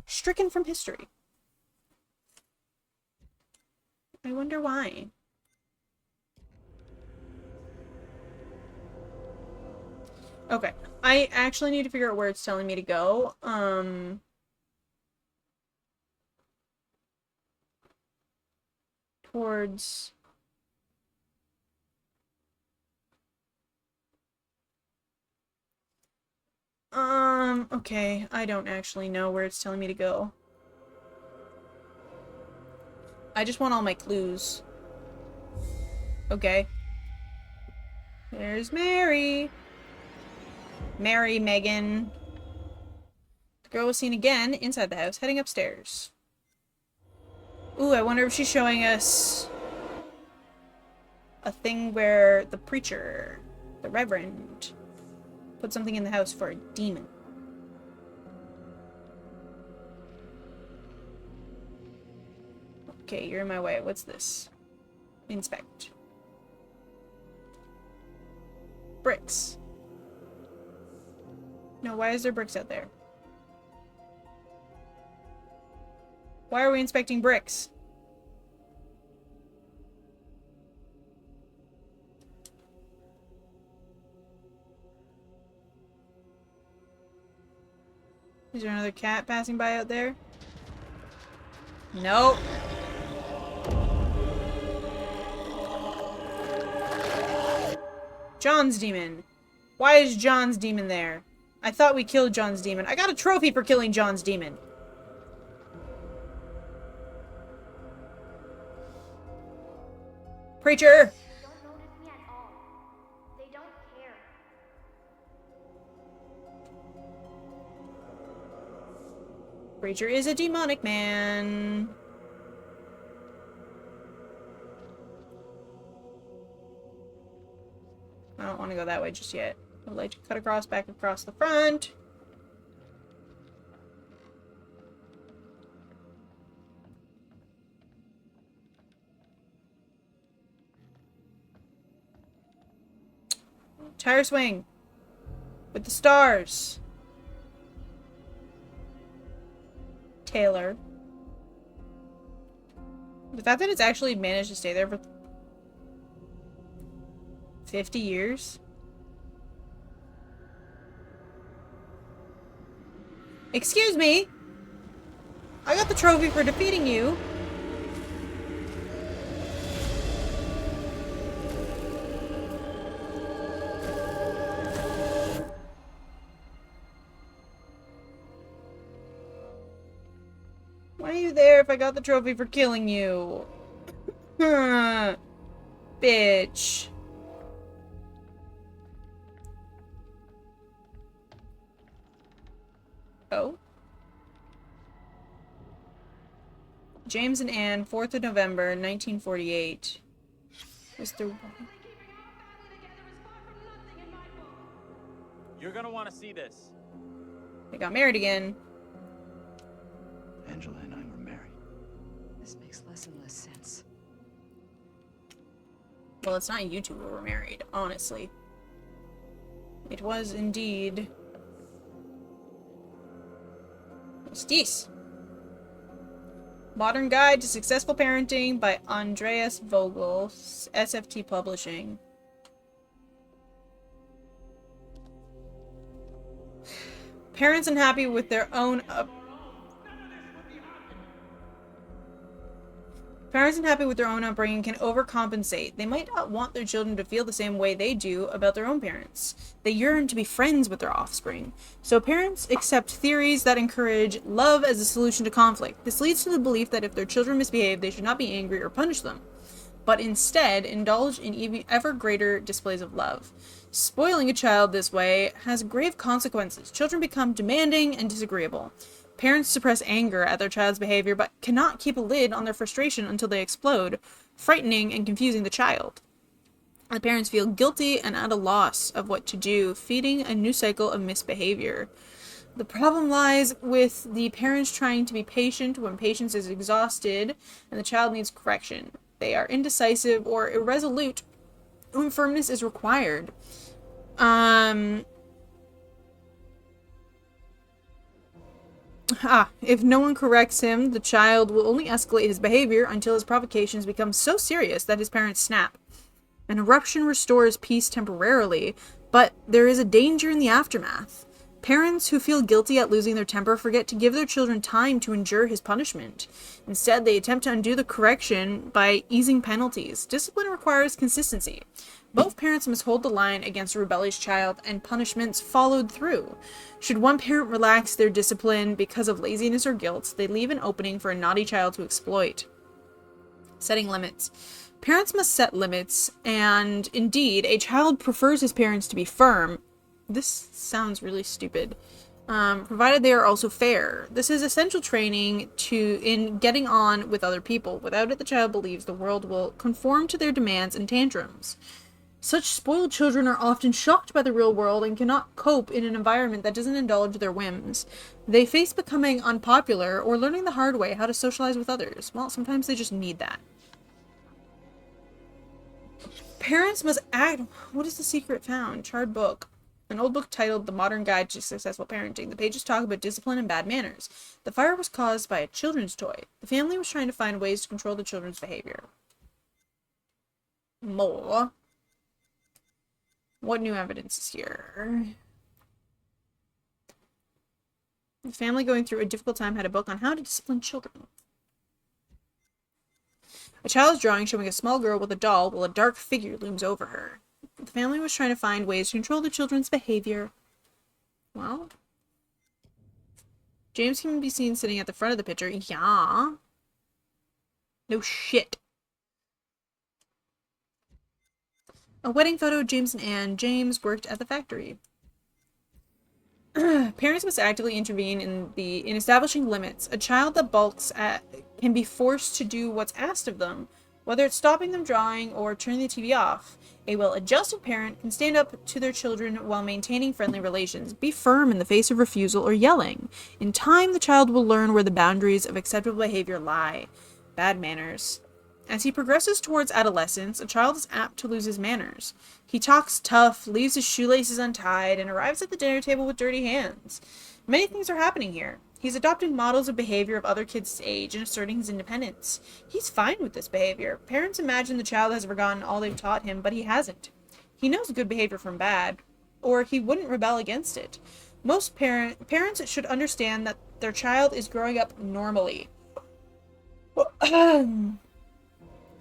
Speaker 1: stricken from history. I wonder why. Okay, I actually need to figure out where it's telling me to go. towards... Okay, I don't actually know where it's telling me to go. I just want all my clues. Okay. There's Mary. Mary, Megan. The girl was seen again inside the house, heading upstairs. Ooh, I wonder if she's showing us a thing where the preacher, the reverend, put something in the house for a demon. Okay, you're in my way. What's this? Inspect. Bricks. No, why is there bricks out there? Why are we inspecting bricks? Is there another cat passing by out there? Nope. John's demon. Why is John's demon there? I thought we killed John's demon. I got a trophy for killing John's demon. Preacher!
Speaker 12: Don't notice me at all. They don't care.
Speaker 1: Preacher is a demonic man. I don't want to go that way just yet. I'd like to cut across, back across the front. Tire swing. With the stars. Taylor. The fact that it's actually managed to stay there for 50 years? Excuse me! I got the trophy for defeating you! Why are you there if I got the trophy for killing you? Bitch. Oh. James and Anne, 4th of November, 1948. Mr.
Speaker 11: You're gonna want to see this.
Speaker 1: They got married again.
Speaker 3: Angela and I were married.
Speaker 6: This makes less and less sense.
Speaker 1: Well, it's not you two who were married, honestly. It was indeed... What's this? Modern Guide to Successful Parenting by Andreas Vogel, SFT Publishing. Parents unhappy with their own upbringing can overcompensate. They might not want their children to feel the same way they do about their own parents. They yearn to be friends with their offspring. So parents accept theories that encourage love as a solution to conflict. This leads to the belief that if their children misbehave, they should not be angry or punish them, but instead indulge in ever greater displays of love. Spoiling a child this way has grave consequences. Children become demanding and disagreeable. Parents suppress anger at their child's behavior but cannot keep a lid on their frustration until they explode, frightening and confusing the child. The parents feel guilty and at a loss of what to do, feeding a new cycle of misbehavior. The problem lies with the parents trying to be patient when patience is exhausted and the child needs correction. They are indecisive or irresolute when firmness is required. If no one corrects him, the child will only escalate his behavior until his provocations become so serious that his parents snap. An eruption restores peace temporarily, but there is a danger in the aftermath. Parents who feel guilty at losing their temper forget to give their children time to endure his punishment. Instead, they attempt to undo the correction by easing penalties. Discipline requires consistency. Both parents must hold the line against a rebellious child, and punishments followed through. Should one parent relax their discipline because of laziness or guilt, they leave an opening for a naughty child to exploit. Setting limits. Parents must set limits, and indeed, a child prefers his parents to be firm. This sounds really stupid. Provided they are also fair. This is essential training in getting on with other people. Without it, the child believes the world will conform to their demands and tantrums. Such spoiled children are often shocked by the real world and cannot cope in an environment that doesn't indulge their whims. They face becoming unpopular or learning the hard way how to socialize with others. Well, sometimes they just need that. Parents must act... What is the secret found? Charred book. An old book titled The Modern Guide to Successful Parenting. The pages talk about discipline and bad manners. The fire was caused by a children's toy. The family was trying to find ways to control the children's behavior. More. What new evidence is here? The family going through a difficult time had a book on how to discipline children. A child is drawing showing a small girl with a doll while a dark figure looms over her. The family was trying to find ways to control the children's behavior. Well, James can be seen sitting at the front of the picture. Yeah. No shit. A wedding photo of James and Anne. James worked at the factory. Parents must actively intervene in establishing limits. A child that balks can be forced to do what's asked of them, whether it's stopping them drawing or turning the TV off. A well-adjusted parent can stand up to their children while maintaining friendly relations. Be firm in the face of refusal or yelling. In time, the child will learn where the boundaries of acceptable behavior lie. Bad manners. As he progresses towards adolescence, a child is apt to lose his manners. He talks tough, leaves his shoelaces untied, and arrives at the dinner table with dirty hands. Many things are happening here. He's adopting models of behavior of other kids' age and asserting his independence. He's fine with this behavior. Parents imagine the child has forgotten all they've taught him, but he hasn't. He knows good behavior from bad, or he wouldn't rebel against it. Most parents should understand that their child is growing up normally.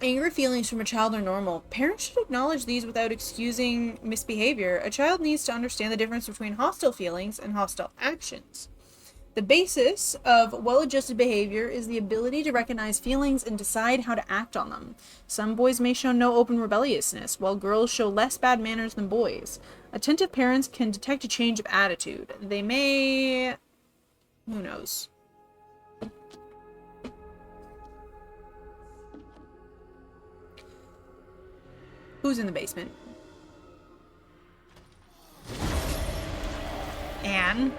Speaker 1: Angry feelings from a child are normal. Parents should acknowledge these without excusing misbehavior. A child needs to understand the difference between hostile feelings and hostile actions. The basis of well-adjusted behavior is the ability to recognize feelings and decide how to act on them. Some boys may show no open rebelliousness, while girls show less bad manners than boys. Attentive parents can detect a change of attitude. They may... Who knows? Who's in the basement? Anne?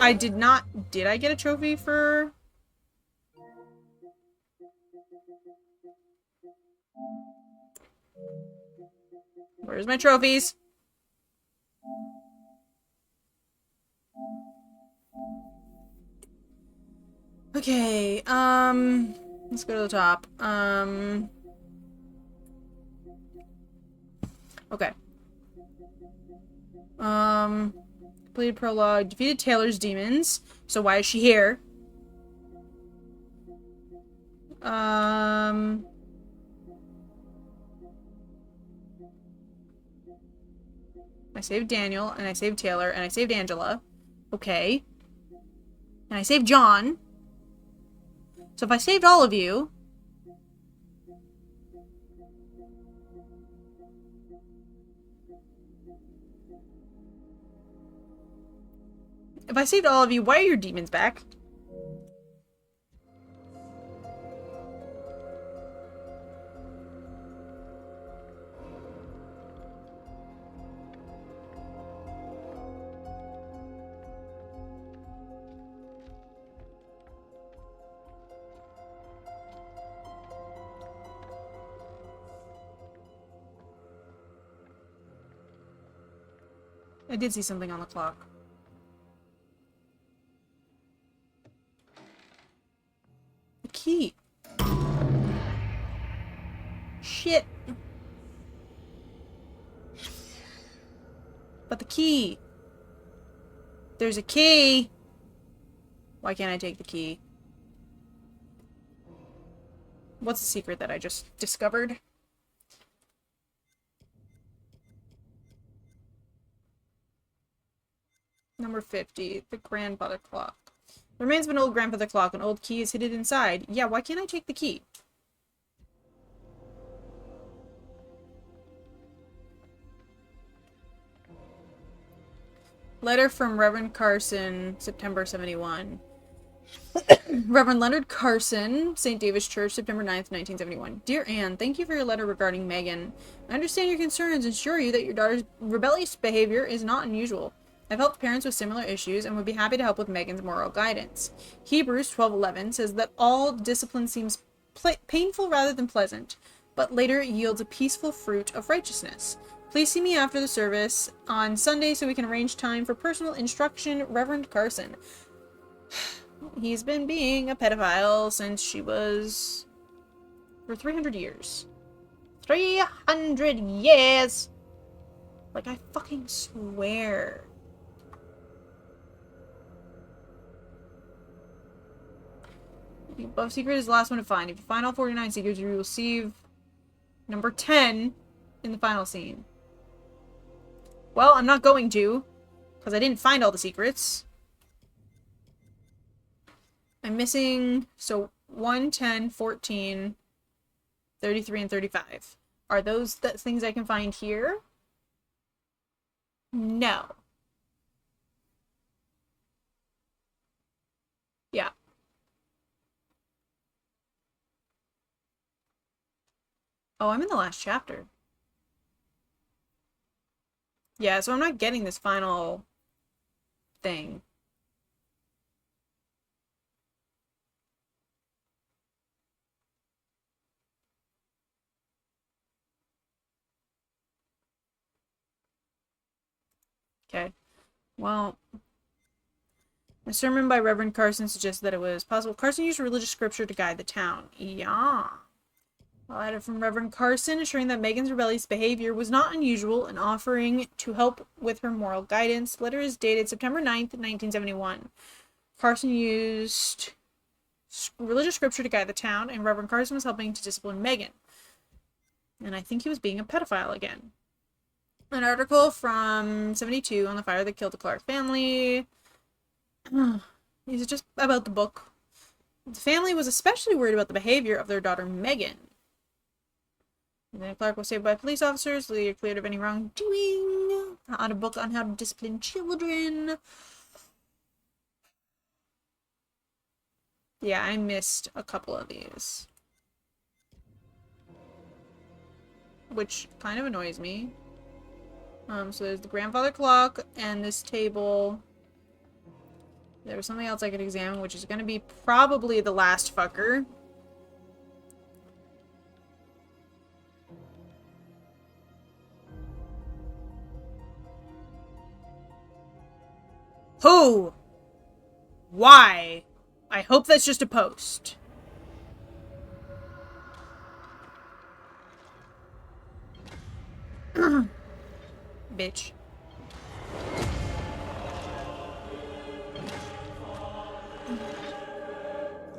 Speaker 1: I did not... Did I get a trophy for... Where's my trophies? Okay, let's go to the top. Okay. Completed prologue. Defeated Taylor's demons. So why is she here? I saved Daniel, and I saved Taylor, and I saved Angela. Okay. And I saved John. So if I saved all of you... If I saved all of you, why are your demons back? I did see something on the clock. The key. Shit. But the key. There's a key. Why can't I take the key? What's the secret that I just discovered? Number 50, the grandfather clock. The remains of an old grandfather clock. An old key is hidden inside. Yeah, why can't I take the key? Letter from Reverend Carson, September 71. Reverend Leonard Carson, St. David's Church, September 9th, 1971. Dear Anne, thank you for your letter regarding Megan. I understand your concerns and assure you that your daughter's rebellious behavior is not unusual. I've helped parents with similar issues and would be happy to help with Megan's moral guidance. Hebrews 12:11 says that all discipline seems painful rather than pleasant, but later it yields a peaceful fruit of righteousness. Please see me after the service on Sunday so we can arrange time for personal instruction, Reverend Carson. He's been being a pedophile since she was... for 300 years. 300 years! Like, I fucking swear. The above secret is the last one to find. If you find all 49 secrets, you will receive number 10 in the final scene. Well, I'm not going to, because I didn't find all the secrets. I'm missing, so 1, 10, 14, 33, and 35. Are those the things I can find here? No. Yeah. Oh, I'm in the last chapter. Yeah, so I'm not getting this final thing. Okay. Well, a sermon by Reverend Carson suggests that it was possible Carson used religious scripture to guide the town. Yeah. A letter from Reverend Carson assuring that Megan's rebellious behavior was not unusual and offering to help with her moral guidance. The letter is dated September 9th, 1971. Carson used religious scripture to guide the town, and Reverend Carson was helping to discipline Megan. And I think he was being a pedophile again. An article from 72 on the fire that killed the Clark family. These are just about the book. The family was especially worried about the behavior of their daughter Megan. And then Clark was saved by police officers, so they are cleared of any wrongdoing. On a book on how to discipline children. Yeah, I missed a couple of these. Which kind of annoys me. So there's the grandfather clock and this table. There was something else I could examine, which is going to be probably the last fucker. Who? Why? I hope that's just a post. Bitch.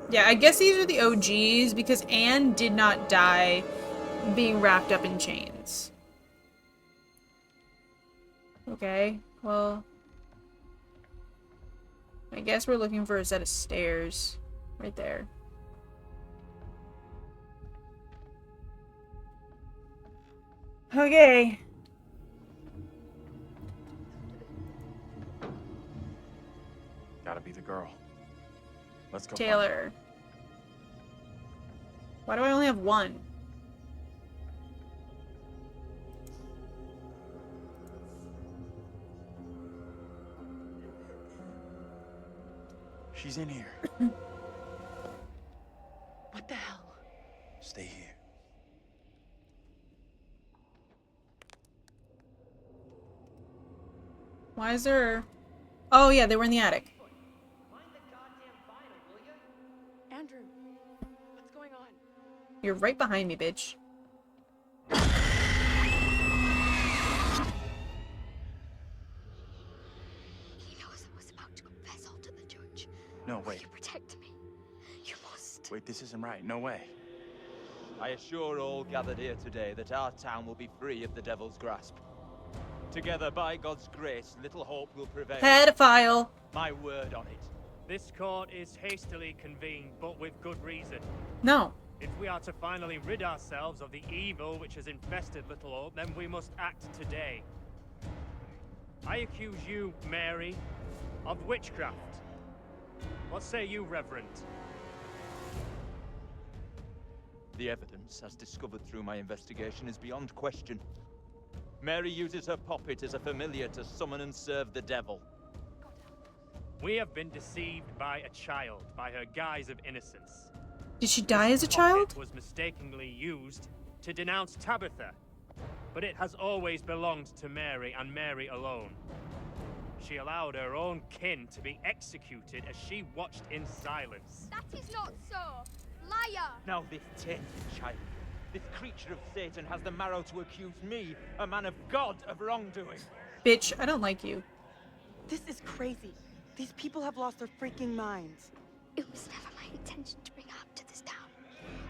Speaker 1: Yeah, I guess these are the OGs because Anne did not die being wrapped up in chains. Okay, well... I guess we're looking for a set of stairs. Right there. Okay.
Speaker 5: Gotta be the girl. Let's go.
Speaker 1: Taylor. Why do I only have one?
Speaker 5: She's in here.
Speaker 4: What the hell?
Speaker 5: Stay here.
Speaker 1: Why is there... Oh yeah, they were in the attic.
Speaker 4: Andrew, what's going on?
Speaker 1: You're right behind me, bitch.
Speaker 9: No, wait.
Speaker 12: You protect me. You must.
Speaker 9: Wait, this isn't right. No way.
Speaker 13: I assure all gathered here today that our town will be free of the devil's grasp. Together, by God's grace, little hope will prevail.
Speaker 1: Pedophile.
Speaker 13: My word on it.
Speaker 10: This court is hastily convened, but with good reason.
Speaker 1: No.
Speaker 10: If we are to finally rid ourselves of the evil which has infested Little Hope, then we must act today. I accuse you, Mary, of witchcraft. What say you, Reverend?
Speaker 13: The evidence, as discovered through my investigation, is beyond question. Mary uses her puppet as a familiar to summon and serve the devil.
Speaker 10: We have been deceived by a child, by her guise of innocence.
Speaker 1: Did she die as a child?
Speaker 10: It was mistakenly used to denounce Tabitha, but it has always belonged to Mary and Mary alone. She allowed her own kin to be executed as she watched in silence.
Speaker 12: That is not so. Liar!
Speaker 13: Now this tainted child, this creature of Satan, has the marrow to accuse me, a man of God, of wrongdoing.
Speaker 1: Bitch, I don't like you.
Speaker 4: This is crazy. These people have lost their freaking minds.
Speaker 12: It was never my intention to bring harm to this town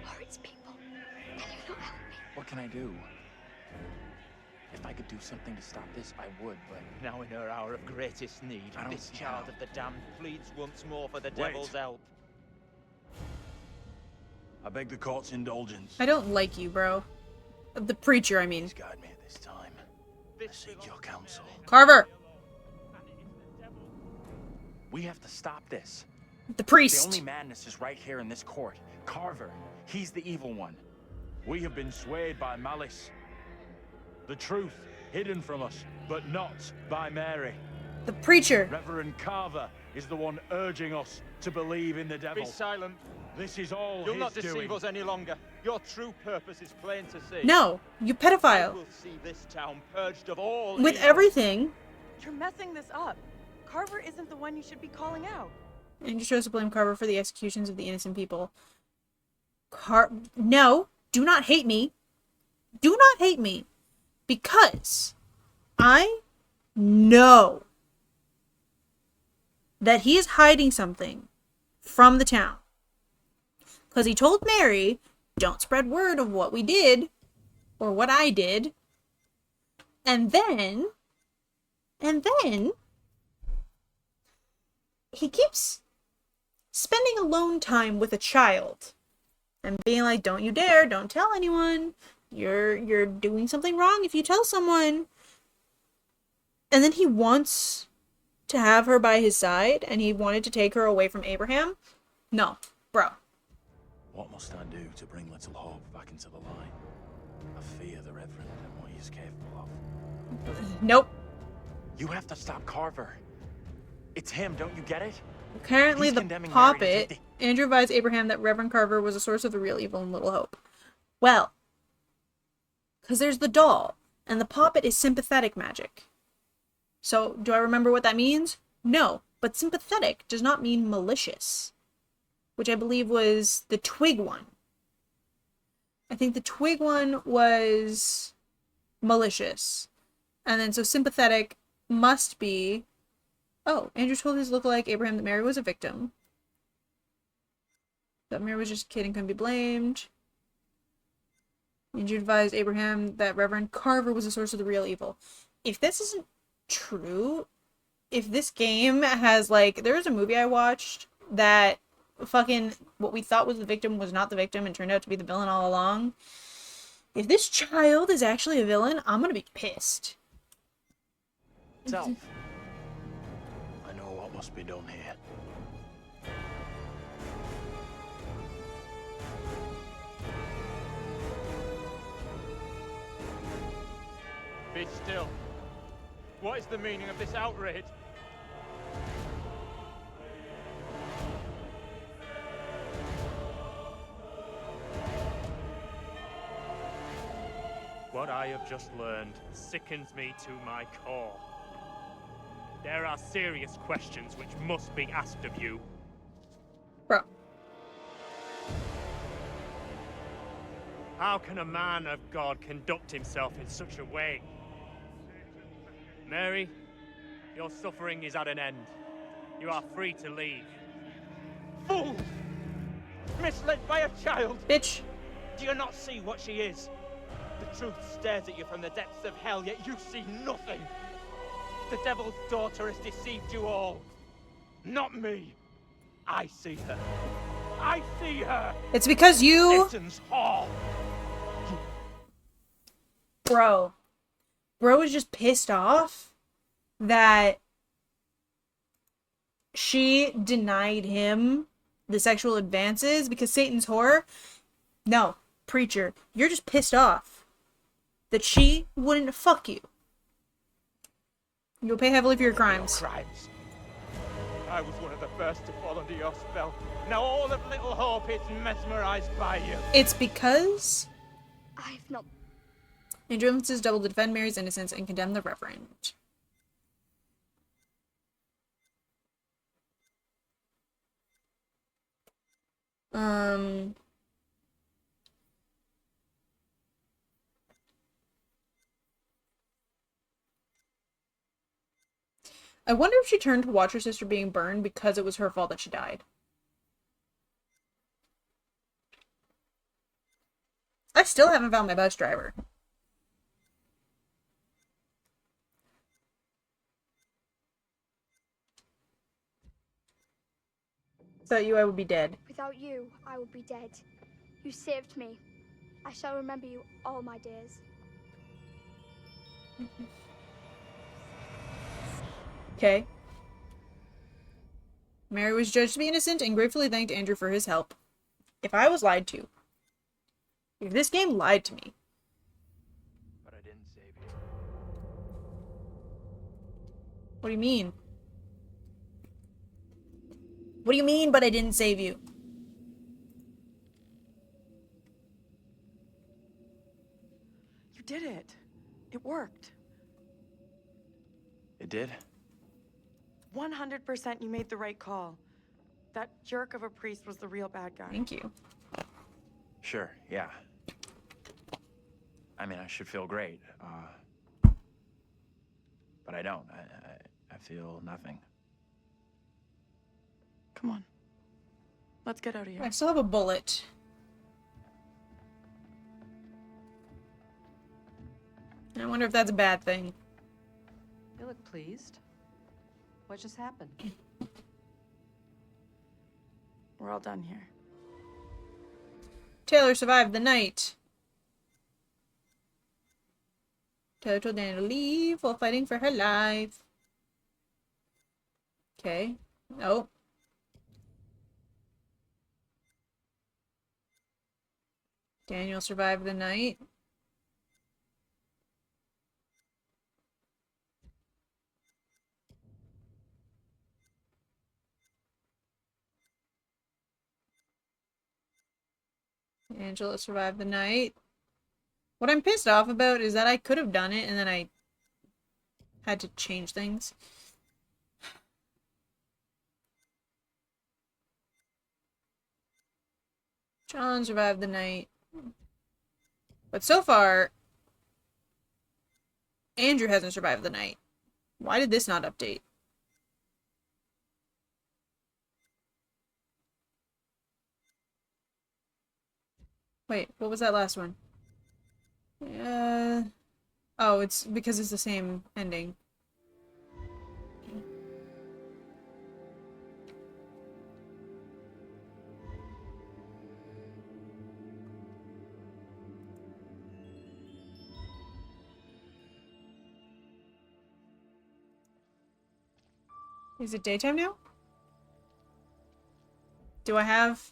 Speaker 12: or its people. Can you not help me?
Speaker 9: What can I do? If I could do something to stop this, I would, but...
Speaker 13: Now in her hour of greatest need,
Speaker 9: I don't
Speaker 13: this
Speaker 9: see
Speaker 13: child
Speaker 9: how.
Speaker 13: of the damned pleads once more for the devil's help.
Speaker 5: I beg the court's indulgence.
Speaker 1: I don't like you, bro. The preacher, I mean.
Speaker 5: Please guide me at this time. I seek your counsel.
Speaker 1: Carver!
Speaker 9: We have to stop this.
Speaker 1: The priest!
Speaker 9: The only madness is right here in this court. Carver, he's the evil one.
Speaker 5: We have been swayed by malice. The truth hidden from us, but not by Mary.
Speaker 1: The preacher!
Speaker 5: Reverend Carver is the one urging us to believe in the devil.
Speaker 13: Be silent.
Speaker 5: This is all
Speaker 13: You'll
Speaker 5: his
Speaker 13: not deceive
Speaker 5: doing.
Speaker 13: us any longer. Your true purpose is plain to see.
Speaker 1: No! You pedophile!
Speaker 13: We'll see this town purged of all
Speaker 1: With
Speaker 13: evil.
Speaker 1: everything!
Speaker 4: You're messing this up. Carver isn't the one you should be calling out.
Speaker 1: Andrew chose to blame Carver for the executions of the innocent people. No! Do not hate me! Do not hate me! Because I know that he is hiding something from the town. Because he told Mary, don't spread word of what we did, or what I did. And then, he keeps spending alone time with a child. And being like, don't you dare, don't tell anyone. You're doing something wrong if you tell someone. And then he wants to have her by his side, and he wanted to take her away from Abraham. No, bro.
Speaker 5: What must I do to bring Little Hope back into the light? I fear the Reverend and what he is capable of.
Speaker 1: Nope.
Speaker 9: You have to stop Carver. It's him, don't you get it?
Speaker 1: Currently,
Speaker 9: He's
Speaker 1: the
Speaker 9: condemning Mary to take
Speaker 1: puppet, Andrew advised Abraham that Reverend Carver was a source of the real evil in Little Hope. Well, because there's the doll, and the puppet is sympathetic magic. So, do I remember what that means? No, but sympathetic does not mean malicious, which I believe was the twig one. I think the twig one was malicious. And then, so sympathetic must be... Oh, Andrew told his lookalike Abraham that Mary was a victim. That Mary was just a kid and couldn't be blamed. Andrew advised Abraham that Reverend Carver was the source of the real evil. If this isn't true, if this game has, like, there was a movie I watched that fucking what we thought was the victim was not the victim and turned out to be the villain all along. If this child is actually a villain, I'm gonna be pissed.
Speaker 9: Self.
Speaker 5: I know what must be done here.
Speaker 13: Be still. What is the meaning of this outrage?
Speaker 10: What I have just learned sickens me to my core. There are serious questions which must be asked of you.
Speaker 1: Bro.
Speaker 10: How can a man of God conduct himself in such a way? Mary, your suffering is at an end. You are free to leave.
Speaker 9: Fool! Misled by a child!
Speaker 1: Bitch.
Speaker 9: Do you not see what she is? The truth stares at you from the depths of hell, yet you see nothing. The devil's daughter has deceived you all. Not me. I see her. I see her.
Speaker 1: It's because you...
Speaker 9: Satan's whore.
Speaker 1: Bro. Bro is just pissed off that she denied him the sexual advances because Satan's whore. No, preacher, you're just pissed off that she wouldn't fuck you. You'll pay heavily for your crimes.
Speaker 9: I was one of the first to fall under your spell. Now all of Little Hope is mesmerized by you.
Speaker 1: It's because
Speaker 12: I've not...
Speaker 1: Andrew influences Double to defend Mary's innocence and condemn the Reverend. I wonder if she turned to watch her sister being burned because it was her fault that she died. I still haven't found my bus driver. Without you, I would be dead.
Speaker 12: Without you, I would be dead. You saved me. I shall remember you all my days.
Speaker 1: Okay. Mary was judged to be innocent and gratefully thanked Andrew for his help. If I was lied to, if this game lied to me.
Speaker 13: But I didn't save you.
Speaker 1: What do you mean? What do you mean, but I didn't save you?
Speaker 4: You did it. It worked.
Speaker 5: It did?
Speaker 4: 100% you made the right call. That jerk of a priest was the real bad guy.
Speaker 1: Thank you.
Speaker 5: Sure, yeah. I mean, I should feel great. But I don't. I feel nothing.
Speaker 4: Come on. Let's get out of here.
Speaker 1: I still have a bullet. I wonder if that's a bad thing.
Speaker 6: You look pleased. What just happened?
Speaker 4: We're all done here.
Speaker 1: Taylor survived the night. Taylor told Danny to leave while fighting for her life. Okay. Oh. Daniel survived the night. Angela survived the night. What I'm pissed off about is that I could have done it and then I had to change things. John survived the night. But so far, Andrew hasn't survived the night. Why did this not update? Wait, what was that last one? Oh, it's because it's the same ending. Is it daytime now? Do I have...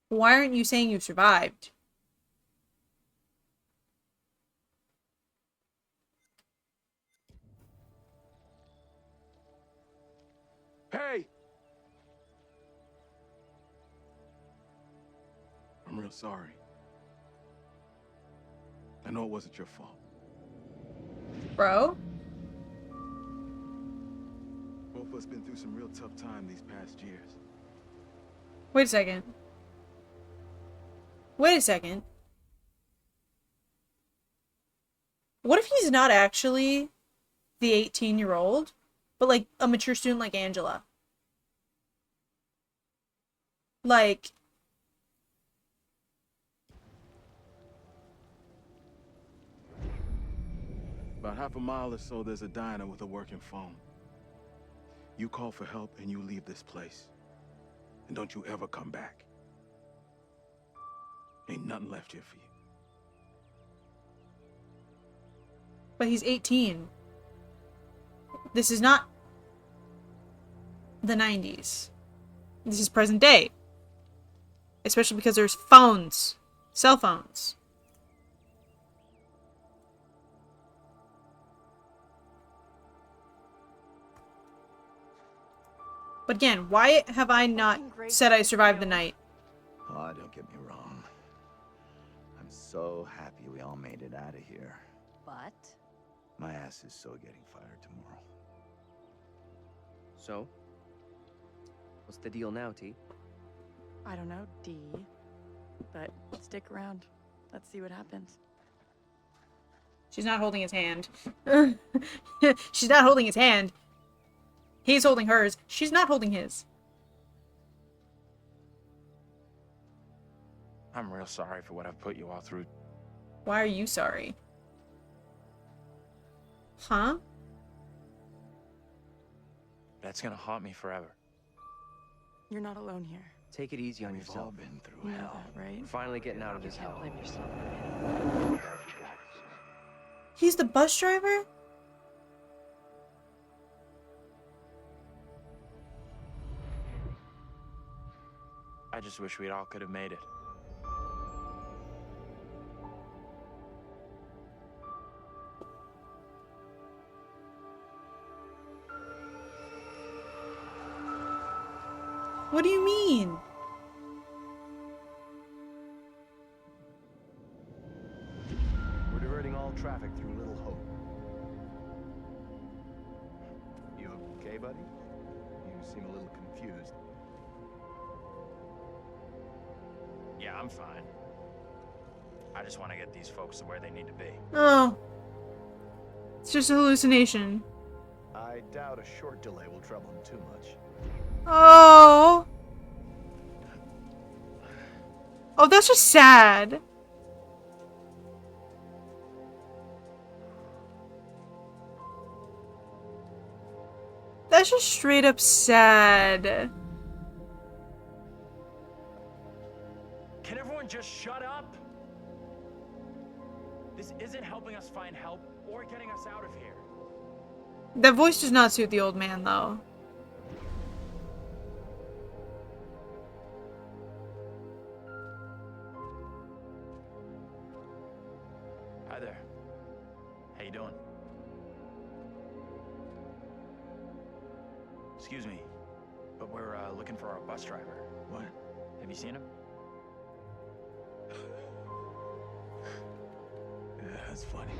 Speaker 1: Why aren't you saying you survived?
Speaker 8: Hey! I'm real sorry. I know it wasn't your fault.
Speaker 1: Bro?
Speaker 8: Both of us been through some real tough time these past years.
Speaker 1: Wait a second. Wait a second. What if he's not actually the 18-year-old? But, like, a mature student like Angela. Like...
Speaker 14: About half a mile or so, there's a diner with a working phone. You call for help and you leave this place. And don't you ever come back. Ain't nothing left here for you.
Speaker 1: But he's 18. This is not the 90s. This is present day. Especially because there's phones. Cell phones. But again, why have I not said I survived the night?
Speaker 3: Oh, don't get me wrong. I'm so happy we all made it out of here.
Speaker 6: But?
Speaker 3: My ass is so getting fired tomorrow.
Speaker 2: So? What's the deal now, T?
Speaker 4: I don't know, D. But stick around. Let's see what happens.
Speaker 1: She's not holding his hand. She's not holding his hand. He's holding hers. She's not holding his.
Speaker 5: I'm real sorry for what I've put you all through.
Speaker 1: Why are you sorry? Huh?
Speaker 5: That's gonna haunt me forever.
Speaker 4: You're not alone here.
Speaker 2: Take it easy on
Speaker 3: We've
Speaker 2: yourself.
Speaker 3: all been through
Speaker 4: You know
Speaker 3: hell.
Speaker 4: that, right?
Speaker 2: We're finally getting out of this hell.
Speaker 6: Blame yourself.
Speaker 1: He's the bus driver?
Speaker 5: I just wish we all could have made it.
Speaker 1: What do you mean?
Speaker 3: We're diverting all traffic through Little Hope. You okay, buddy? You seem a little confused.
Speaker 5: Yeah, I'm fine. I just want to get these folks to where they need to be.
Speaker 1: Oh. It's just a hallucination.
Speaker 3: I doubt a short delay will trouble him too much.
Speaker 1: Oh. Oh, that's just sad. That's just straight up sad.
Speaker 13: Can everyone just shut up? This isn't helping us find help or getting us out of here.
Speaker 1: That voice does not suit the old man, though.
Speaker 5: Hi there. How you doing? Excuse me, but we're looking for our bus driver.
Speaker 14: What?
Speaker 5: Have you seen him?
Speaker 14: Yeah, that's funny.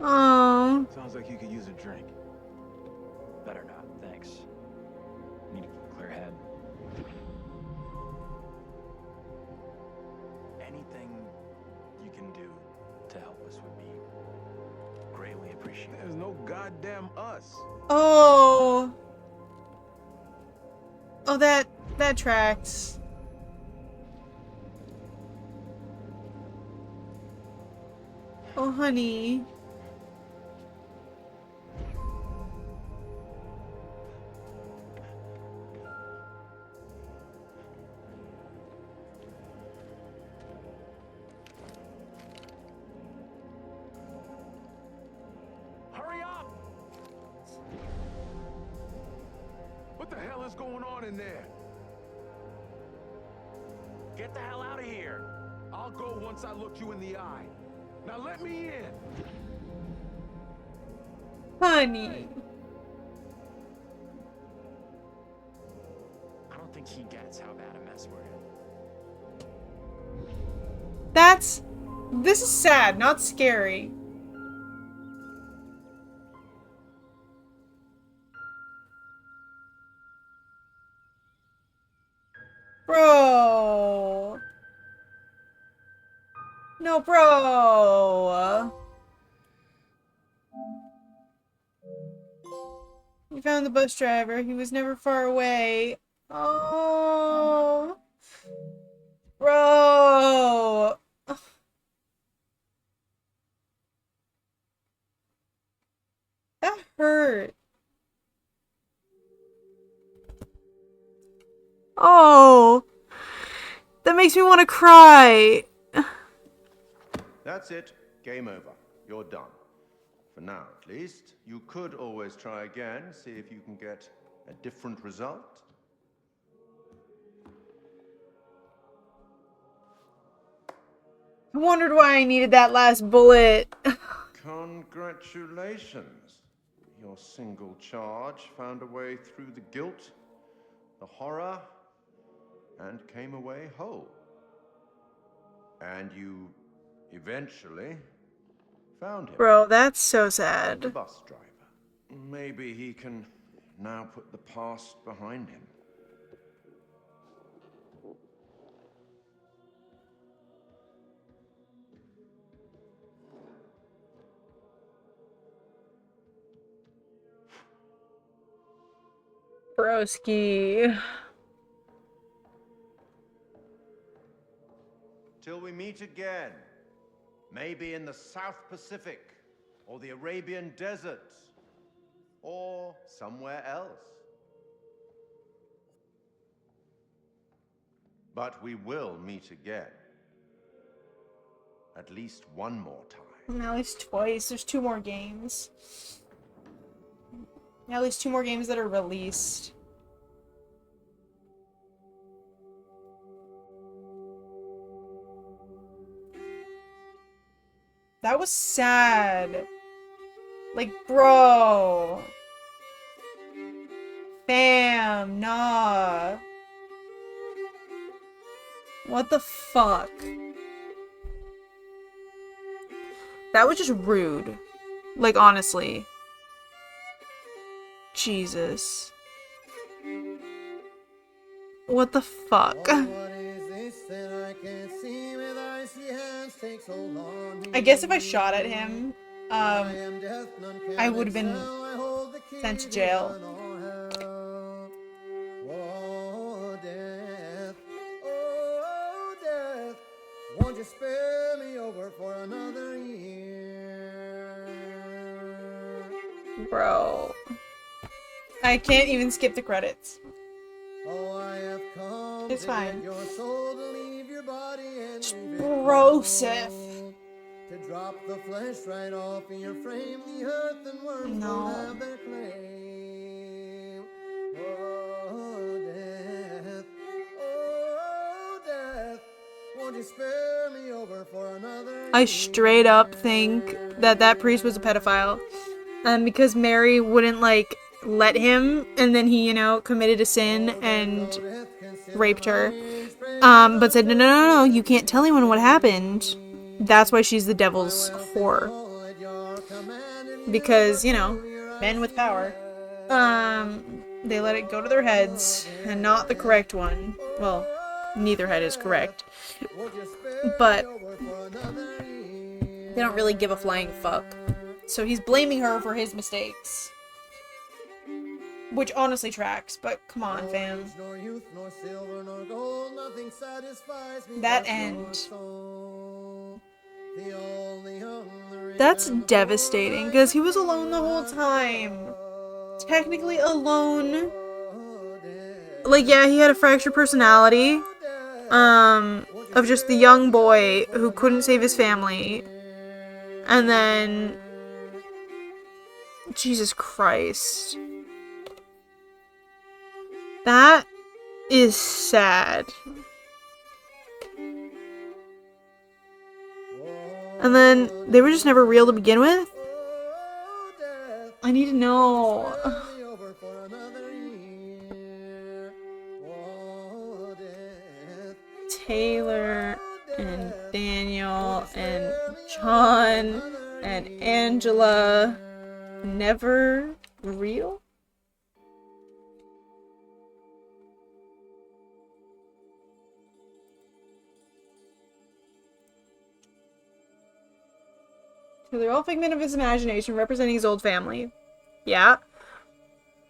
Speaker 1: Oh.
Speaker 14: Sounds like you could use a drink.
Speaker 5: Better not, thanks. Need a clear head. Anything you can do to help us would be greatly appreciated.
Speaker 14: There's no goddamn us.
Speaker 1: Oh. Oh, that tracks. Oh, honey.
Speaker 14: Hurry up! What the hell is going on in there?
Speaker 13: Get the hell out of here!
Speaker 14: I'll go once I look you in the eye. Now let me in!
Speaker 1: Honey.
Speaker 5: I don't think he gets how bad a mess we're in.
Speaker 1: This is sad, not scary. Bro. No, bro. found the bus driver. He was never far away. Oh. Bro. That hurt. Oh. That makes me want to cry.
Speaker 7: That's it. Game over. You're done. For now, at least. You could always try again, see if you can get a different result.
Speaker 1: I wondered why I needed that last bullet.
Speaker 7: Congratulations. Your single charge found a way through the guilt, the horror, and came away whole. And you eventually found him.
Speaker 1: Bro, that's so
Speaker 7: The
Speaker 1: sad.
Speaker 7: bus driver. Maybe he can now put the past behind him.
Speaker 1: Broski.
Speaker 7: Till we meet again. Maybe in the South Pacific, or the Arabian deserts, or somewhere else. But we will meet again. At least one more time.
Speaker 1: At least twice. There's 2 more games. At least 2 more games that are released. That was sad. Like, bro. Fam, nah. What the fuck? That was just rude. Like, honestly. Jesus. What the fuck? I guess if I shot at him, I would have been sent to jail.
Speaker 15: Won't you spare me over for another year?
Speaker 1: Bro. I can't even skip the credits.
Speaker 15: Oh, I have come
Speaker 1: it's fine.
Speaker 15: Your soul to leave your body and
Speaker 1: Broseph.
Speaker 15: To drop the flesh right off in your frame, the earth and worms will have their claim. Oh, death. Oh, death. Won't you spare me over for another
Speaker 1: I straight up think that that priest was a pedophile. Because Mary wouldn't, like, let him, and then he, you know, committed a sin and raped her. But said, no, you can't tell anyone what happened. That's why she's the devil's whore. Because, you know, men with power. They let it go to their heads, and not the correct one. Well, neither head is correct. But they don't really give a flying fuck. So he's blaming her for his mistakes. Which honestly tracks, but come on, fam. That end. That's devastating, because he was alone the whole time. Technically alone. Like, yeah, he had a fractured personality. Of just the young boy who couldn't save his family. And then... Jesus Christ. That is sad. And then they were just never real to begin with? I need to know. Taylor and Daniel and John and Angela. Never real? So they're all figment of his imagination, representing his old family. Yeah.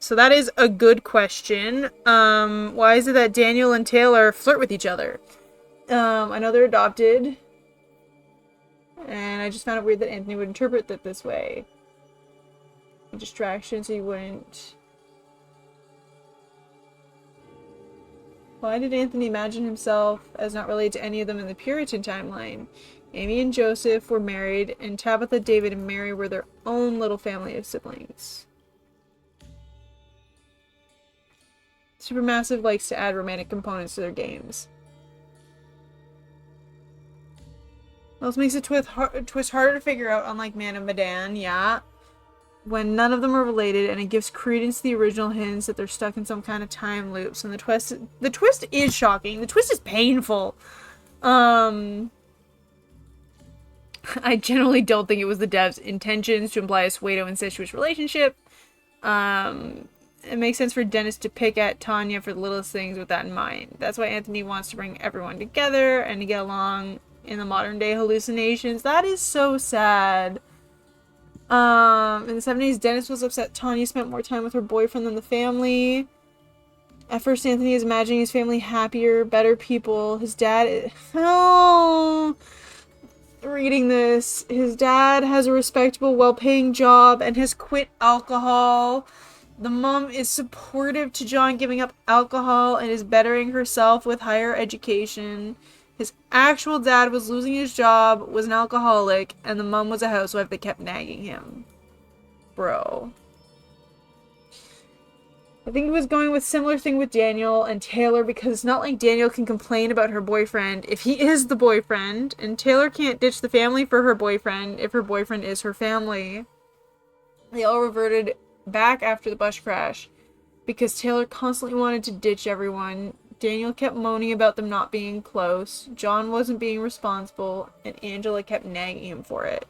Speaker 1: So that is a good question. Why is it that Daniel and Taylor flirt with each other? I know they're adopted. And I just found it weird that Anthony would interpret that this way. A distraction so he wouldn't... Why did Anthony imagine himself as not related to any of them in the Puritan timeline? Amy and Joseph were married, and Tabitha, David, and Mary were their own little family of siblings. Supermassive likes to add romantic components to their games. Well, this makes a twist harder to figure out, unlike Man of Medan, yeah. When none of them are related, and it gives credence to the original hints that they're stuck in some kind of time loops. And the twist is shocking. The twist is painful. I generally don't think it was the devs' intentions to imply a pseudo-incestuous relationship. It makes sense for Dennis to pick at Tanya for the littlest things with that in mind. That's why Anthony wants to bring everyone together and to get along in the modern day hallucinations. That is so sad. In the 70s, Dennis was upset Tanya spent more time with her boyfriend than the family. At first, Anthony is imagining his family happier, better people. His dad... Oh... Reading this, his dad has a respectable, well-paying job and has quit alcohol. The mom is supportive to John giving up alcohol and is bettering herself with higher education. His actual dad was losing his job, was an alcoholic, and the mom was a housewife that kept nagging him. Bro. I think he was going with similar thing with Daniel and Taylor, because it's not like Daniel can complain about her boyfriend if he is the boyfriend, and Taylor can't ditch the family for her boyfriend if her boyfriend is her family. They all reverted back after the bus crash because Taylor constantly wanted to ditch everyone. Daniel kept moaning about them not being close. John wasn't being responsible, and Angela kept nagging him for it.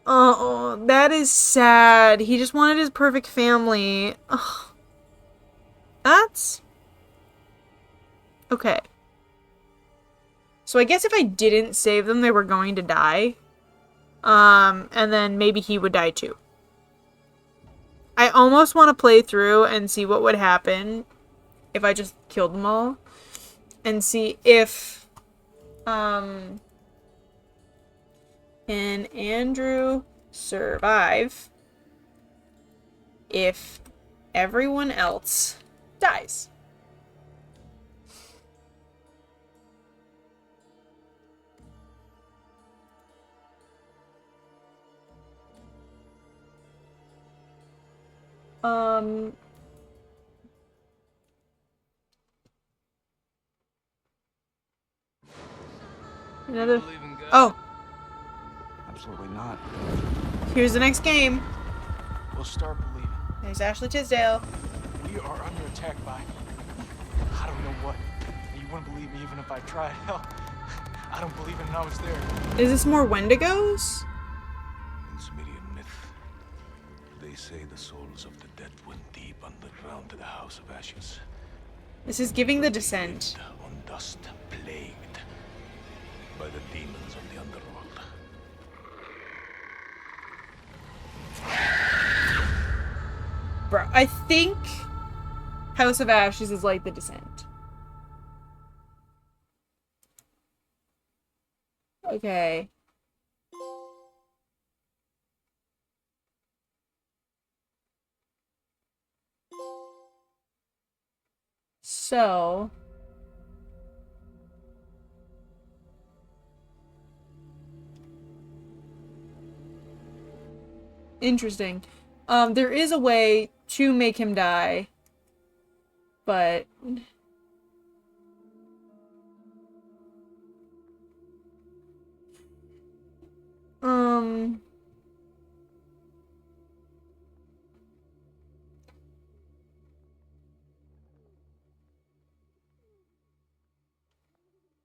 Speaker 1: Oh, that is sad. He just wanted his perfect family. Ugh. That's... okay. So I guess if I didn't save them, they were going to die. And then maybe he would die too. I almost want to play through and see what would happen if I just killed them all. And see if... can Andrew survive if everyone else dies? Another... oh.
Speaker 14: Absolutely not.
Speaker 1: Here's the next game.
Speaker 14: We'll start believing.
Speaker 1: There's Ashley Tisdale.
Speaker 14: We are under attack by... I don't know what. You wouldn't believe me even if I tried. Hell, I don't believe it and I was there.
Speaker 1: Is this more Wendigos?
Speaker 8: In Sumerian myth, they say the souls of the dead went deep underground to the House of Ashes.
Speaker 1: This is giving The Descent.
Speaker 8: On dust, plagued by the demons of the underworld.
Speaker 1: Bro, I think House of Ashes is like The Descent. Okay. So... interesting. There is a way to make him die, but...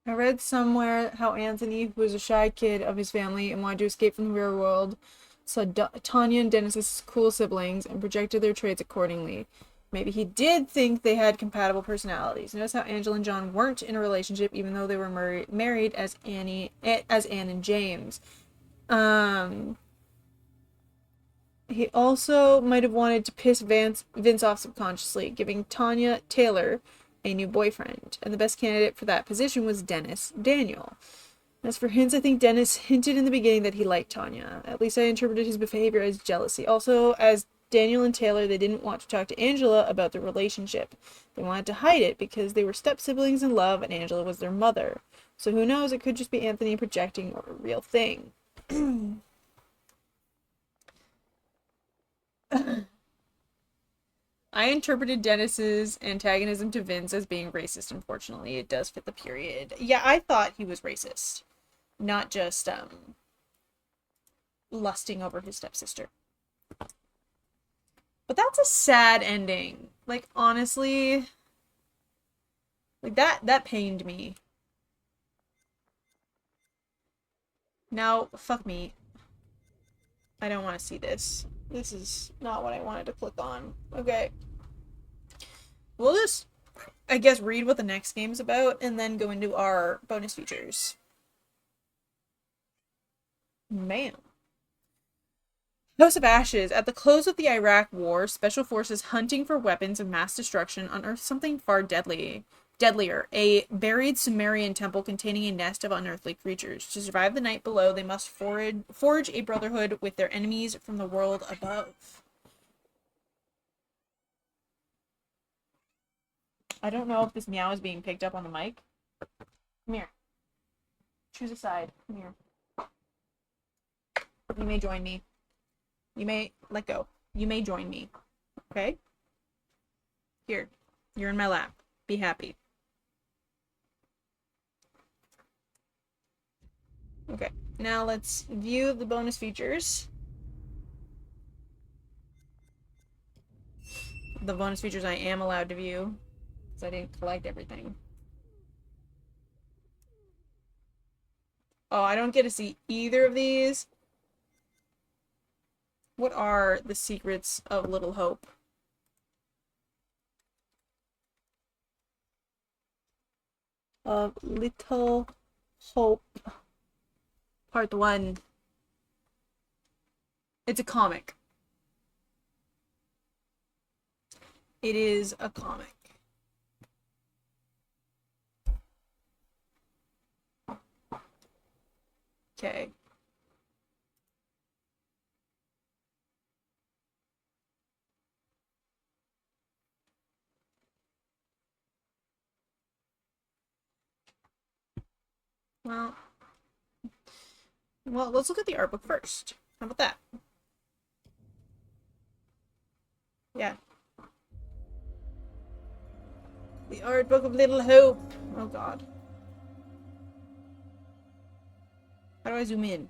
Speaker 1: I read somewhere how Anthony, who was a shy kid of his family and wanted to escape from the real world, saw Tanya and Dennis as cool siblings and projected their traits accordingly. Maybe he did think they had compatible personalities. Notice how Angela and John weren't in a relationship even though they were married as Anne and James. He also might have wanted to piss Vince off subconsciously, giving Tanya Taylor a new boyfriend. And the best candidate for that position was Dennis Daniel. As for hints, I think Dennis hinted in the beginning that he liked Tanya. At least I interpreted his behavior as jealousy. Also, as Daniel and Taylor, they didn't want to talk to Angela about their relationship. They wanted to hide it because they were step-siblings in love and Angela was their mother. So who knows, it could just be Anthony projecting or a real thing. I interpreted Dennis's antagonism to Vince as being racist, unfortunately. It does fit the period. Yeah, I thought he was racist. Not just, lusting over his stepsister. But that's a sad ending. Like, honestly, like, that pained me. Now, fuck me. I don't want to see this. This is not what I wanted to click on. Okay. We'll just, I guess, read what the next game's about and then go into our bonus features. Man. House of Ashes. At the close of the Iraq War, special forces hunting for weapons of mass destruction unearthed something far deadlier. A buried Sumerian temple containing a nest of unearthly creatures. To survive the night below, they must forge a brotherhood with their enemies from the world above. I don't know if this meow is being picked up on the mic. Come here. Choose a side. Come here. You may join me. You may let go. You may join me. Okay? Here. You're in my lap. Be happy. Okay. Now let's view the bonus features. The bonus features I am allowed to view. Because I didn't collect everything. Oh, I don't get to see either of these. What are the secrets of Little Hope? Of Little Hope. Part 1. It's a comic. It is a comic. Okay. Well, let's look at the art book first. How about that? Yeah. The art book of Little Hope. Oh god. How do I zoom in?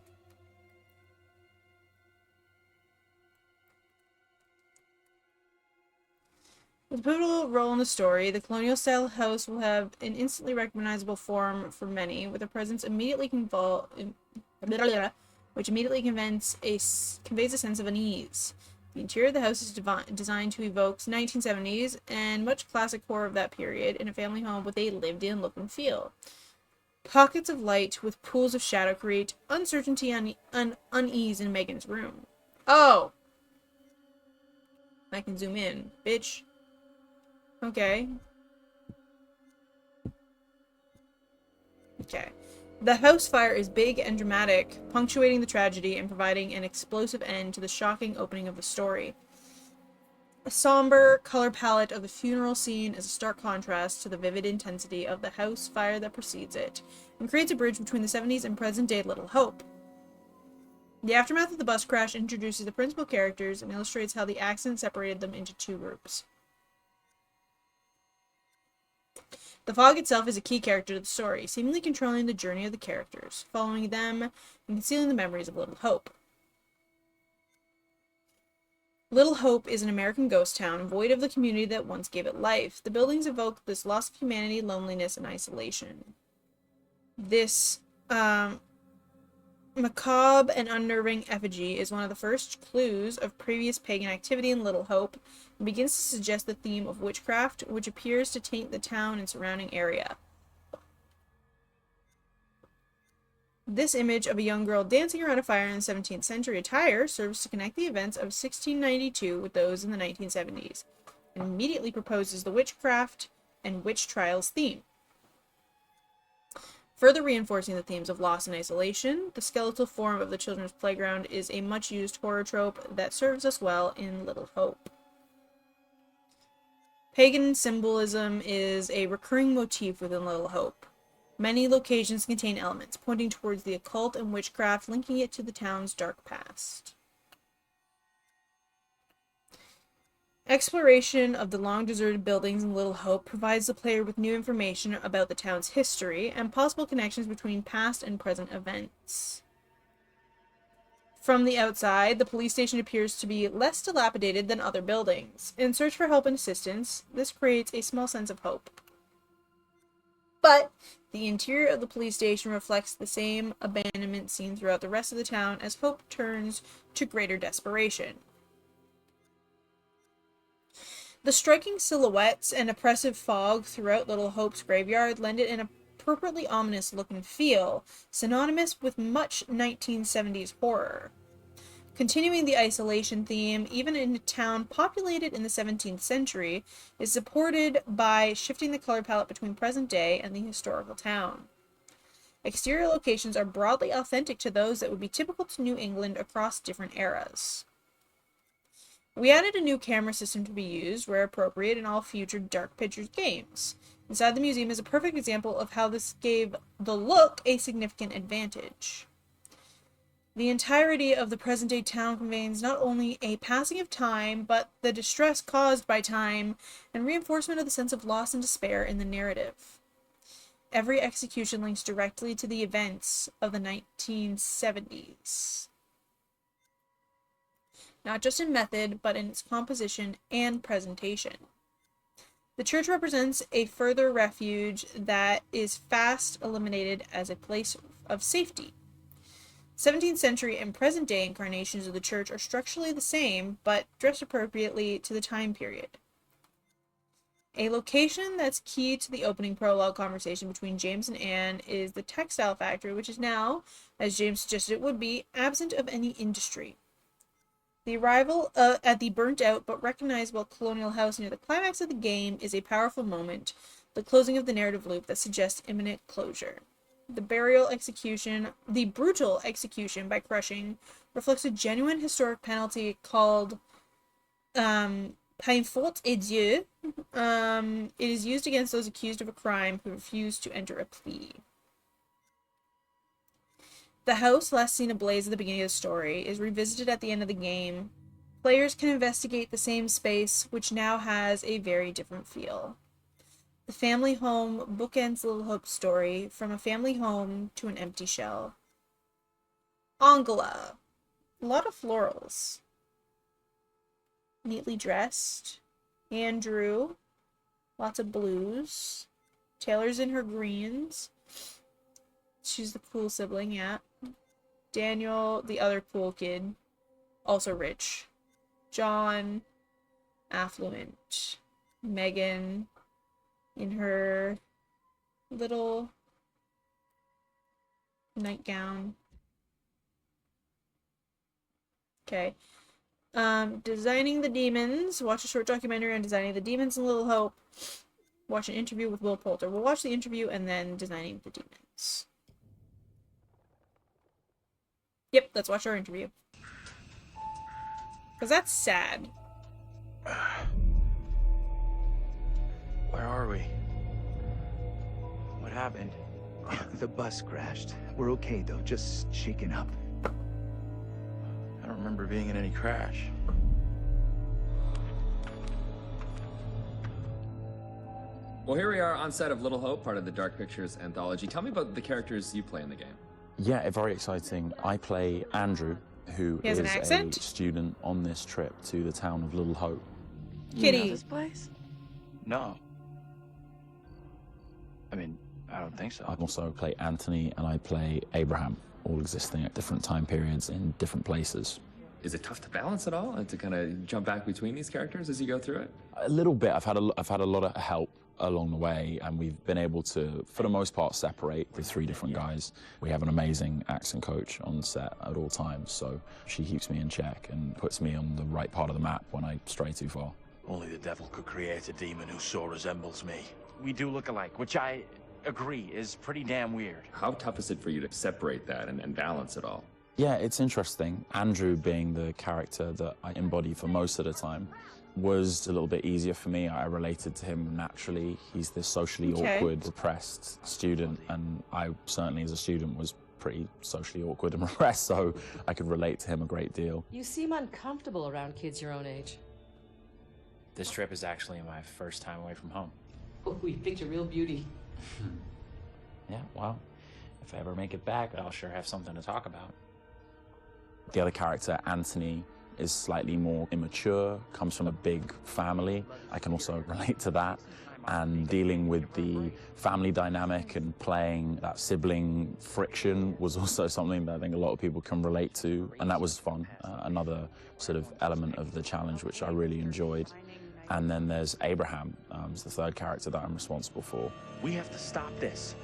Speaker 1: With a pivotal role in the story, the colonial-style house will have an instantly recognizable form for many, with a presence which immediately conveys a sense of unease. The interior of the house is designed to evoke 1970s and much classic horror of that period in a family home with a lived-in look and feel. Pockets of light with pools of shadow create uncertainty and unease in Megan's room. Oh! I can zoom in. Bitch. Okay. Okay. The house fire is big and dramatic, punctuating the tragedy and providing an explosive end to the shocking opening of the story. A somber color palette of the funeral scene is a stark contrast to the vivid intensity of the house fire that precedes it, and creates a bridge between the 70s and present-day Little Hope. The aftermath of the bus crash introduces the principal characters and illustrates how the accident separated them into two groups. The fog itself is a key character to the story, seemingly controlling the journey of the characters, following them and concealing the memories of Little Hope. Little Hope is an American ghost town, void of the community that once gave it life. The buildings evoke this loss of humanity, loneliness, and isolation. This, macabre and unnerving effigy is one of the first clues of previous pagan activity in Little Hope, and begins to suggest the theme of witchcraft, which appears to taint the town and surrounding area. This image of a young girl dancing around a fire in 17th century attire serves to connect the events of 1692 with those in the 1970s, and immediately proposes the witchcraft and witch trials theme. Further reinforcing the themes of loss and isolation, the skeletal form of the children's playground is a much-used horror trope that serves us well in Little Hope. Pagan symbolism is a recurring motif within Little Hope. Many locations contain elements pointing towards the occult and witchcraft, linking it to the town's dark past. Exploration of the long-deserted buildings in Little Hope provides the player with new information about the town's history and possible connections between past and present events. From the outside, the police station appears to be less dilapidated than other buildings. In search for help and assistance, this creates a small sense of hope. But the interior of the police station reflects the same abandonment seen throughout the rest of the town as hope turns to greater desperation. The striking silhouettes and oppressive fog throughout Little Hope's graveyard lend it an appropriately ominous look and feel, synonymous with much 1970s horror. Continuing the isolation theme, even in a town populated in the 17th century, is supported by shifting the color palette between present day and the historical town. Exterior locations are broadly authentic to those that would be typical to New England across different eras. We added a new camera system to be used, where appropriate, in all future Dark Pictures games. Inside the museum is a perfect example of how this gave the look a significant advantage. The entirety of the present-day town conveys not only a passing of time, but the distress caused by time, and reinforcement of the sense of loss and despair in the narrative. Every execution links directly to the events of the 1970s. Not just in method, but in its composition and presentation. The church represents a further refuge that is fast eliminated as a place of safety. 17th century and present-day incarnations of the church are structurally the same, but dressed appropriately to the time period. A location that's key to the opening prologue conversation between James and Anne is the textile factory, which is now, as James suggested it would be, absent of any industry. The arrival at the burnt-out but recognizable colonial house near the climax of the game is a powerful moment, the closing of the narrative loop that suggests imminent closure. The brutal execution by crushing reflects a genuine historic penalty called peine forte et Dieu. It is used against those accused of a crime who refuse to enter a plea. The house, last seen ablaze at the beginning of the story, is revisited at the end of the game. Players can investigate the same space, which now has a very different feel. The family home bookends Little Hope's story, from a family home to an empty shell. Angela. A lot of florals. Neatly dressed. Andrew. Lots of blues. Taylor's in her greens. She's the cool sibling, yeah. Daniel, the other cool kid, also rich. John, affluent. Megan, in her little nightgown. Okay. Designing the Demons. Watch a short documentary on designing the demons in Little Hope. Watch an interview with Will Poulter. We'll watch the interview and then Designing the Demons. Yep, let's watch our interview. Because that's sad.
Speaker 3: Where are we? What happened? The bus crashed. We're okay, though. Just shaken up.
Speaker 5: I don't remember being in any crash.
Speaker 16: Well, here we are on set of Little Hope, part of the Dark Pictures anthology. Tell me about the characters you play in the game.
Speaker 17: Yeah, very exciting. I play Andrew, who is a student on this trip to the town of Little Hope.
Speaker 4: You know this place?
Speaker 13: No. I mean, I don't think so.
Speaker 17: I also play Anthony and I play Abraham, all existing at different time periods in different places.
Speaker 16: Is it tough to balance at all and to kind of jump back between these characters as you go through it?
Speaker 17: A little bit. I've had a lot of help along the way, and we've been able to, for the most part, separate the 3 different guys. We have an amazing accent coach on set at all times, so she keeps me in check and puts me on the right part of the map when I stray too far.
Speaker 5: Only the devil could create a demon who so resembles me. We do look alike, which I agree is pretty damn weird.
Speaker 16: How tough is it for you to separate that and balance it all?
Speaker 17: Yeah, it's interesting. Andrew, being the character that I embody for most of the time, was a little bit easier for me. I related to him naturally. He's this socially awkward, repressed student, and I certainly as a student was pretty socially awkward and repressed, so I could relate to him a great deal.
Speaker 6: You seem uncomfortable around kids your own age.
Speaker 18: This trip is actually my first time away from home.
Speaker 6: Oh, you picked a real beauty.
Speaker 18: Yeah, well, if I ever make it back, I'll sure have something to talk about.
Speaker 17: The other character, Anthony, is slightly more immature, comes from a big family. I can also relate to that. And dealing with the family dynamic and playing that sibling friction was also something that I think a lot of people can relate to, and that was fun. Another sort of element of the challenge which I really enjoyed. And then there's Abraham, who's the 3rd character that I'm responsible for.
Speaker 18: We have to stop this.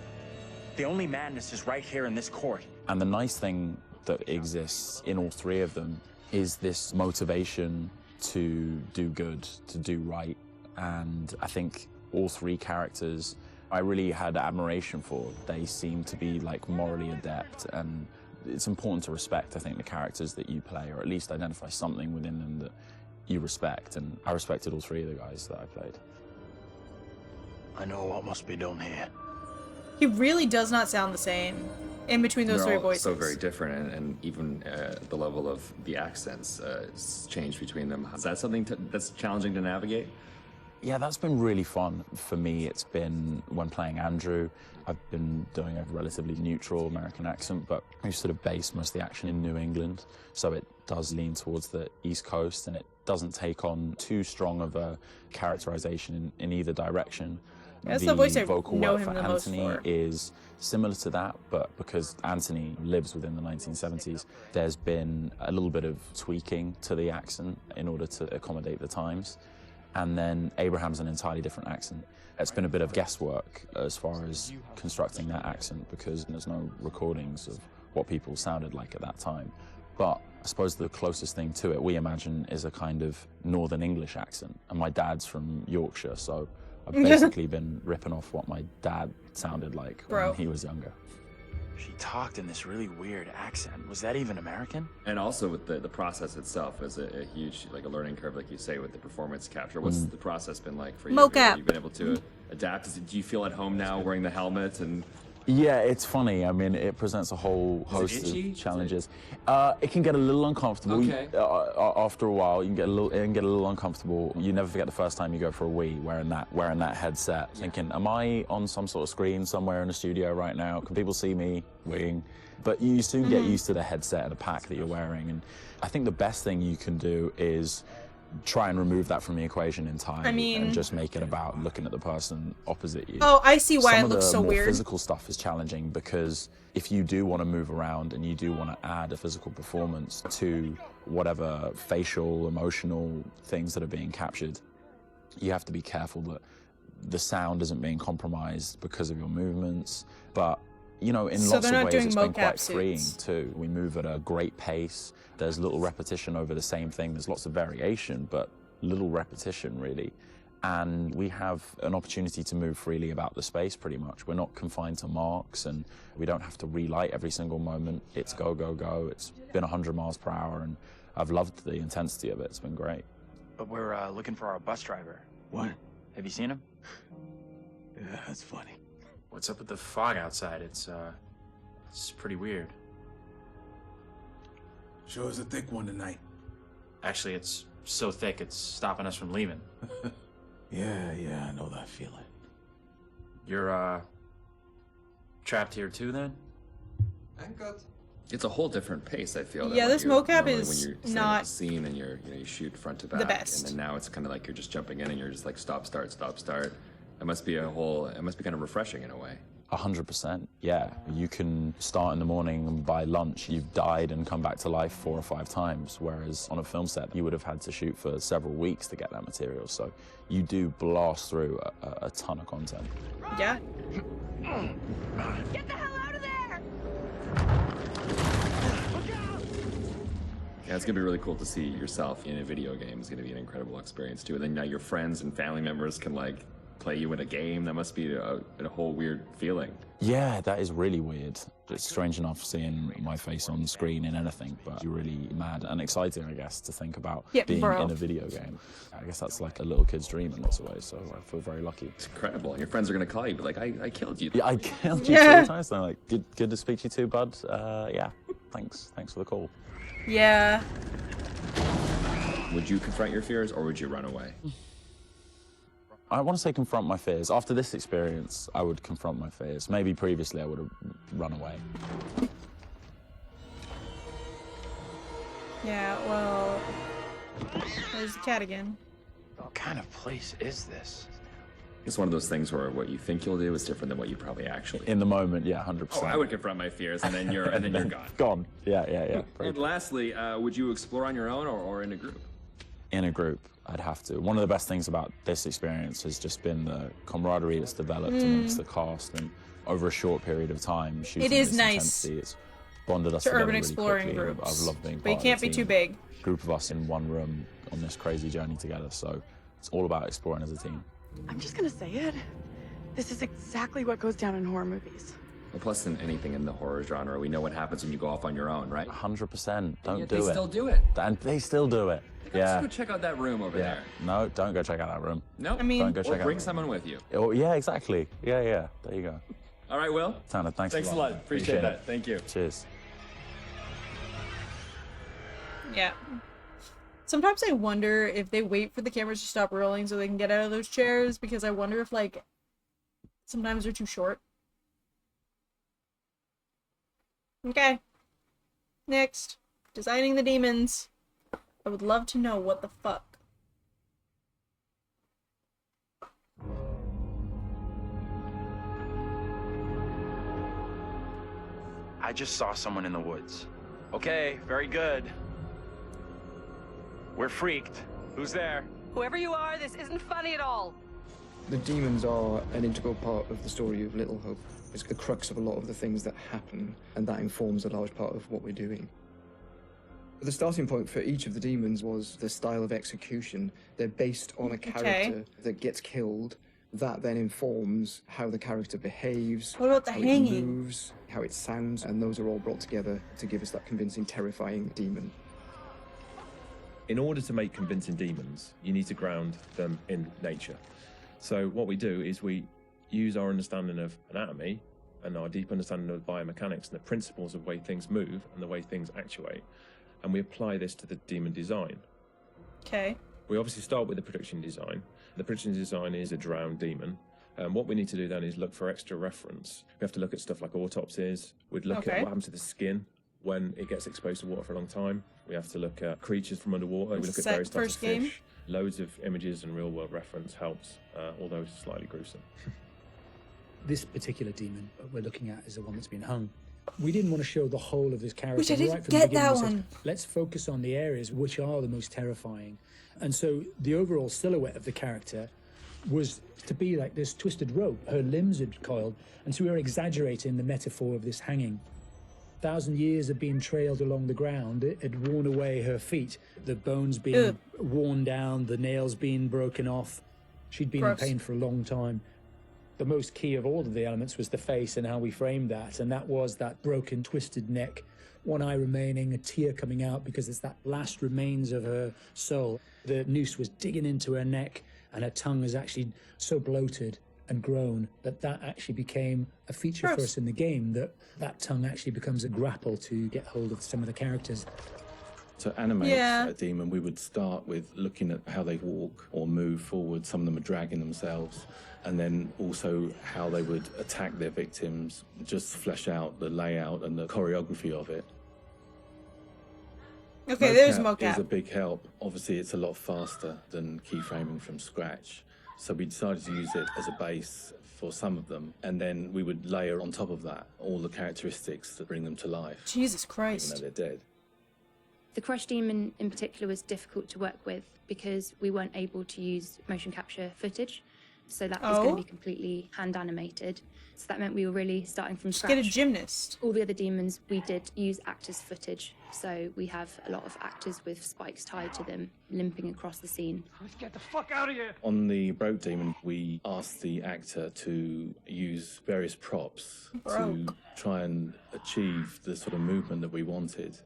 Speaker 18: The only madness is right here in this court.
Speaker 17: And the nice thing that exists in all 3 of them is this motivation to do good, to do right. And I think all 3 characters I really had admiration for. They seem to be like morally adept, and it's important to respect, I think, the characters that you play, or at least identify something within them that you respect. And I respected all 3 of the guys that I played.
Speaker 5: I know what must be done here.
Speaker 1: He really does not sound the same in between those 3 voices.
Speaker 16: So very different, and even the level of the accents changed between them. Is that something that's challenging to navigate?
Speaker 17: Yeah, that's been really fun for me. It's been, when playing Andrew, I've been doing a relatively neutral American accent, but we've sort of based most of the action in New England, so it does lean towards the East Coast, and it doesn't take on too strong of a characterization in either direction.
Speaker 1: That's the voice I
Speaker 17: vocal
Speaker 1: know
Speaker 17: work
Speaker 1: him
Speaker 17: for
Speaker 1: the most
Speaker 17: Anthony
Speaker 1: for.
Speaker 17: is similar to that, but because Anthony lives within the 1970s, there's been a little bit of tweaking to the accent in order to accommodate the times. And then Abraham's an entirely different accent. It's been a bit of guesswork as far as constructing that accent, because there's no recordings of what people sounded like at that time. But I suppose the closest thing to it, we imagine, is a kind of Northern English accent. And my dad's from Yorkshire, so I've basically been ripping off what my dad sounded like when he was younger.
Speaker 18: She talked in this really weird accent. Was that even American?
Speaker 16: And also with the process itself is a huge, like a learning curve, like you say, with the performance capture. What's the process been like for you?
Speaker 1: Mocap.
Speaker 16: Have you been able to adapt? Do you feel at home now wearing the helmet and...
Speaker 17: Yeah, it's funny. I mean, it presents a whole host of challenges. It can get a little uncomfortable.
Speaker 16: Okay.
Speaker 17: After a while, it can get a little uncomfortable. You never forget the first time you go for a wee wearing that headset, thinking, am I on some sort of screen somewhere in the studio right now? Can people see me weeing? But you soon get used to the headset and the pack that you're wearing. And I think the best thing you can do is try and remove that from the equation entirely, and just make it about looking at the person opposite you.
Speaker 1: Oh, I see why
Speaker 17: Some
Speaker 1: it
Speaker 17: of
Speaker 1: looks
Speaker 17: the
Speaker 1: so
Speaker 17: more
Speaker 1: weird.
Speaker 17: Physical stuff is challenging, because if you do want to move around and you do want to add a physical performance to whatever facial, emotional things that are being captured, you have to be careful that the sound isn't being compromised because of your movements. But you know, in lots of ways, it's been quite freeing too. We move at a great pace. There's little repetition over the same thing. There's lots of variation, but little repetition, really. And we have an opportunity to move freely about the space, pretty much. We're not confined to marks, and we don't have to relight every single moment. It's go, go, go. It's been 100 miles per hour, and I've loved the intensity of it. It's been great.
Speaker 18: But we're looking for our bus driver.
Speaker 14: What?
Speaker 18: Have you seen him?
Speaker 14: Yeah, that's funny.
Speaker 18: What's up with the fog outside? It's pretty weird.
Speaker 14: Sure is a thick one tonight.
Speaker 18: Actually, it's so thick it's stopping us from leaving.
Speaker 14: Yeah, I know that feeling.
Speaker 18: You're, trapped here too, then?
Speaker 16: It's a whole different pace, I feel.
Speaker 1: Yeah, this mocap
Speaker 16: when
Speaker 1: is
Speaker 16: you're
Speaker 1: not
Speaker 16: at the scene and you shoot front to back.
Speaker 1: the best.
Speaker 16: And then now it's kind of like you're just jumping in and you're just like stop, start, stop, start. It must be kind of refreshing in a way.
Speaker 17: 100%, yeah. You can start in the morning and by lunch you've died and come back to life 4 or 5 times, whereas on a film set you would have had to shoot for several weeks to get that material. So you do blast through a ton of content.
Speaker 1: Yeah.
Speaker 6: Get the hell out of there!
Speaker 16: Yeah, it's gonna be really cool to see yourself in a video game. It's gonna be an incredible experience too. And then now your friends and family members can like play you in a game. That must be a whole weird feeling.
Speaker 17: Yeah, that is really weird. It's strange enough seeing my face on screen in anything, but you're really mad and exciting, I guess, to think about being in a video game. I guess that's like a little kid's dream in lots of ways, so I feel very lucky.
Speaker 16: It's incredible. And your friends are gonna call you, but like, I killed you.
Speaker 17: Yeah, I killed you 3 times. They're like, good to speak to you too, bud. Yeah, thanks for the call.
Speaker 1: Yeah.
Speaker 16: Would you confront your fears or would you run away?
Speaker 17: I want to say confront my fears. After this experience, I would confront my fears. Maybe previously I would have run away.
Speaker 1: Yeah, well, there's the cat again.
Speaker 18: What kind of place is this?
Speaker 16: It's one of those things where what you think you'll do is different than what you probably actually.
Speaker 17: In the moment, yeah, 100%.
Speaker 16: Oh, I would confront my fears, and then you're gone.
Speaker 17: Gone. Yeah.
Speaker 16: And lastly, would you explore on your own or in a group?
Speaker 17: In a group, I'd have to. One of the best things about this experience has just been the camaraderie that's developed amongst the cast, and over a short period of time, shooting
Speaker 1: It is
Speaker 17: this
Speaker 1: nice.
Speaker 17: Intensity, it's bonded us
Speaker 1: To
Speaker 17: together
Speaker 1: urban
Speaker 17: really
Speaker 1: exploring
Speaker 17: quickly.
Speaker 1: groups.
Speaker 17: I've loved being
Speaker 1: But you
Speaker 17: part
Speaker 1: can't
Speaker 17: of the
Speaker 1: be too
Speaker 17: team.
Speaker 1: big.
Speaker 17: Group of us in one room on this crazy journey together, so it's all about exploring as a team.
Speaker 4: I'm just gonna say it. This is exactly what goes down in horror movies.
Speaker 16: Well, plus than anything in the horror genre, we know what happens when you go off on your own, right?
Speaker 17: 100%. Don't
Speaker 16: yet
Speaker 17: do it.
Speaker 16: they still do it.
Speaker 17: And they still do it.
Speaker 16: Let's go check out that room over there.
Speaker 17: No, don't go check out that room.
Speaker 16: No,
Speaker 1: I mean,
Speaker 17: don't go
Speaker 16: or
Speaker 17: check
Speaker 16: bring
Speaker 17: out
Speaker 16: someone with you.
Speaker 17: Oh, yeah, exactly. Yeah. There you go.
Speaker 16: All right, Will.
Speaker 17: Tanner, thanks
Speaker 16: a lot. Appreciate that. Thank you.
Speaker 17: Cheers.
Speaker 1: Yeah. Sometimes I wonder if they wait for the cameras to stop rolling so they can get out of those chairs, because I wonder if, like, sometimes they're too short. Okay. Next. Designing the demons. I would love to know what the fuck.
Speaker 18: I just saw someone in the woods. Okay, very good. We're freaked. Who's there?
Speaker 6: Whoever you are, this isn't funny at all.
Speaker 19: The demons are an integral part of the story of Little Hope. It's the crux of a lot of the things that happen, and that informs a large part of what we're doing. The starting point for each of the demons was the style of execution. They're based on a character that gets killed. That then informs how the character behaves,
Speaker 1: What about the
Speaker 19: how
Speaker 1: hanging?
Speaker 19: it moves, how it sounds, and those are all brought together to give us that convincing, terrifying demon.
Speaker 20: In order to make convincing demons, you need to ground them in nature. So what we do is we use our understanding of anatomy and our deep understanding of biomechanics and the principles of the way things move and the way things actuate, and we apply this to the demon design.
Speaker 1: Okay.
Speaker 20: We obviously start with the production design. The production design is a drowned demon. What we need to do then is look for extra reference. We have to look at stuff like autopsies. We'd look at what happens to the skin when it gets exposed to water for a long time. We have to look at creatures from underwater. We look at various types of fish. Loads of images and real-world reference helps, although it's slightly gruesome.
Speaker 21: This particular demon we're looking at is the one that's been hung. We didn't want to show the whole of this character.
Speaker 1: Which I didn't
Speaker 21: right from
Speaker 1: get
Speaker 21: the beginning,
Speaker 1: that
Speaker 21: we said,
Speaker 1: one.
Speaker 21: let's focus on the areas which are the most terrifying. And so the overall silhouette of the character was to be like this twisted rope. Her limbs had coiled, and so we were exaggerating the metaphor of this hanging. 1,000 years of being trailed along the ground, it had worn away her feet, the bones being worn down, the nails being broken off. She'd been in pain for a long time. The most key of all of the elements was the face and how we framed that, and that was that broken, twisted neck, one eye remaining, a tear coming out because it's that last remains of her soul. The noose was digging into her neck, and her tongue is actually so bloated and grown that that actually became a feature for us in the game, that tongue actually becomes a grapple to get hold of some of the characters.
Speaker 14: To animate a demon, we would start with looking at how they walk or move forward. Some of them are dragging themselves, and then also how they would attack their victims, just flesh out the layout and the choreography of it.
Speaker 1: Okay, there's
Speaker 14: mocap
Speaker 1: mocap.
Speaker 14: is a big help. Obviously, it's a lot faster than keyframing from scratch. So we decided to use it as a base for some of them, and then we would layer on top of that all the characteristics that bring them to life.
Speaker 1: Jesus Christ.
Speaker 14: Even though they're dead.
Speaker 11: The Crush Demon in particular was difficult to work with because we weren't able to use motion capture footage. So that was going to be completely hand animated. So that meant we were really starting from scratch.
Speaker 1: Get a gymnast.
Speaker 11: All the other demons, we did use actors' footage. So we have a lot of actors with spikes tied to them, limping across the scene.
Speaker 8: Let's get the fuck out of here!
Speaker 14: On the Broke Demon, we asked the actor to use various props to try and achieve the sort of movement that we wanted.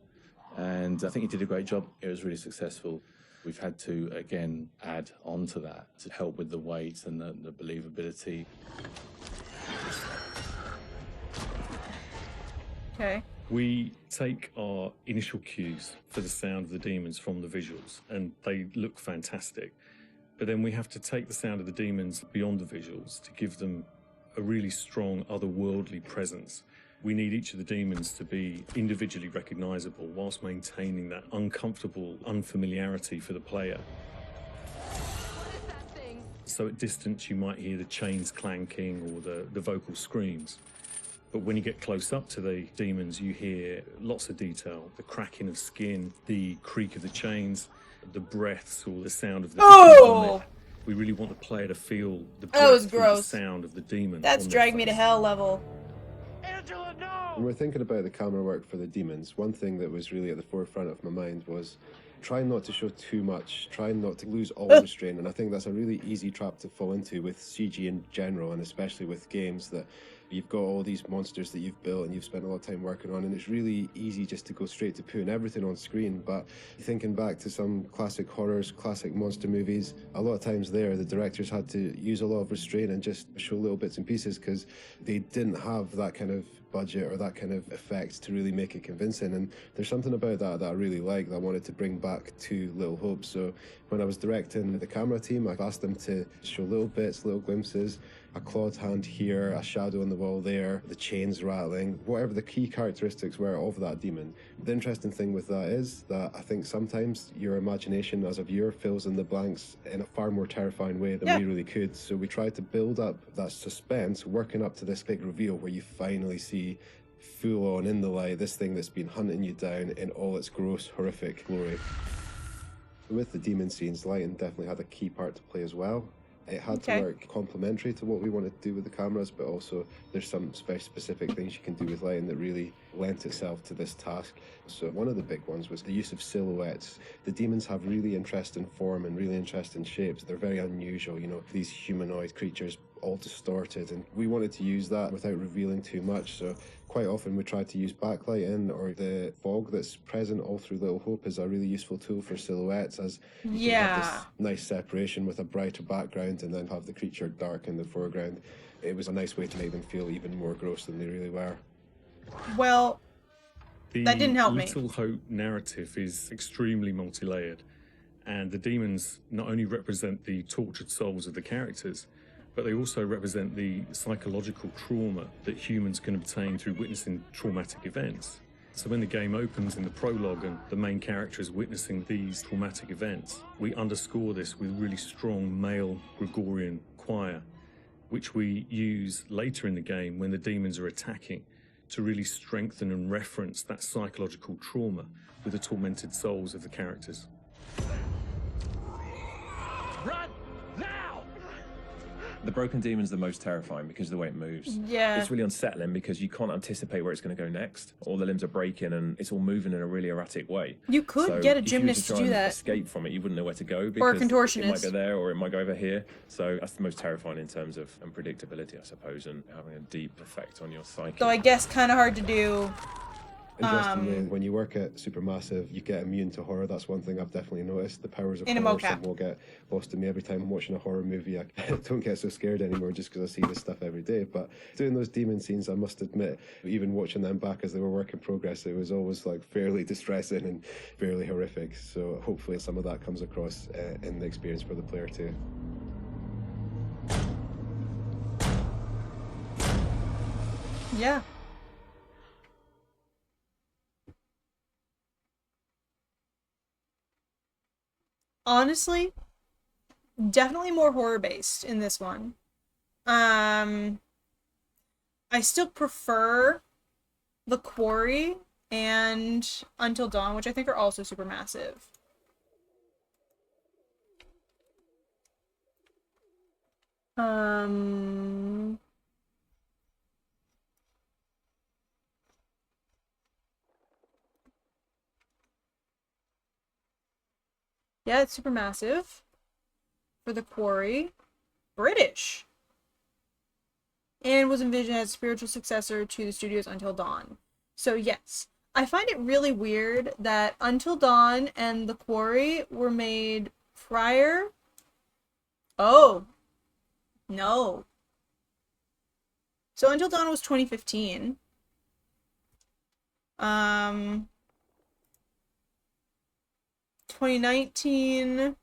Speaker 14: And I think he did a great job. It was really successful. We've had to, again, add on to that to help with the weight and the believability.
Speaker 1: Okay.
Speaker 22: We take our initial cues for the sound of the demons from the visuals, and they look fantastic. But then we have to take the sound of the demons beyond the visuals to give them a really strong otherworldly presence. We need each of the demons to be individually recognizable whilst maintaining that uncomfortable unfamiliarity for the player. So at distance you might hear the chains clanking or the vocal screams. But when you get close up to the demons, you hear lots of detail. The cracking of skin, the creak of the chains, the breaths or the sound of the vomit. We really want the player to feel the breath through the sound of the demon.
Speaker 1: That's drag me to hell level.
Speaker 23: When we're thinking about the camera work for the demons, one thing that was really at the forefront of my mind was trying not to show too much, trying not to lose all restraint, and I think that's a really easy trap to fall into with CG in general, and especially with games that you've got all these monsters that you've built and you've spent a lot of time working on, and it's really easy just to go straight to putting everything on screen. But thinking back to some classic horrors, classic monster movies, a lot of times there the directors had to use a lot of restraint and just show little bits and pieces because they didn't have that kind of budget or that kind of effect to really make it convincing. And there's something about that I really like that I wanted to bring back to Little Hope. So when I was directing the camera team, I asked them to show little bits, little glimpses, a clawed hand here, a shadow on the wall there, the chains rattling, whatever the key characteristics were of that demon. The interesting thing with that is that I think sometimes your imagination as a viewer fills in the blanks in a far more terrifying way than we really could. So we tried to build up that suspense, working up to this big reveal where you finally see full on in the light this thing that's been hunting you down in all its gross, horrific glory. With the demon scenes, lighting definitely had a key part to play as well. It had to work complementary to what we wanted to do with the cameras, but also there's some very specific things you can do with lighting that really lent itself to this task. So one of the big ones was the use of silhouettes. The demons have really interesting form and really interesting shapes. They're very unusual, you know, these humanoid creatures all distorted, and we wanted to use that without revealing too much. So quite often we tried to use backlighting or the fog that's present all through Little Hope is a really useful tool for silhouettes, as you can have this nice separation with a brighter background and then have the creature dark in the foreground. It was a nice way to make them feel even more gross than they really were.
Speaker 1: Well, that didn't help me.
Speaker 22: The Little Hope narrative is extremely multi-layered, and the demons not only represent the tortured souls of the characters, but they also represent the psychological trauma that humans can obtain through witnessing traumatic events. So when the game opens in the prologue and the main character is witnessing these traumatic events, we underscore this with really strong male Gregorian choir, which we use later in the game when the demons are attacking to really strengthen and reference that psychological trauma with the tormented souls of the characters.
Speaker 16: Run! Now! The Broken Demon's the most terrifying because of the way it moves.
Speaker 20: It's really unsettling because you can't anticipate where it's going to go next. All the limbs are breaking and it's all moving in a really erratic way.
Speaker 1: You could get a gymnast to do that.
Speaker 20: Escape from it, you wouldn't know where to go because
Speaker 1: or a contortionist.
Speaker 20: It might go there or it might go over here. So that's the most terrifying in terms of unpredictability, I suppose, and having a deep effect on your psyche.
Speaker 1: So I guess kind of hard to do.
Speaker 23: Interestingly, when you work at Supermassive, you get immune to horror. That's one thing I've definitely noticed. The powers of horror somehow get lost in me every time I'm watching a horror movie. I don't get so scared anymore just because I see this stuff every day. But doing those demon scenes, I must admit, even watching them back as they were work in progress, it was always like fairly distressing and fairly horrific. So hopefully some of that comes across in the experience for the player too.
Speaker 1: Yeah. Honestly, definitely more horror-based in this one. I still prefer The Quarry and Until Dawn, which I think are also super massive. Yeah, it's super massive for The Quarry. British. And was envisioned as a spiritual successor to the studio's Until Dawn. So yes, I find it really weird that Until Dawn and The Quarry were made prior. Oh. No. So Until Dawn was 2015. 2019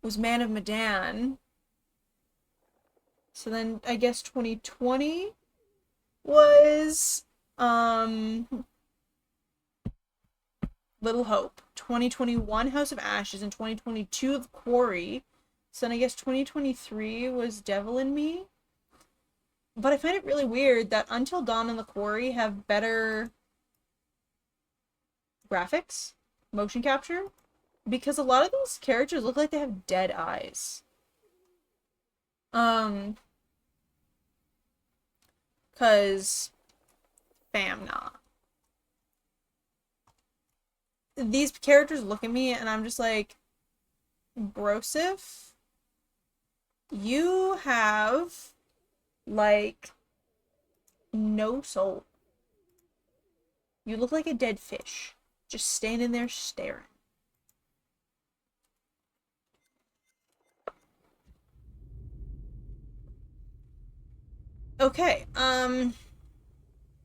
Speaker 1: was Man of Medan. So then I guess 2020 was Little Hope. 2021 House of Ashes, and 2022 The Quarry. So then I guess 2023 was Devil in Me. But I find it really weird that Until Dawn and The Quarry have better graphics, motion capture, because a lot of these characters look like they have dead eyes. Cause nah. These characters look at me and I'm just like, Brosif, you have like no soul. You look like a dead fish, just standing there staring. Okay,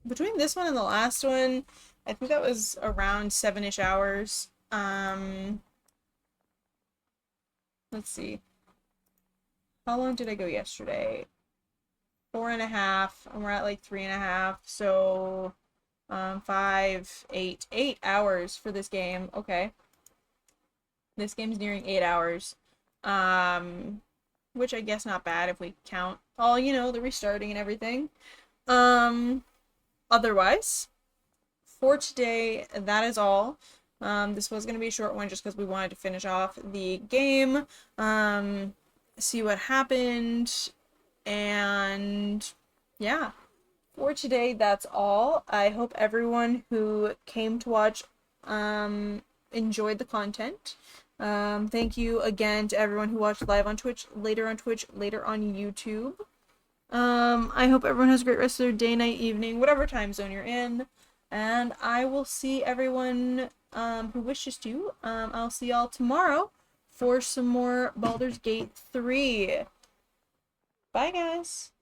Speaker 1: between this one and the last one, I think that was around 7-ish hours. Let's see. How long did I go yesterday? 4.5, and we're at like 3.5, so 5, 8 hours for this game. Okay. This game's nearing 8 hours. Which I guess not bad if we count all, you know, the restarting and everything. Otherwise, for today, that is all. This was going to be a short one just because we wanted to finish off the game, see what happened, and yeah. For today, that's all. I hope everyone who came to watch enjoyed the content. Thank you again to everyone who watched live on Twitch, later on YouTube. I hope everyone has a great rest of their day, night, evening, whatever time zone you're in. And I will see everyone who wishes to. I'll see y'all tomorrow for some more Baldur's Gate 3. Bye, guys.